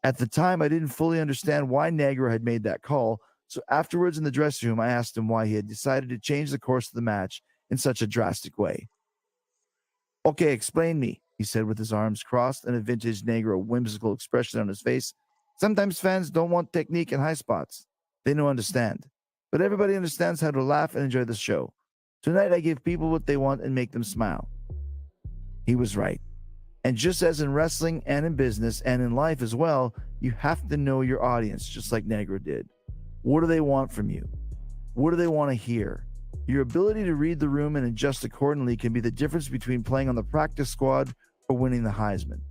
At the time, I didn't fully understand why Negro had made that call, so afterwards in the dressing room, I asked him why he had decided to change the course of the match in such a drastic way. "Okay, explain me," he said with his arms crossed and a vintage Negro whimsical expression on his face. "Sometimes fans don't want technique and high spots. They don't understand. But everybody understands how to laugh and enjoy the show. Tonight I give people what they want and make them smile." He was right. And just as in wrestling and in business and in life as well, you have to know your audience just like Negro did. What do they want from you? What do they want to hear? Your ability to read the room and adjust accordingly can be the difference between playing on the practice squad or winning the Heisman.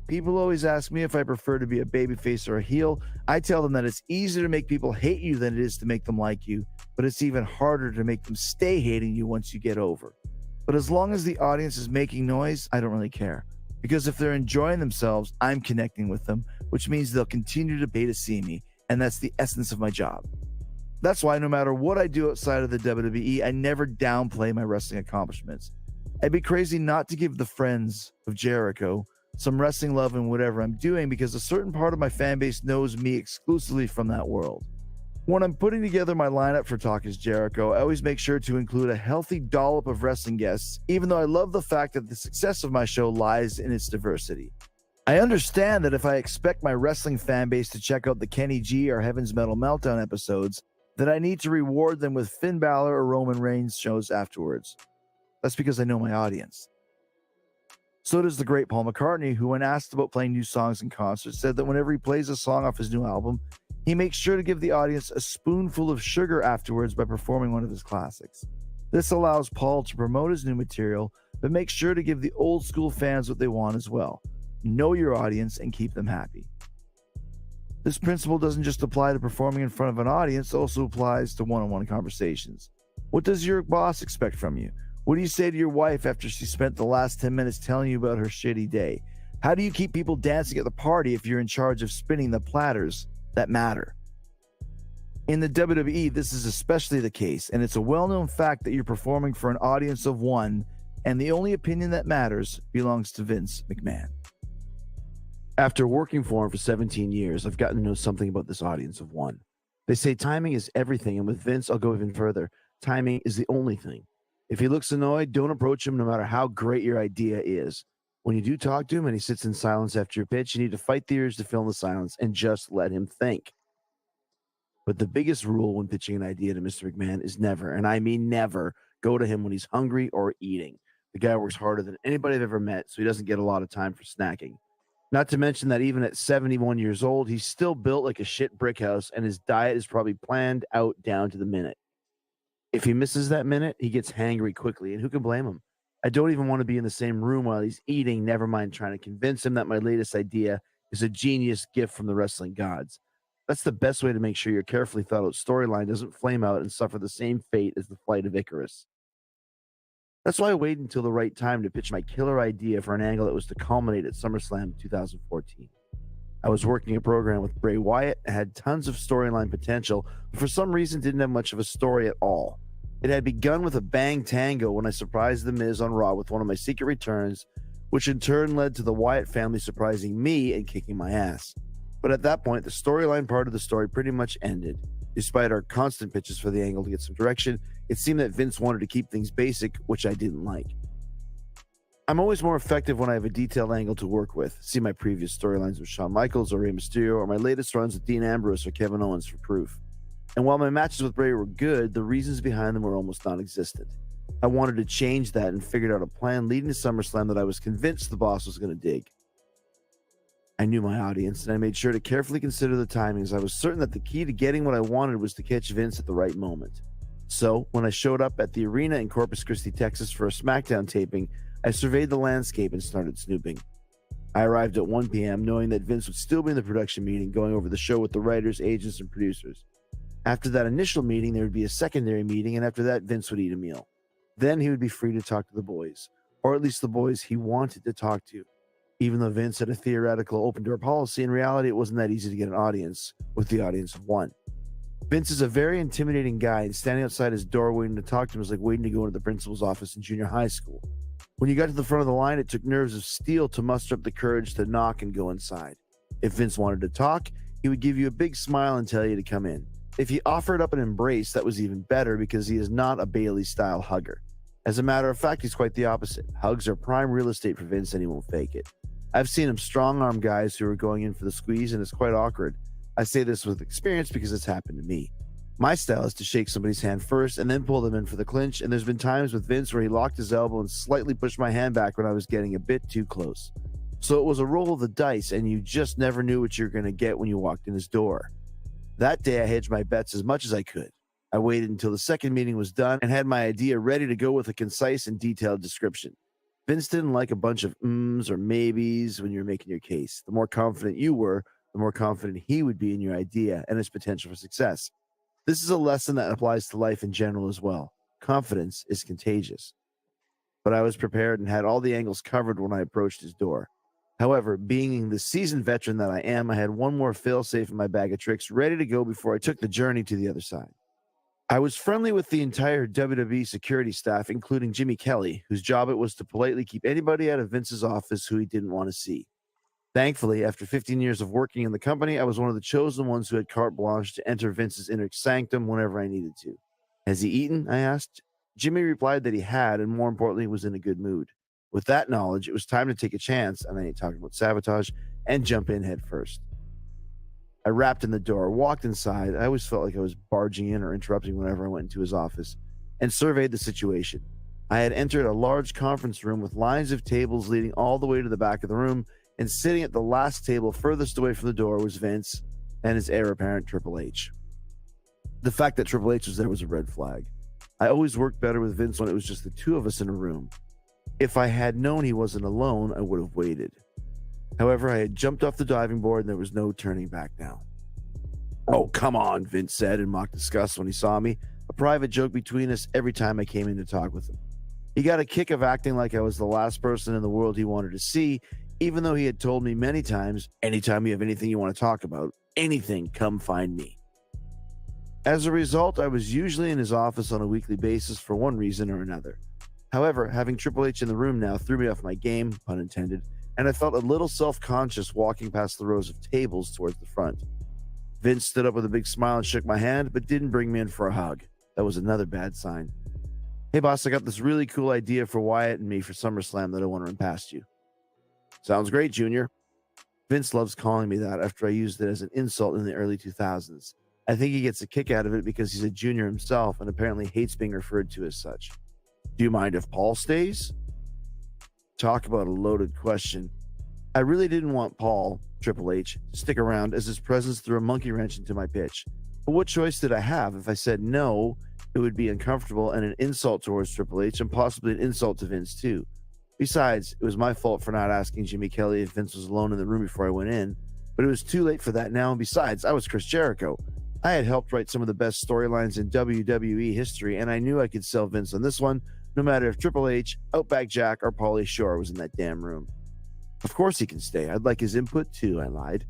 People always ask me if I prefer to be a babyface or a heel. I tell them that it's easier to make people hate you than it is to make them like you, but it's even harder to make them stay hating you once you get over. But as long as the audience is making noise, I don't really care. Because if they're enjoying themselves, I'm connecting with them, which means they'll continue to pay to see me, and that's the essence of my job. That's why no matter what I do outside of the WWE, I never downplay my wrestling accomplishments. I'd be crazy not to give the friends of Jericho some wrestling love in whatever I'm doing, because a certain part of my fan base knows me exclusively from that world. When I'm putting together my lineup for Talk is Jericho, I always make sure to include a healthy dollop of wrestling guests, even though I love the fact that the success of my show lies in its diversity. I understand that if I expect my wrestling fan base to check out the Kenny G or Heaven's Metal Meltdown episodes, that I need to reward them with Finn Balor or Roman Reigns shows afterwards. That's because I know my audience. So does the great Paul McCartney, who when asked about playing new songs in concerts, said that whenever he plays a song off his new album, he makes sure to give the audience a spoonful of sugar afterwards by performing one of his classics. This allows Paul to promote his new material, but make sure to give the old school fans what they want as well. Know your audience and keep them happy. This principle doesn't just apply to performing in front of an audience, it also applies to one-on-one conversations. What does your boss expect from you? What do you say to your wife after she spent the last 10 minutes telling you about her shitty day? How do you keep people dancing at the party if you're in charge of spinning the platters that matter? In the WWE, this is especially the case, and it's a well-known fact that you're performing for an audience of one, and the only opinion that matters belongs to Vince McMahon. After working for him for 17 years, I've gotten to know something about this audience of one. They say timing is everything, and with Vince, I'll go even further. Timing is the only thing. If he looks annoyed, don't approach him no matter how great your idea is. When you do talk to him and he sits in silence after your pitch, you need to fight the urge to fill in the silence and just let him think. But the biggest rule when pitching an idea to Mr. McMahon is never, and I mean never, go to him when he's hungry or eating. The guy works harder than anybody I've ever met, so he doesn't get a lot of time for snacking. Not to mention that even at 71 years old, he's still built like a shit brick house, and his diet is probably planned out down to the minute. If he misses that minute, he gets hangry quickly, and who can blame him? I don't even want to be in the same room while he's eating, never mind trying to convince him that my latest idea is a genius gift from the wrestling gods. That's the best way to make sure your carefully thought out storyline doesn't flame out and suffer the same fate as the flight of Icarus. That's why I waited until the right time to pitch my killer idea for an angle that was to culminate at SummerSlam 2014. I was working a program with Bray Wyatt, had tons of storyline potential, but for some reason didn't have much of a story at all. It had begun with a bang tango when I surprised The Miz on Raw with one of my secret returns, which in turn led to the Wyatt family surprising me and kicking my ass. But at that point, the storyline part of the story pretty much ended. Despite our constant pitches for the angle to get some direction, it seemed that Vince wanted to keep things basic, which I didn't like. I'm always more effective when I have a detailed angle to work with. See my previous storylines with Shawn Michaels or Rey Mysterio, or my latest runs with Dean Ambrose or Kevin Owens for proof. And while my matches with Bray were good, the reasons behind them were almost non-existent. I wanted to change that and figured out a plan leading to SummerSlam that I was convinced the boss was going to dig. I knew my audience, and I made sure to carefully consider the timings. I was certain that the key to getting what I wanted was to catch Vince at the right moment. So, when I showed up at the arena in Corpus Christi, Texas for a SmackDown taping, I surveyed the landscape and started snooping. I arrived at 1 p.m. knowing that Vince would still be in the production meeting going over the show with the writers, agents, and producers. After that initial meeting, there would be a secondary meeting, and after that, Vince would eat a meal. Then he would be free to talk to the boys, or at least the boys he wanted to talk to. Even though Vince had a theoretical open-door policy, in reality, it wasn't that easy to get an audience with the audience of one. Vince is a very intimidating guy, and standing outside his door waiting to talk to him is like waiting to go into the principal's office in junior high school. When you got to the front of the line, it took nerves of steel to muster up the courage to knock and go inside. If Vince wanted to talk, he would give you a big smile and tell you to come in. If he offered up an embrace, that was even better because he is not a Bailey-style hugger. As a matter of fact, he's quite the opposite. Hugs are prime real estate for Vince, and he won't fake it. I've seen him strong-arm guys who are going in for the squeeze, and it's quite awkward. I say this with experience because it's happened to me. My style is to shake somebody's hand first and then pull them in for the clinch, and there's been times with Vince where he locked his elbow and slightly pushed my hand back when I was getting a bit too close. So it was a roll of the dice, and you just never knew what you were going to get when you walked in his door. That day, I hedged my bets as much as I could. I waited until the second meeting was done and had my idea ready to go with a concise and detailed description. Vince didn't like a bunch of ums or maybes when you were making your case. The more confident you were, the more confident he would be in your idea and its potential for success. This is a lesson that applies to life in general as well. Confidence is contagious. But I was prepared and had all the angles covered when I approached his door. However, being the seasoned veteran that I am, I had one more fail-safe in my bag of tricks ready to go before I took the journey to the other side. I was friendly with the entire WWE security staff, including Jimmy Kelly, whose job it was to politely keep anybody out of Vince's office who he didn't want to see. Thankfully, after 15 years of working in the company, I was one of the chosen ones who had carte blanche to enter Vince's inner sanctum whenever I needed to. Has he eaten? I asked. Jimmy replied that he had, and more importantly, was in a good mood. With that knowledge, it was time to take a chance, and I ain't talking about sabotage, and jump in head first. I rapped in the door, walked inside. I always felt like I was barging in or interrupting whenever I went into his office, and surveyed the situation. I had entered a large conference room with lines of tables leading all the way to the back of the room, and sitting at the last table furthest away from the door was Vince and his heir apparent Triple H. The fact that Triple H was there was a red flag. I always worked better with Vince when it was just the two of us in a room. If I had known he wasn't alone, I would have waited. However, I had jumped off the diving board and there was no turning back now. "Oh, come on," Vince said in mock disgust when he saw me, a private joke between us every time I came in to talk with him. He got a kick of acting like I was the last person in the world he wanted to see, even though he had told me many times, "Anytime you have anything you want to talk about, anything, come find me." As a result, I was usually in his office on a weekly basis for one reason or another. However, having Triple H in the room now threw me off my game, pun intended, and I felt a little self-conscious walking past the rows of tables towards the front. Vince stood up with a big smile and shook my hand, but didn't bring me in for a hug. That was another bad sign. "Hey boss, I got this really cool idea for Wyatt and me for SummerSlam that I want to run past you." "Sounds great, Junior." Vince loves calling me that after I used it as an insult in the early 2000s. I think he gets a kick out of it because he's a junior himself and apparently hates being referred to as such. "Do you mind if Paul stays?" Talk about a loaded question. I really didn't want Paul, Triple H, to stick around, as his presence threw a monkey wrench into my pitch. But what choice did I have? If I said no, it would be uncomfortable and an insult towards Triple H and possibly an insult to Vince too. Besides, it was my fault for not asking Jimmy Kelly if Vince was alone in the room before I went in, but it was too late for that now, and besides, I was Chris Jericho. I had helped write some of the best storylines in WWE history, and I knew I could sell Vince on this one, no matter if Triple H, Outback Jack, or Pauly Shore was in that damn room. "Of course he can stay. I'd like his input too," I lied.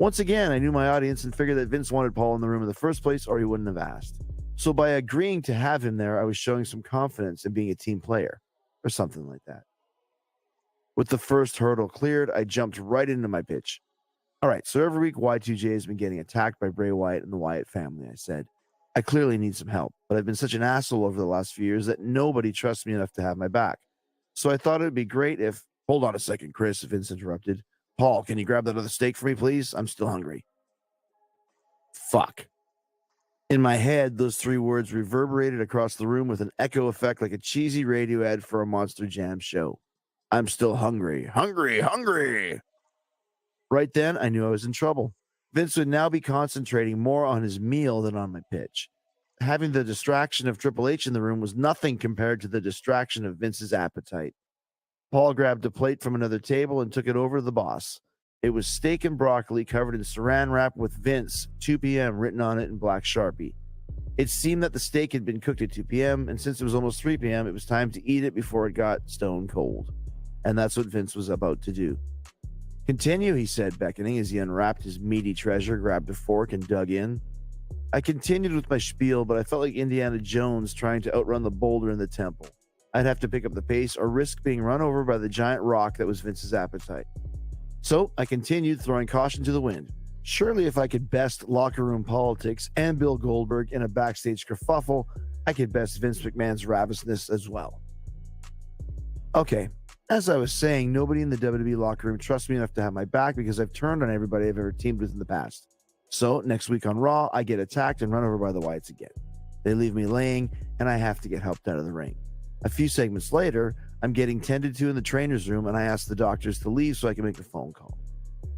Once again, I knew my audience and figured that Vince wanted Paul in the room in the first place, or he wouldn't have asked. So by agreeing to have him there, I was showing some confidence in being a team player, or something like that. With the first hurdle cleared, I jumped right into my pitch. "All right, so every week Y2J has been getting attacked by Bray Wyatt and the Wyatt family," I said. "I clearly need some help, but I've been such an asshole over the last few years that nobody trusts me enough to have my back. So I thought it would be great if—" "Hold on a second, Chris," Vince interrupted. "Paul, can you grab that other steak for me, please? I'm still hungry." Fuck. In my head, those three words reverberated across the room with an echo effect like a cheesy radio ad for a Monster Jam show. I'm still hungry. Hungry, hungry. Right then, I knew I was in trouble. Vince would now be concentrating more on his meal than on my pitch. Having the distraction of Triple H in the room was nothing compared to the distraction of Vince's appetite. Paul grabbed a plate from another table and took it over to the boss. It was steak and broccoli covered in saran wrap with Vince, 2 p.m. written on it in black Sharpie. It seemed that the steak had been cooked at 2 p.m., and since it was almost 3 p.m., it was time to eat it before it got stone cold. And that's what Vince was about to do. "Continue," he said, beckoning as he unwrapped his meaty treasure, grabbed a fork, and dug in. I continued with my spiel, but I felt like Indiana Jones trying to outrun the boulder in the temple. I'd have to pick up the pace or risk being run over by the giant rock that was Vince's appetite. So I continued, throwing caution to the wind. Surely if I could best locker room politics and Bill Goldberg in a backstage kerfuffle, I could best Vince McMahon's ravenousness as well. Okay, as I was saying, nobody in the WWE locker room trusts me enough to have my back because I've turned on everybody I've ever teamed with in the past. So next week on Raw, I get attacked and run over by the Wyatts again. They leave me laying, and I have to get helped out of the ring. A few segments later, I'm getting tended to in the trainer's room, and I ask the doctors to leave so I can make a phone call.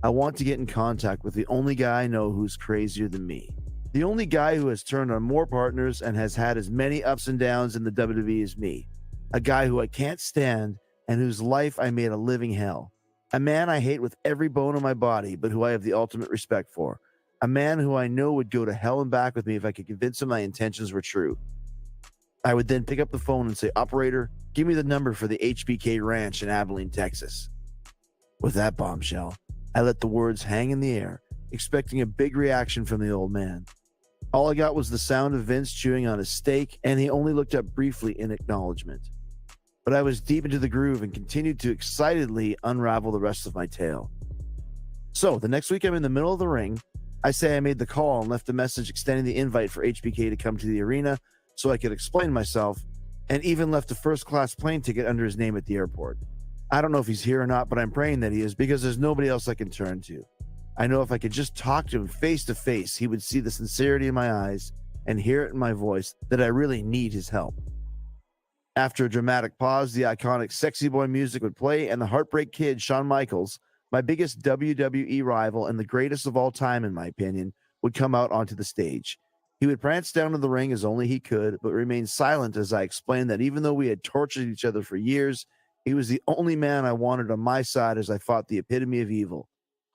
I want to get in contact with the only guy I know who's crazier than me. The only guy who has turned on more partners and has had as many ups and downs in the WWE as me. A guy who I can't stand and whose life I made a living hell. A man I hate with every bone in my body, but who I have the ultimate respect for. A man who I know would go to hell and back with me if I could convince him my intentions were true. I would then pick up the phone and say, "Operator, give me the number for the HBK Ranch in Abilene, Texas." With that bombshell, I let the words hang in the air, expecting a big reaction from the old man. All I got was the sound of Vince chewing on his steak, and he only looked up briefly in acknowledgement. But I was deep into the groove and continued to excitedly unravel the rest of my tale. So, the next week I'm in the middle of the ring. I say I made the call and left a message extending the invite for HBK to come to the arena so I could explain myself, and even left a first-class plane ticket under his name at the airport. I don't know if he's here or not, but I'm praying that he is because there's nobody else I can turn to. I know if I could just talk to him face to face, he would see the sincerity in my eyes and hear it in my voice that I really need his help. After a dramatic pause, the iconic Sexy Boy music would play, and the Heartbreak Kid, Shawn Michaels, my biggest WWE rival and the greatest of all time, in my opinion, would come out onto the stage. He would prance down to the ring as only he could, but remain silent as I explained that even though we had tortured each other for years, he was the only man I wanted on my side as I fought the epitome of evil.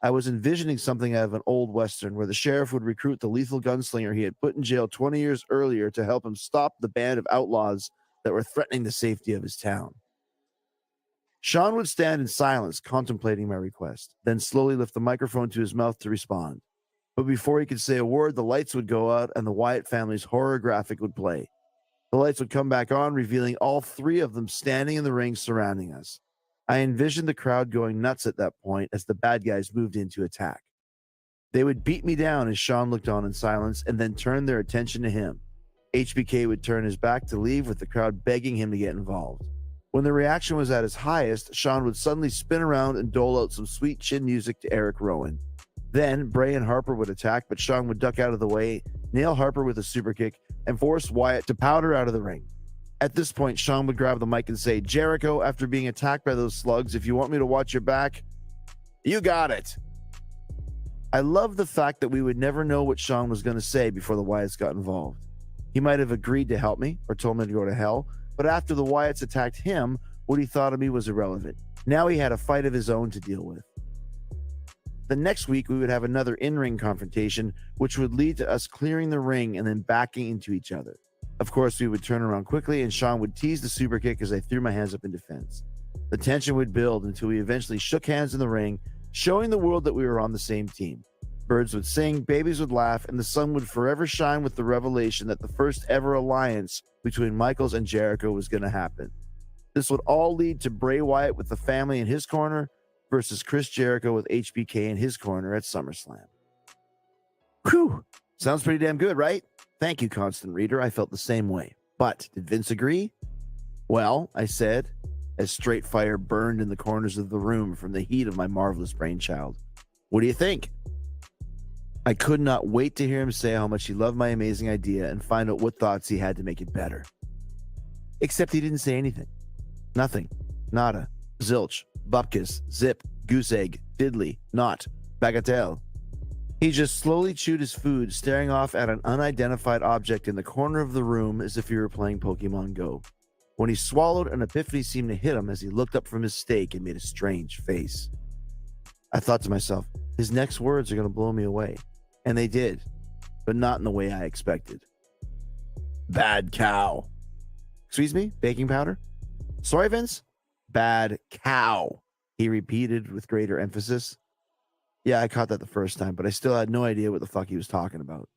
I was envisioning something out of an old Western where the sheriff would recruit the lethal gunslinger he had put in jail 20 years earlier to help him stop the band of outlaws that were threatening the safety of his town. Shawn would stand in silence, contemplating my request, then slowly lift the microphone to his mouth to respond. But before he could say a word, the lights would go out and the Wyatt family's horror graphic would play. The lights would come back on, revealing all three of them standing in the ring surrounding us. I envisioned the crowd going nuts at that point as the bad guys moved in to attack. They would beat me down as Shawn looked on in silence and then turn their attention to him. HBK would turn his back to leave with the crowd begging him to get involved. When the reaction was at its highest, Shawn would suddenly spin around and dole out some sweet chin music to Eric Rowan. Then Bray and Harper would attack, but Shawn would duck out of the way, nail Harper with a super kick, and force Wyatt to powder out of the ring. At this point, Shawn would grab the mic and say, "Jericho, after being attacked by those slugs, if you want me to watch your back, you got it." I love the fact that we would never know what Shawn was going to say before the Wyatts got involved. He might have agreed to help me or told me to go to hell, but after the Wyatts attacked him, what he thought of me was irrelevant. Now he had a fight of his own to deal with. The next week, we would have another in-ring confrontation, which would lead to us clearing the ring and then backing into each other. Of course, we would turn around quickly, and Shawn would tease the super kick as I threw my hands up in defense. The tension would build until we eventually shook hands in the ring, showing the world that we were on the same team. Birds would sing, babies would laugh, and the sun would forever shine with the revelation that the first ever alliance between Michaels and Jericho was going to happen. This would all lead to Bray Wyatt with the family in his corner versus Chris Jericho with HBK in his corner at SummerSlam. Whew! Sounds pretty damn good, right? Thank you, constant reader. I felt the same way. But did Vince agree? Well, I said, as straight fire burned in the corners of the room from the heat of my marvelous brainchild. What do you think? I could not wait to hear him say how much he loved my amazing idea and find out what thoughts he had to make it better. Except he didn't say anything. Nothing. Nada. Zilch. Bupkis. Zip. Goose egg. Diddly. Not. Bagatelle. He just slowly chewed his food, staring off at an unidentified object in the corner of the room as if he were playing Pokemon Go. When he swallowed, an epiphany seemed to hit him as he looked up from his steak and made a strange face. I thought to myself, his next words are going to blow me away. And they did, but not in the way I expected. Bad cow. Excuse me? Baking powder? Sorry, Vince? Bad cow, he repeated with greater emphasis. Yeah, I caught that the first time, but I still had no idea what the fuck he was talking about.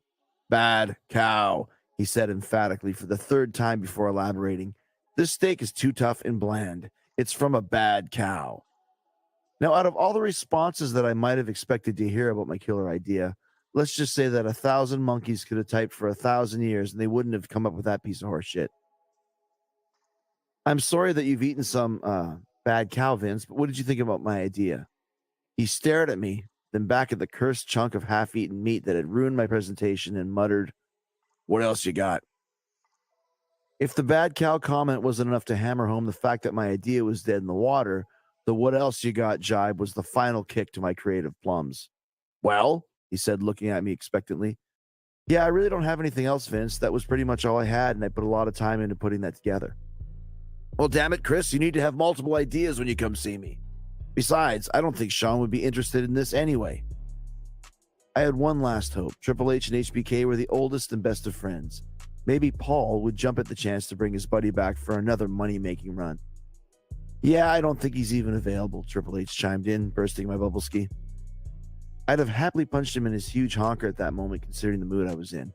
Bad cow, he said emphatically for the third time before elaborating. This steak is too tough and bland. It's from a bad cow. Now, out of all the responses that I might have expected to hear about my killer idea, let's just say that 1,000 monkeys could have typed for 1,000 years and they wouldn't have come up with that piece of horse shit. I'm sorry that you've eaten some bad cow, Vince, but what did you think about my idea? He stared at me, then back at the cursed chunk of half-eaten meat that had ruined my presentation and muttered, "What else you got?" If the bad cow comment wasn't enough to hammer home the fact that my idea was dead in the water, the "what else you got" jibe was the final kick to my creative plums. "Well," he said, looking at me expectantly. "Yeah, I really don't have anything else, Vince. That was pretty much all I had, and I put a lot of time into putting that together." "Well, damn it, Chris, you need to have multiple ideas when you come see me. Besides, I don't think Shawn would be interested in this anyway." I had one last hope. Triple H and HBK were the oldest and best of friends. Maybe Paul would jump at the chance to bring his buddy back for another money-making run. "Yeah, I don't think he's even available," Triple H chimed in, bursting my bubble ski. I'd have happily punched him in his huge honker at that moment, considering the mood I was in.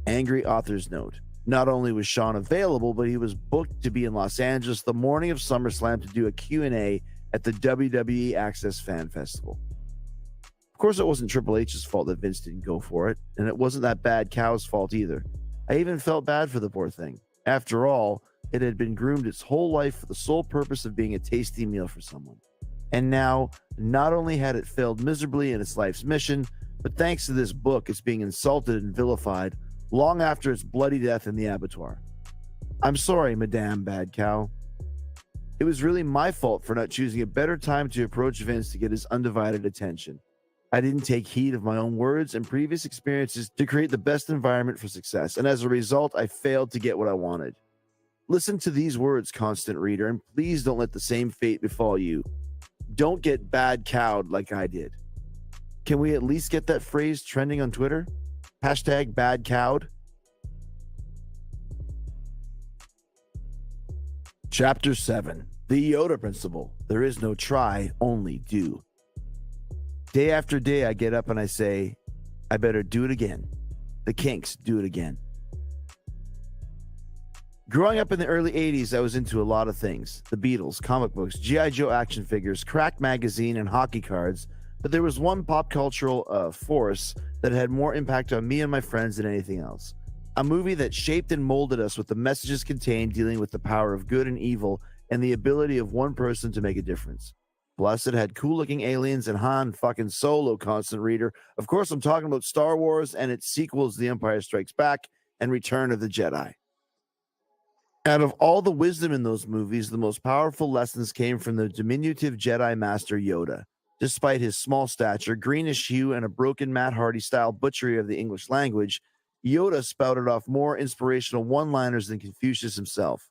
Angry author's note. Not only was Shawn available, but he was booked to be in Los Angeles the morning of SummerSlam to do a Q&A at the WWE Access Fan Festival. Of course, it wasn't Triple H's fault that Vince didn't go for it, and it wasn't that bad cow's fault either. I even felt bad for the poor thing. After all, it had been groomed its whole life for the sole purpose of being a tasty meal for someone. And now, not only had it failed miserably in its life's mission, but thanks to this book, it's being insulted and vilified long after its bloody death in the abattoir. I'm sorry, Madame Bad Cow. It was really my fault for not choosing a better time to approach Vince to get his undivided attention. I didn't take heed of my own words and previous experiences to create the best environment for success, and as a result, I failed to get what I wanted. Listen to these words, constant reader, and please don't let the same fate befall you. Don't get bad cowed like I did. Can we at least get that phrase trending on Twitter? Hashtag bad cowed. Chapter 7. The Yoda Principle. There is no try, only do. Day after day, I get up and I say, I better do it again. The Kinks do it again. Growing up in the early 80s, I was into a lot of things. The Beatles, comic books, G.I. Joe action figures, Crack magazine, and hockey cards. But there was one pop cultural force that had more impact on me and my friends than anything else. A movie that shaped and molded us with the messages contained dealing with the power of good and evil and the ability of one person to make a difference. Plus, it had cool-looking aliens and Han fucking Solo, constant reader. Of course, I'm talking about Star Wars and its sequels, The Empire Strikes Back and Return of the Jedi. Out of all the wisdom in those movies, the most powerful lessons came from the diminutive Jedi Master Yoda. Despite his small stature, greenish hue, and a broken Matt Hardy-style butchery of the English language, Yoda spouted off more inspirational one-liners than Confucius himself.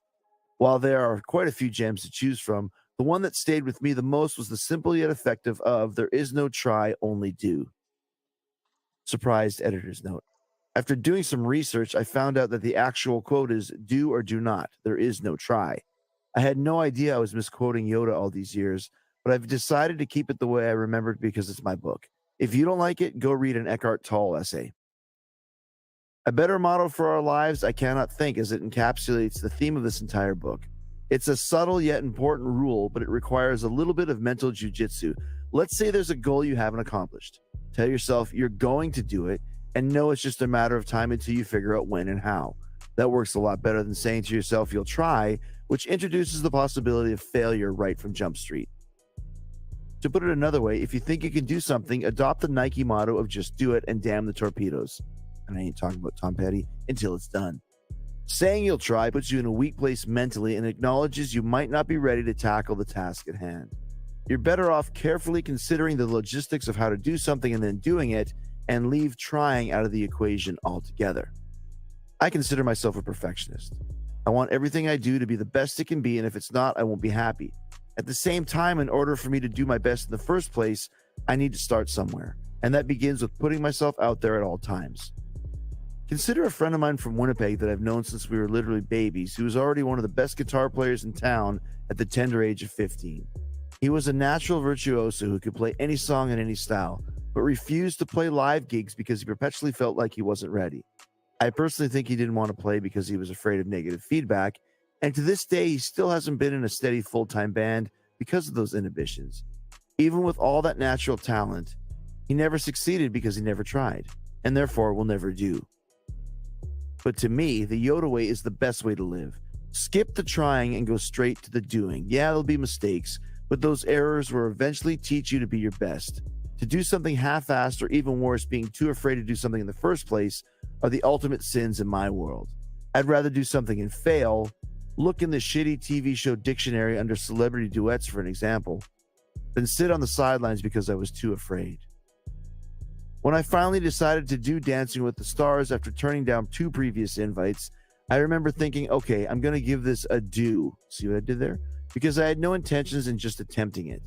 While there are quite a few gems to choose from, the one that stayed with me the most was the simple yet effective of "There is no try, only do." Surprised editor's note. After doing some research, I found out that the actual quote is "do or do not. There is no try." I had no idea I was misquoting Yoda all these years, but I've decided to keep it the way I remembered because it's my book. If you don't like it, go read an Eckhart Tolle essay. A better motto for our lives I cannot think, as it encapsulates the theme of this entire book. It's a subtle yet important rule, but it requires a little bit of mental jujitsu. Let's say there's a goal you haven't accomplished. Tell yourself you're going to do it, and know it's just a matter of time until you figure out when and how. That works a lot better than saying to yourself you'll try, which introduces the possibility of failure right from Jump Street. To put it another way, if you think you can do something, adopt the Nike motto of just do it and damn the torpedoes. And I ain't talking about Tom Petty until it's done. Saying you'll try puts you in a weak place mentally and acknowledges you might not be ready to tackle the task at hand. You're better off carefully considering the logistics of how to do something and then doing it, and leave trying out of the equation altogether. I consider myself a perfectionist. I want everything I do to be the best it can be, and if it's not, I won't be happy. At the same time, in order for me to do my best in the first place, I need to start somewhere, and that begins with putting myself out there at all times. Consider a friend of mine from Winnipeg that I've known since we were literally babies, who was already one of the best guitar players in town at the tender age of 15. He was a natural virtuoso who could play any song in any style, but refused to play live gigs because he perpetually felt like he wasn't ready. I personally think he didn't want to play because he was afraid of negative feedback, and to this day, he still hasn't been in a steady full-time band because of those inhibitions. Even with all that natural talent, he never succeeded because he never tried, and therefore will never do. But to me, the Yoda way is the best way to live. Skip the trying and go straight to the doing. Yeah, there'll be mistakes, but those errors will eventually teach you to be your best. To do something half-assed, or even worse, being too afraid to do something in the first place, are the ultimate sins in my world. I'd rather do something and fail, look in the shitty TV show dictionary under celebrity duets for an example, than sit on the sidelines because I was too afraid. When I finally decided to do Dancing with the Stars after turning down 2 previous invites, I remember thinking, okay, I'm going to give this a do. See what I did there? Because I had no intentions in just attempting it.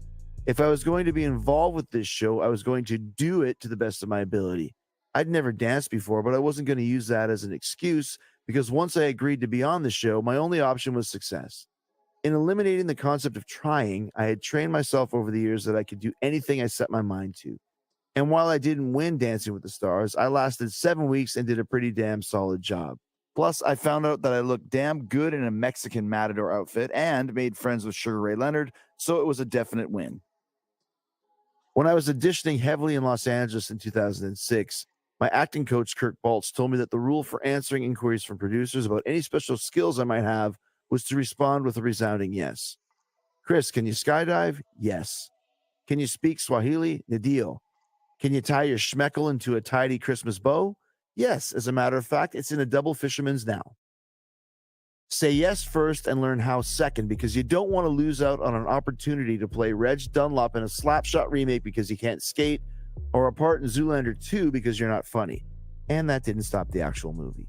If I was going to be involved with this show, I was going to do it to the best of my ability. I'd never danced before, but I wasn't going to use that as an excuse, because once I agreed to be on the show, my only option was success. In eliminating the concept of trying, I had trained myself over the years that I could do anything I set my mind to. And while I didn't win Dancing with the Stars, I lasted 7 weeks and did a pretty damn solid job. Plus, I found out that I looked damn good in a Mexican matador outfit and made friends with Sugar Ray Leonard, so it was a definite win. When I was auditioning heavily in Los Angeles in 2006, my acting coach, Kirk Baltz, told me that the rule for answering inquiries from producers about any special skills I might have was to respond with a resounding yes. Chris, can you skydive? Yes. Can you speak Swahili? Nadio. Can you tie your schmeckle into a tidy Christmas bow? Yes. As a matter of fact, it's in a double fisherman's now. Say yes first and learn how second, because you don't want to lose out on an opportunity to play Reg Dunlop in a Slapshot remake because you can't skate, or a part in Zoolander 2 because you're not funny. And that didn't stop the actual movie.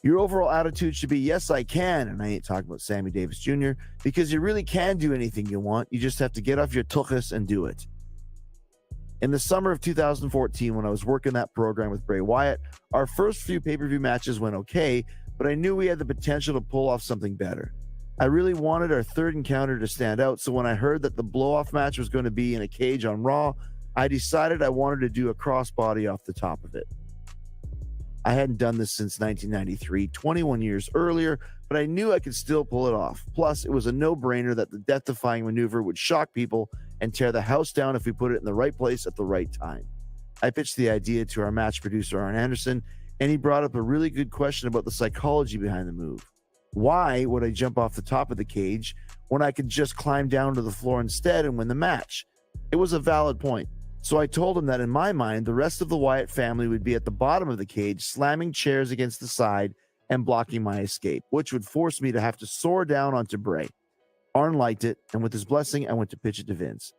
Your overall attitude should be, yes, I can, and I ain't talking about Sammy Davis Jr., because you really can do anything you want. You just have to get off your tuchus and do it. In the summer of 2014, when I was working that program with Bray Wyatt, our first few pay-per-view matches went okay, but I knew we had the potential to pull off something better. I really wanted our third encounter to stand out, so when I heard that the blow-off match was going to be in a cage on Raw, I decided I wanted to do a crossbody off the top of it. I hadn't done this since 1993, 21 years earlier, but I knew I could still pull it off. Plus, it was a no-brainer that the death-defying maneuver would shock people and tear the house down if we put it in the right place at the right time. I pitched the idea to our match producer, Arn Anderson, and he brought up a really good question about the psychology behind the move. Why would I jump off the top of the cage when I could just climb down to the floor instead and win the match? It was a valid point. So I told him that in my mind, the rest of the Wyatt family would be at the bottom of the cage, slamming chairs against the side and blocking my escape, which would force me to have to soar down onto Bray. Arn liked it, and with his blessing, I went to pitch it to Vince.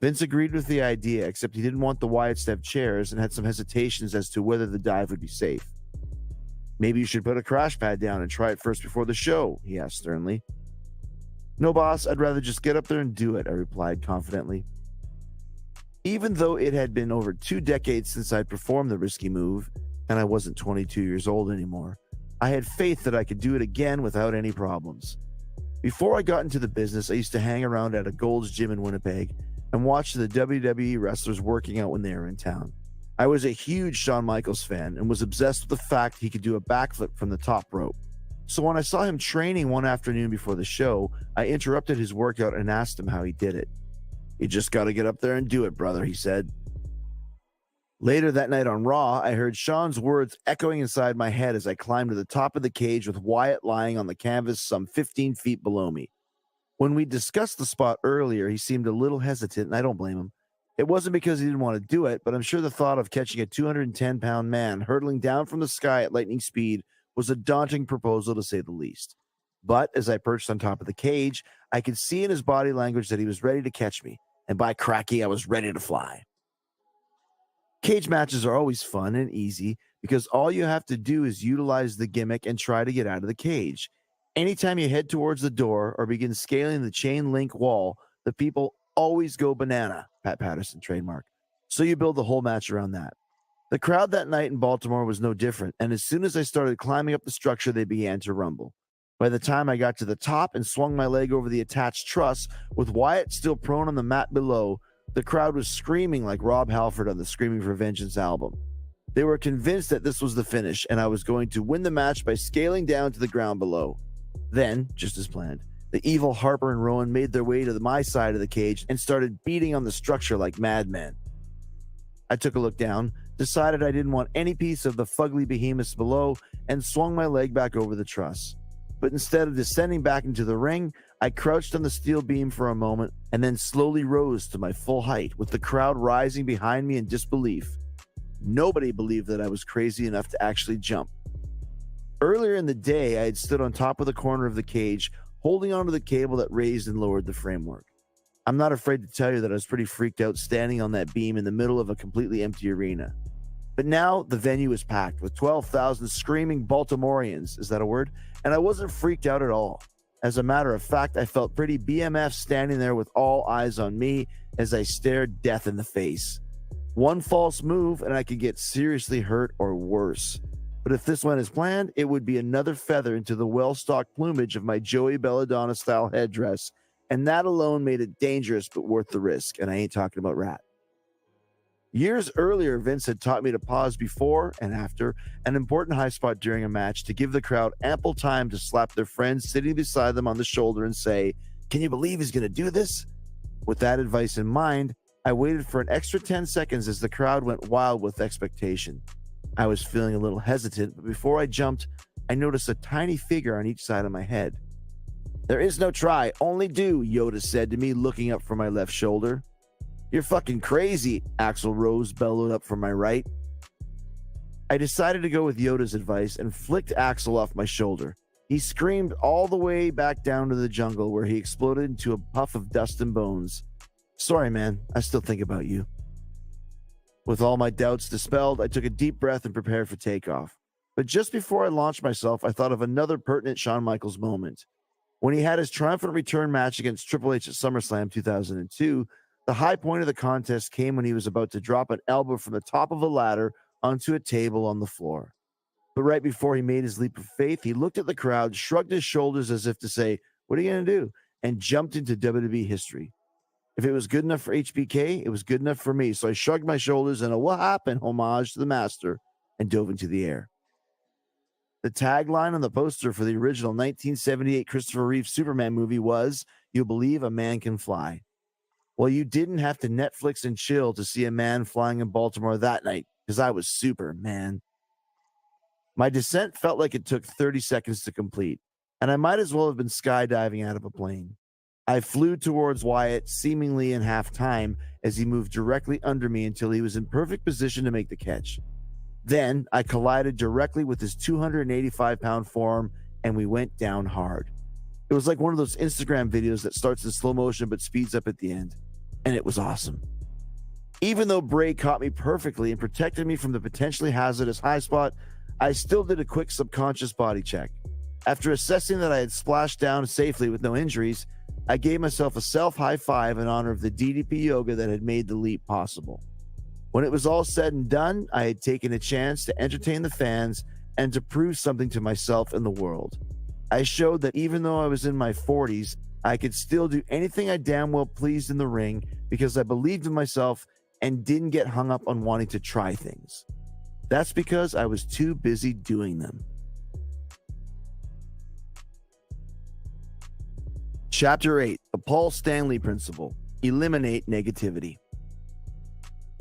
Vince agreed with the idea, except he didn't want the Wyatts to have chairs and had some hesitations as to whether the dive would be safe. Maybe you should put a crash pad down and try it first before the show, he asked sternly. No, boss, I'd rather just get up there and do it, I replied confidently. Even though it had been over 2 decades since I'd performed the risky move, and I wasn't 22 years old anymore, I had faith that I could do it again without any problems. Before I got into the business, I used to hang around at a Gold's Gym in Winnipeg and watch the WWE wrestlers working out when they were in town. I was a huge Shawn Michaels fan and was obsessed with the fact he could do a backflip from the top rope. So when I saw him training one afternoon before the show, I interrupted his workout and asked him how he did it. "You just got to get up there and do it, brother," he said. Later that night on Raw, I heard Shawn's words echoing inside my head as I climbed to the top of the cage with Wyatt lying on the canvas some 15 feet below me. When we discussed the spot earlier, he seemed a little hesitant, and I don't blame him. It wasn't because he didn't want to do it, but I'm sure the thought of catching a 210-pound man hurtling down from the sky at lightning speed was a daunting proposal, to say the least. But as I perched on top of the cage, I could see in his body language that he was ready to catch me, and by cracky, I was ready to fly. Cage matches are always fun and easy because all you have to do is utilize the gimmick and try to get out of the cage. Anytime you head towards the door or begin scaling the chain link wall, the people always go banana, Pat Patterson trademark. So you build the whole match around that. The crowd that night in Baltimore was no different, and as soon as I started climbing up the structure, they began to rumble. By the time I got to the top and swung my leg over the attached truss, with Wyatt still prone on the mat below, the crowd was screaming like Rob Halford on the Screaming for Vengeance album. They were convinced that this was the finish, and I was going to win the match by scaling down to the ground below. Then, just as planned, the evil Harper and Rowan made their way to my side of the cage and started beating on the structure like madmen. I took a look down, decided I didn't want any piece of the fugly behemoths below, and swung my leg back over the truss. But instead of descending back into the ring, I crouched on the steel beam for a moment and then slowly rose to my full height, with the crowd rising behind me in disbelief. Nobody believed that I was crazy enough to actually jump. Earlier in the day, I had stood on top of the corner of the cage, holding onto the cable that raised and lowered the framework. I'm not afraid to tell you that I was pretty freaked out standing on that beam in the middle of a completely empty arena. But now the venue is packed with 12,000 screaming Baltimoreans, is that a word? And I wasn't freaked out at all. As a matter of fact, I felt pretty BMF standing there with all eyes on me as I stared death in the face. One false move and I could get seriously hurt or worse. But if this went as planned, it would be another feather into the well-stocked plumage of my Joey Belladonna-style headdress, and that alone made it dangerous but worth the risk, and I ain't talking about Rat. Years earlier, Vince had taught me to pause before and after an important high spot during a match to give the crowd ample time to slap their friends sitting beside them on the shoulder and say, "Can you believe he's going to do this?" With that advice in mind, I waited for an extra 10 seconds as the crowd went wild with expectation. I was feeling a little hesitant, but before I jumped, I noticed a tiny figure on each side of my head. "There is no try, only do," Yoda said to me, looking up from my left shoulder. "You're fucking crazy," Axl Rose bellowed up from my right. I decided to go with Yoda's advice and flicked Axl off my shoulder. He screamed all the way back down to the jungle, where he exploded into a puff of dust and bones. Sorry, man, I still think about you. With all my doubts dispelled, I took a deep breath and prepared for takeoff. But just before I launched myself, I thought of another pertinent Shawn Michaels moment. When he had his triumphant return match against Triple H at SummerSlam 2002, the high point of the contest came when he was about to drop an elbow from the top of a ladder onto a table on the floor. But right before he made his leap of faith, he looked at the crowd, shrugged his shoulders as if to say, "What are you going to do?" and jumped into WWE history. If it was good enough for HBK, it was good enough for me. So I shrugged my shoulders and a "what happened" homage to the master and dove into the air. The tagline on the poster for the original 1978 Christopher Reeve Superman movie was, "You believe a man can fly." Well, you didn't have to Netflix and chill to see a man flying in Baltimore that night, because I was Superman. My descent felt like it took 30 seconds to complete, and I might as well have been skydiving out of a plane. I flew towards Wyatt seemingly in half time as he moved directly under me until he was in perfect position to make the catch. Then I collided directly with his 285-pound forearm, and we went down hard. It was like one of those Instagram videos that starts in slow motion but speeds up at the end, and it was awesome. Even though Bray caught me perfectly and protected me from the potentially hazardous high spot, I still did a quick subconscious body check. After assessing that I had splashed down safely with no injuries, I gave myself a self-high five in honor of the DDP yoga that had made the leap possible. When it was all said and done, I had taken a chance to entertain the fans and to prove something to myself and the world. I showed that even though I was in my 40s, I could still do anything I damn well pleased in the ring because I believed in myself and didn't get hung up on wanting to try things. That's because I was too busy doing them. Chapter 8, The Paul Stanley Principle. Eliminate negativity.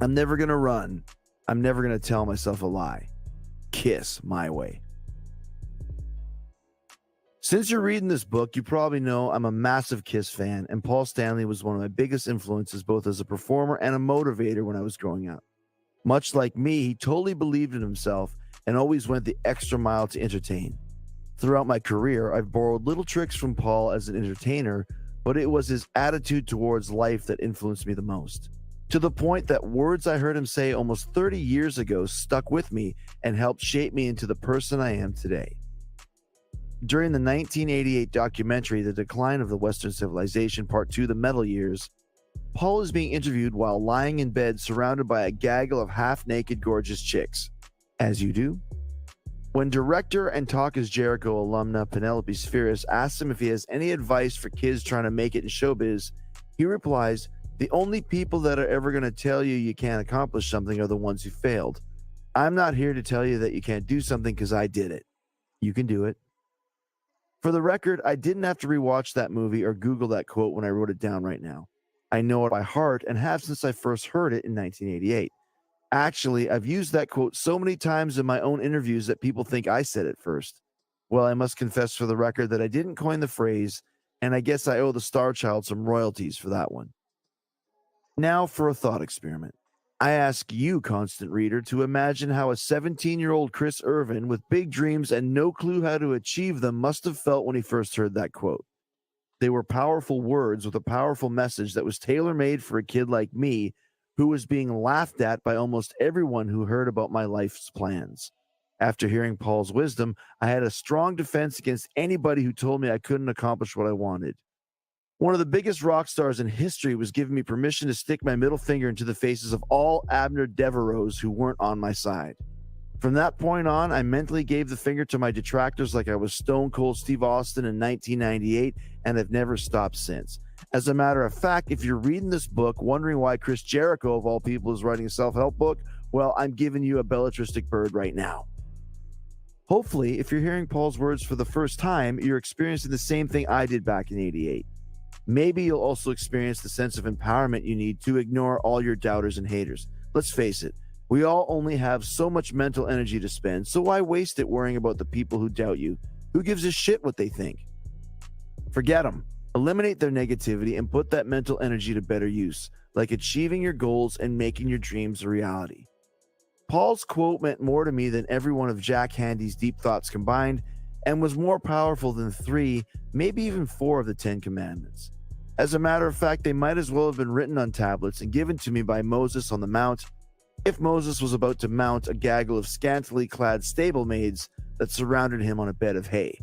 I'm never going to run. I'm never going to tell myself a lie. Kiss my way. Since you're reading this book, you probably know I'm a massive Kiss fan, and Paul Stanley was one of my biggest influences both as a performer and a motivator when I was growing up. Much like me, he totally believed in himself and always went the extra mile to entertain. Throughout my career, I've borrowed little tricks from Paul as an entertainer, but it was his attitude towards life that influenced me the most. To the point that words I heard him say almost 30 years ago stuck with me and helped shape me into the person I am today. During the 1988 documentary, The Decline of the Western Civilization, Part 2, The Metal Years, Paul is being interviewed while lying in bed surrounded by a gaggle of half-naked gorgeous chicks. As you do. When director and Talk Is Jericho alumna Penelope Spheris asks him if he has any advice for kids trying to make it in showbiz, he replies, "The only people that are ever going to tell you you can't accomplish something are the ones who failed. I'm not here to tell you that you can't do something because I did it. You can do it." For the record, I didn't have to rewatch that movie or Google that quote when I wrote it down right now. I know it by heart and have since I first heard it in 1988. Actually, I've used that quote so many times in my own interviews that people think I said it first. Well, I must confess for the record that I didn't coin the phrase, and I guess I owe the Star Child some royalties for that one. Now for a thought experiment. I ask you, constant reader, to imagine how a 17-year-old Chris Irvine with big dreams and no clue how to achieve them must have felt when he first heard that quote. They were powerful words with a powerful message that was tailor-made for a kid like me who was being laughed at by almost everyone who heard about my life's plans. After hearing Paul's wisdom, I had a strong defense against anybody who told me I couldn't accomplish what I wanted. One of the biggest rock stars in history was giving me permission to stick my middle finger into the faces of all Abner Devereaux who weren't on my side. From that point on, I mentally gave the finger to my detractors like I was Stone Cold Steve Austin in 1998, and have never stopped since. As a matter of fact, if you're reading this book wondering why Chris Jericho, of all people, is writing a self-help book, well, I'm giving you a belletristic bird right now. Hopefully, if you're hearing Paul's words for the first time, you're experiencing the same thing I did back in '88. Maybe you'll also experience the sense of empowerment you need to ignore all your doubters and haters. Let's face it, we all only have so much mental energy to spend, so why waste it worrying about the people who doubt you? Who gives a shit what they think? Forget them. Eliminate their negativity and put that mental energy to better use, like achieving your goals and making your dreams a reality. Paul's quote meant more to me than every one of Jack Handy's deep thoughts combined, and was more powerful than 3, maybe even 4 of the 10 commandments. As a matter of fact, they might as well have been written on tablets and given to me by Moses on the Mount, if Moses was about to mount a gaggle of scantily clad stablemaids that surrounded him on a bed of hay.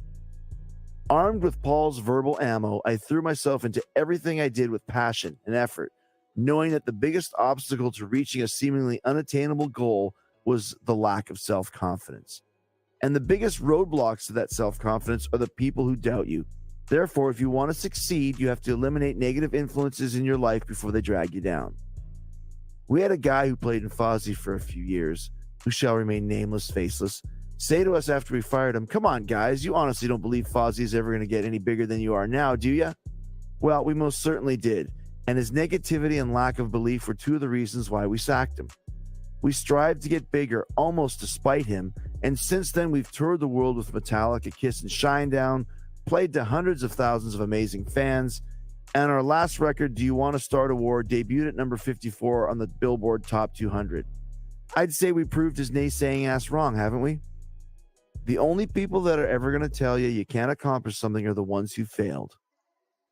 Armed with Paul's verbal ammo, I threw myself into everything I did with passion and effort, knowing that the biggest obstacle to reaching a seemingly unattainable goal was the lack of self-confidence. And the biggest roadblocks to that self-confidence are the people who doubt you. Therefore, if you want to succeed, you have to eliminate negative influences in your life before they drag you down. We had a guy who played in Fozzy for a few years, who shall remain nameless, faceless, say to us after we fired him, "Come on, guys, you honestly don't believe Fozzy is ever going to get any bigger than you are now, do you?" Well, we most certainly did, and his negativity and lack of belief were 2 of the reasons why we sacked him. We strived to get bigger, almost to spite him, and since then we've toured the world with Metallica, KISS, and Shinedown, played to hundreds of thousands of amazing fans, and our last record, Do You Want to Start a War, debuted at number 54 on the Billboard Top 200. I'd say we proved his naysaying ass wrong, haven't we? The only people that are ever going to tell you can't accomplish something are the ones who failed.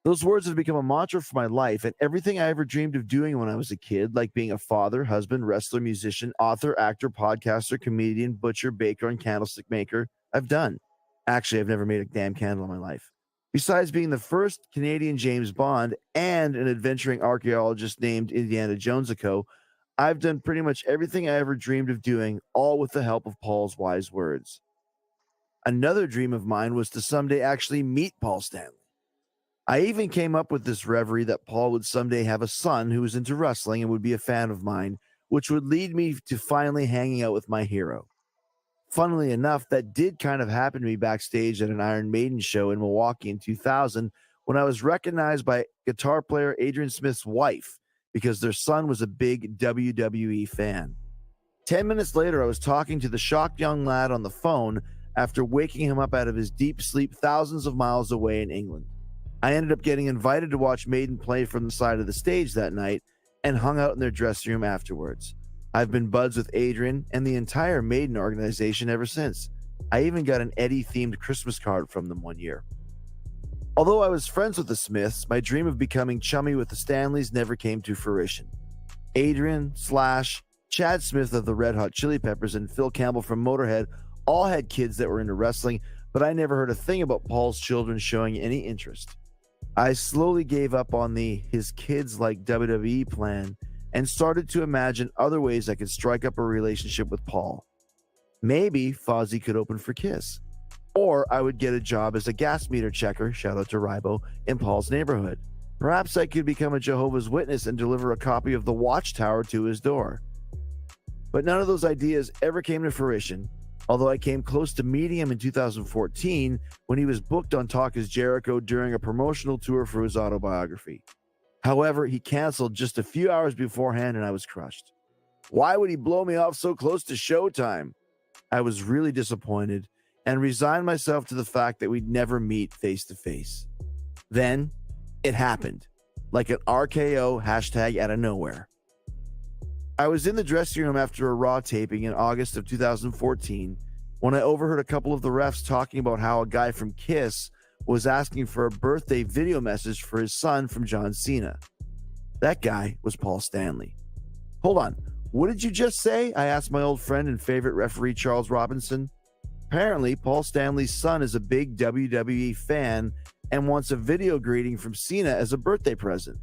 Those words have become a mantra for my life, and everything I ever dreamed of doing when I was a kid, like being a father, husband, wrestler, musician, author, actor, podcaster, comedian, butcher, baker, and candlestick maker, I've done. Actually, I've never made a damn candle in my life. Besides being the first Canadian James Bond and an adventuring archaeologist named Indiana Jones & Co., I've done pretty much everything I ever dreamed of doing, all with the help of Paul's wise words. Another dream of mine was to someday actually meet Paul Stanley. I even came up with this reverie that Paul would someday have a son who was into wrestling and would be a fan of mine, which would lead me to finally hanging out with my hero. Funnily enough, that did kind of happen to me backstage at an Iron Maiden show in Milwaukee in 2000 when I was recognized by guitar player Adrian Smith's wife because their son was a big WWE fan. 10 minutes later, I was talking to the shocked young lad on the phone after waking him up out of his deep sleep thousands of miles away in England. I ended up getting invited to watch Maiden play from the side of the stage that night and hung out in their dressing room afterwards. I've been buds with Adrian and the entire Maiden organization ever since. I even got an Eddie-themed Christmas card from them one year. Although I was friends with the Smiths, my dream of becoming chummy with the Stanleys never came to fruition. Adrian, Slash, Chad Smith of the Red Hot Chili Peppers, and Phil Campbell from Motorhead all had kids that were into wrestling, but I never heard a thing about Paul's children showing any interest. I slowly gave up on the his kids like WWE plan and started to imagine other ways I could strike up a relationship with Paul. Maybe Fozzy could open for KISS, or I would get a job as a gas meter checker, shout out to Rybo, in Paul's neighborhood. Perhaps I could become a Jehovah's Witness and deliver a copy of The Watchtower to his door. But none of those ideas ever came to fruition, although I came close to meeting him in 2014 when he was booked on Talk is Jericho during a promotional tour for his autobiography. However, he canceled just a few hours beforehand and I was crushed. Why would he blow me off so close to showtime? I was really disappointed and resigned myself to the fact that we'd never meet face to face. Then it happened, like an RKO hashtag out of nowhere. I was in the dressing room after a Raw taping in August of 2014 when I overheard a couple of the refs talking about how a guy from KISS was asking for a birthday video message for his son from John Cena. That guy was Paul Stanley. Hold on, what did you just say? I asked my old friend and favorite referee Charles Robinson. Apparently, Paul Stanley's son is a big WWE fan and wants a video greeting from Cena as a birthday present.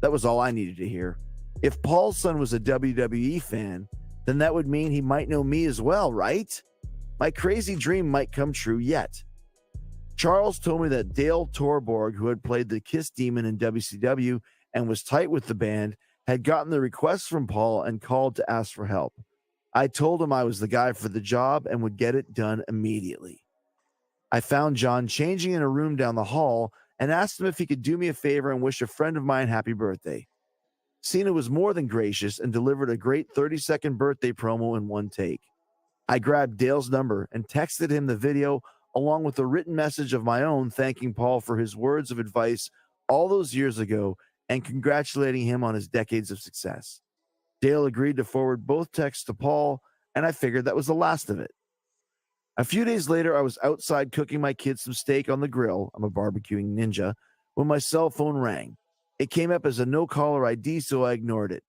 That was all I needed to hear. If Paul's son was a WWE fan, then that would mean he might know me as well, right? My crazy dream might come true yet. Charles told me that Dale Torborg, who had played the KISS Demon in WCW and was tight with the band, had gotten the request from Paul and called to ask for help. I told him I was the guy for the job and would get it done immediately. I found John changing in a room down the hall and asked him if he could do me a favor and wish a friend of mine happy birthday. Cena was more than gracious and delivered a great 30-second birthday promo in one take. I grabbed Dale's number and texted him the video along with a written message of my own thanking Paul for his words of advice all those years ago and congratulating him on his decades of success. Dale agreed to forward both texts to Paul, and I figured that was the last of it. A few days later, I was outside cooking my kids some steak on the grill. I'm a barbecuing ninja. When my cell phone rang. It came up as a no-caller ID, so I ignored it.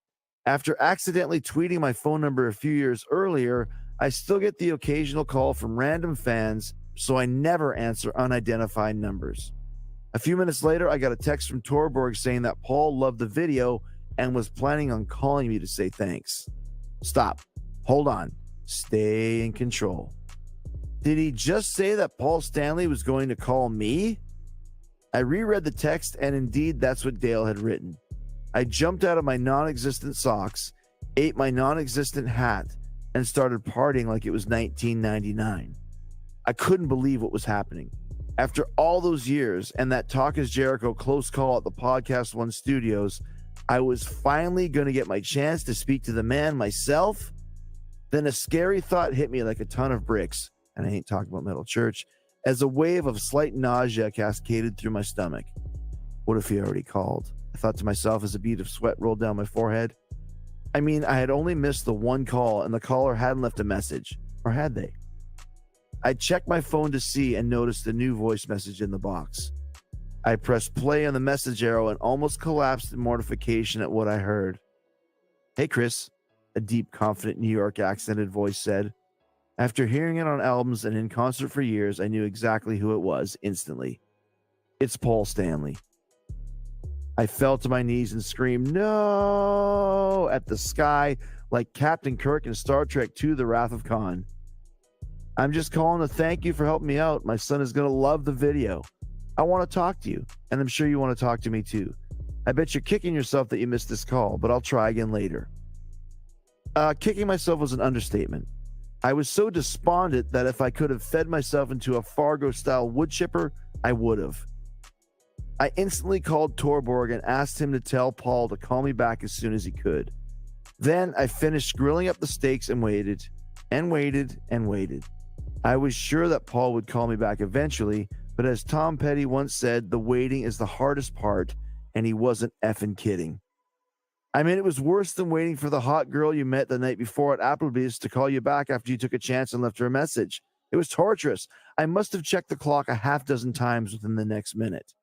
After accidentally tweeting my phone number a few years earlier, I still get the occasional call from random fans, so I never answer unidentified numbers. A few minutes later, I got a text from Torborg saying that Paul loved the video and was planning on calling me to say thanks. Stop. Hold on. Stay in control. Did he just say that Paul Stanley was going to call me? I reread the text, and indeed, that's what Dale had written. I jumped out of my non-existent socks, ate my non-existent hat, and started partying like it was 1999. I couldn't believe what was happening. After all those years and that Talk is Jericho close call at the Podcast One studios, I was finally going to get my chance to speak to the man myself. Then a scary thought hit me like a ton of bricks, and I ain't talking about Metal Church, as a wave of slight nausea cascaded through my stomach. What if he already called? I thought to myself as a bead of sweat rolled down my forehead. I mean, I had only missed the one call, and the caller hadn't left a message. Or had they? I checked my phone to see and noticed a new voice message in the box. I pressed play on the message arrow and almost collapsed in mortification at what I heard. "Hey, Chris," a deep, confident New York accented voice said. After hearing it on albums and in concert for years, I knew exactly who it was instantly. It's Paul Stanley. I fell to my knees and screamed, "No!" at the sky like Captain Kirk in Star Trek II, The Wrath of Khan. "I'm just calling to thank you for helping me out. My son is going to love the video. I want to talk to you, and I'm sure you want to talk to me too. I bet you're kicking yourself that you missed this call, but I'll try again later." Kicking myself was an understatement. I was so despondent that if I could have fed myself into a Fargo-style wood chipper, I would have. I instantly called Torborg and asked him to tell Paul to call me back as soon as he could. Then I finished grilling up the steaks and waited, and waited, and waited. I was sure that Paul would call me back eventually, but as Tom Petty once said, the waiting is the hardest part, and he wasn't effing kidding. I mean, it was worse than waiting for the hot girl you met the night before at Applebee's to call you back after you took a chance and left her a message. It was torturous. I must have checked the clock a half dozen times within the next minute.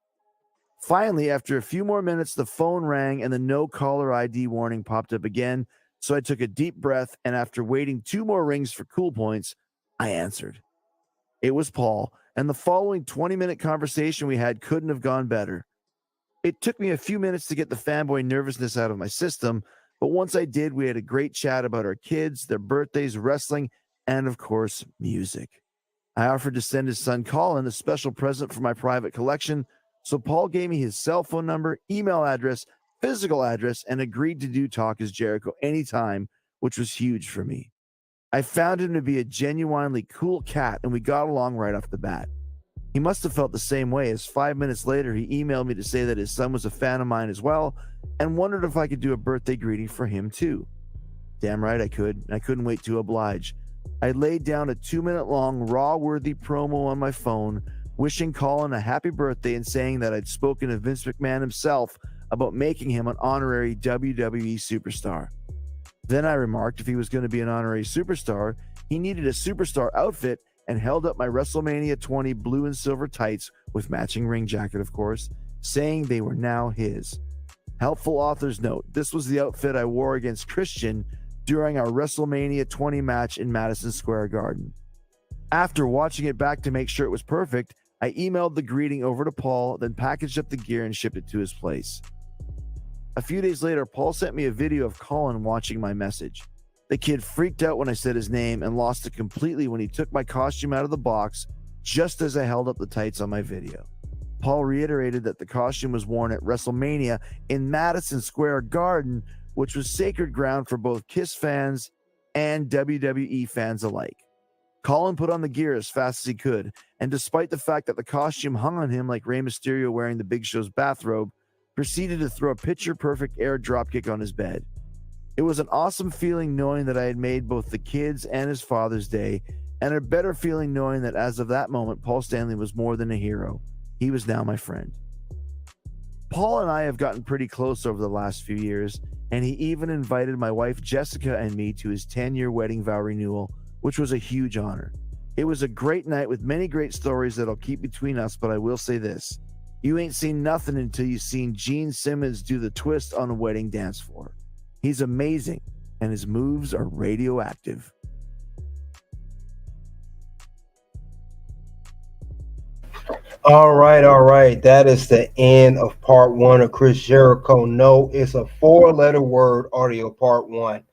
Finally, after a few more minutes, the phone rang and the no caller ID warning popped up again, so I took a deep breath, and after waiting 2 more rings for cool points, I answered. It was Paul, and the following 20-minute conversation we had couldn't have gone better. It took me a few minutes to get the fanboy nervousness out of my system, but once I did, we had a great chat about our kids, their birthdays, wrestling, and of course, music. I offered to send his son Colin a special present for my private collection, so Paul gave me his cell phone number, email address, physical address, and agreed to do Talk is Jericho anytime, which was huge for me. I found him to be a genuinely cool cat, and we got along right off the bat. He must have felt the same way, as 5 minutes later, he emailed me to say that his son was a fan of mine as well and wondered if I could do a birthday greeting for him too. Damn right I could, and I couldn't wait to oblige. I laid down a 2-minute-long, raw-worthy promo on my phone, wishing Colin a happy birthday and saying that I'd spoken to Vince McMahon himself about making him an honorary WWE superstar. Then I remarked if he was going to be an honorary superstar, he needed a superstar outfit, and held up my WrestleMania 20 blue and silver tights with matching ring jacket, of course, saying they were now his. Helpful author's note, this was the outfit I wore against Christian during our WrestleMania 20 match in Madison Square Garden. After watching it back to make sure it was perfect, I emailed the greeting over to Paul, then packaged up the gear and shipped it to his place. A few days later, Paul sent me a video of Colin watching my message. The kid freaked out when I said his name and lost it completely when he took my costume out of the box just as I held up the tights on my video. Paul reiterated that the costume was worn at WrestleMania in Madison Square Garden, which was sacred ground for both KISS fans and WWE fans alike. Colin put on the gear as fast as he could, and despite the fact that the costume hung on him like Rey Mysterio wearing the Big Show's bathrobe, proceeded to throw a picture-perfect air dropkick on his bed. It was an awesome feeling knowing that I had made both the kids and his Father's Day, and a better feeling knowing that as of that moment, Paul Stanley was more than a hero. He was now my friend. Paul and I have gotten pretty close over the last few years, and he even invited my wife Jessica and me to his 10-year wedding vow renewal, which was a huge honor. It was a great night with many great stories that'll keep between us, but I will say this. You ain't seen nothing until you've seen Gene Simmons do the twist on a wedding dance floor. He's amazing, and his moves are radioactive. All right. That is the end of part 1 of Chris Jericho. No, it's a 4-letter word audio part 1.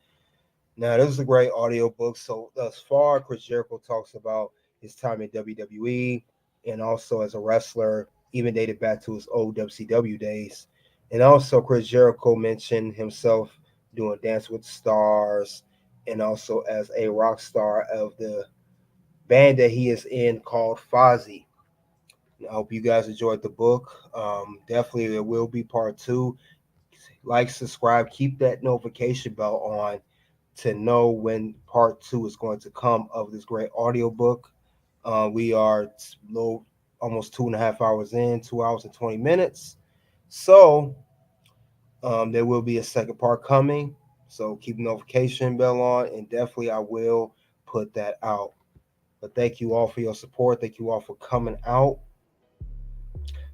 Now, this is a great audio book. So thus far, Chris Jericho talks about his time in WWE and also as a wrestler, even dated back to his old WCW days. And also, Chris Jericho mentioned himself doing Dance with the Stars and also as a rock star of the band that he is in called Fozzy. I hope you guys enjoyed the book. Definitely, there will be part 2. Like, subscribe, keep that notification bell on to know when part 2 is going to come of this great audiobook. We are almost 2.5 hours in, 2 hours and 20 minutes. So there will be a second part coming. So keep the notification bell on, and definitely I will put that out. But thank you all for your support. Thank you all for coming out.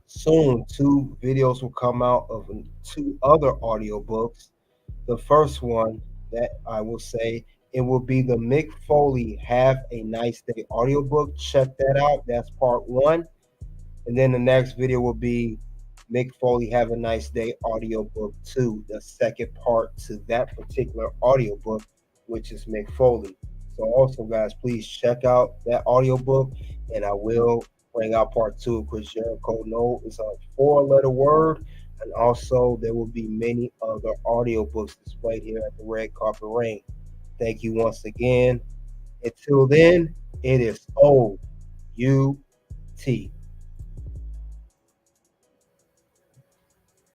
Soon, 2 videos will come out of 2 other audiobooks. The first one that I will say, it will be the Mick Foley Have a Nice Day audiobook. Check that out. That's part 1. And then the next video will be Mick Foley Have a Nice Day audiobook 2, the second part to that particular audiobook, which is Mick Foley. So also, guys, please check out that audiobook, and I will bring out part 2 of Chris Jericho. No, it's a 4-letter word. And also, there will be many other audiobooks displayed here at the Red Carpet Ring. Thank you once again. Until then, it is OUT.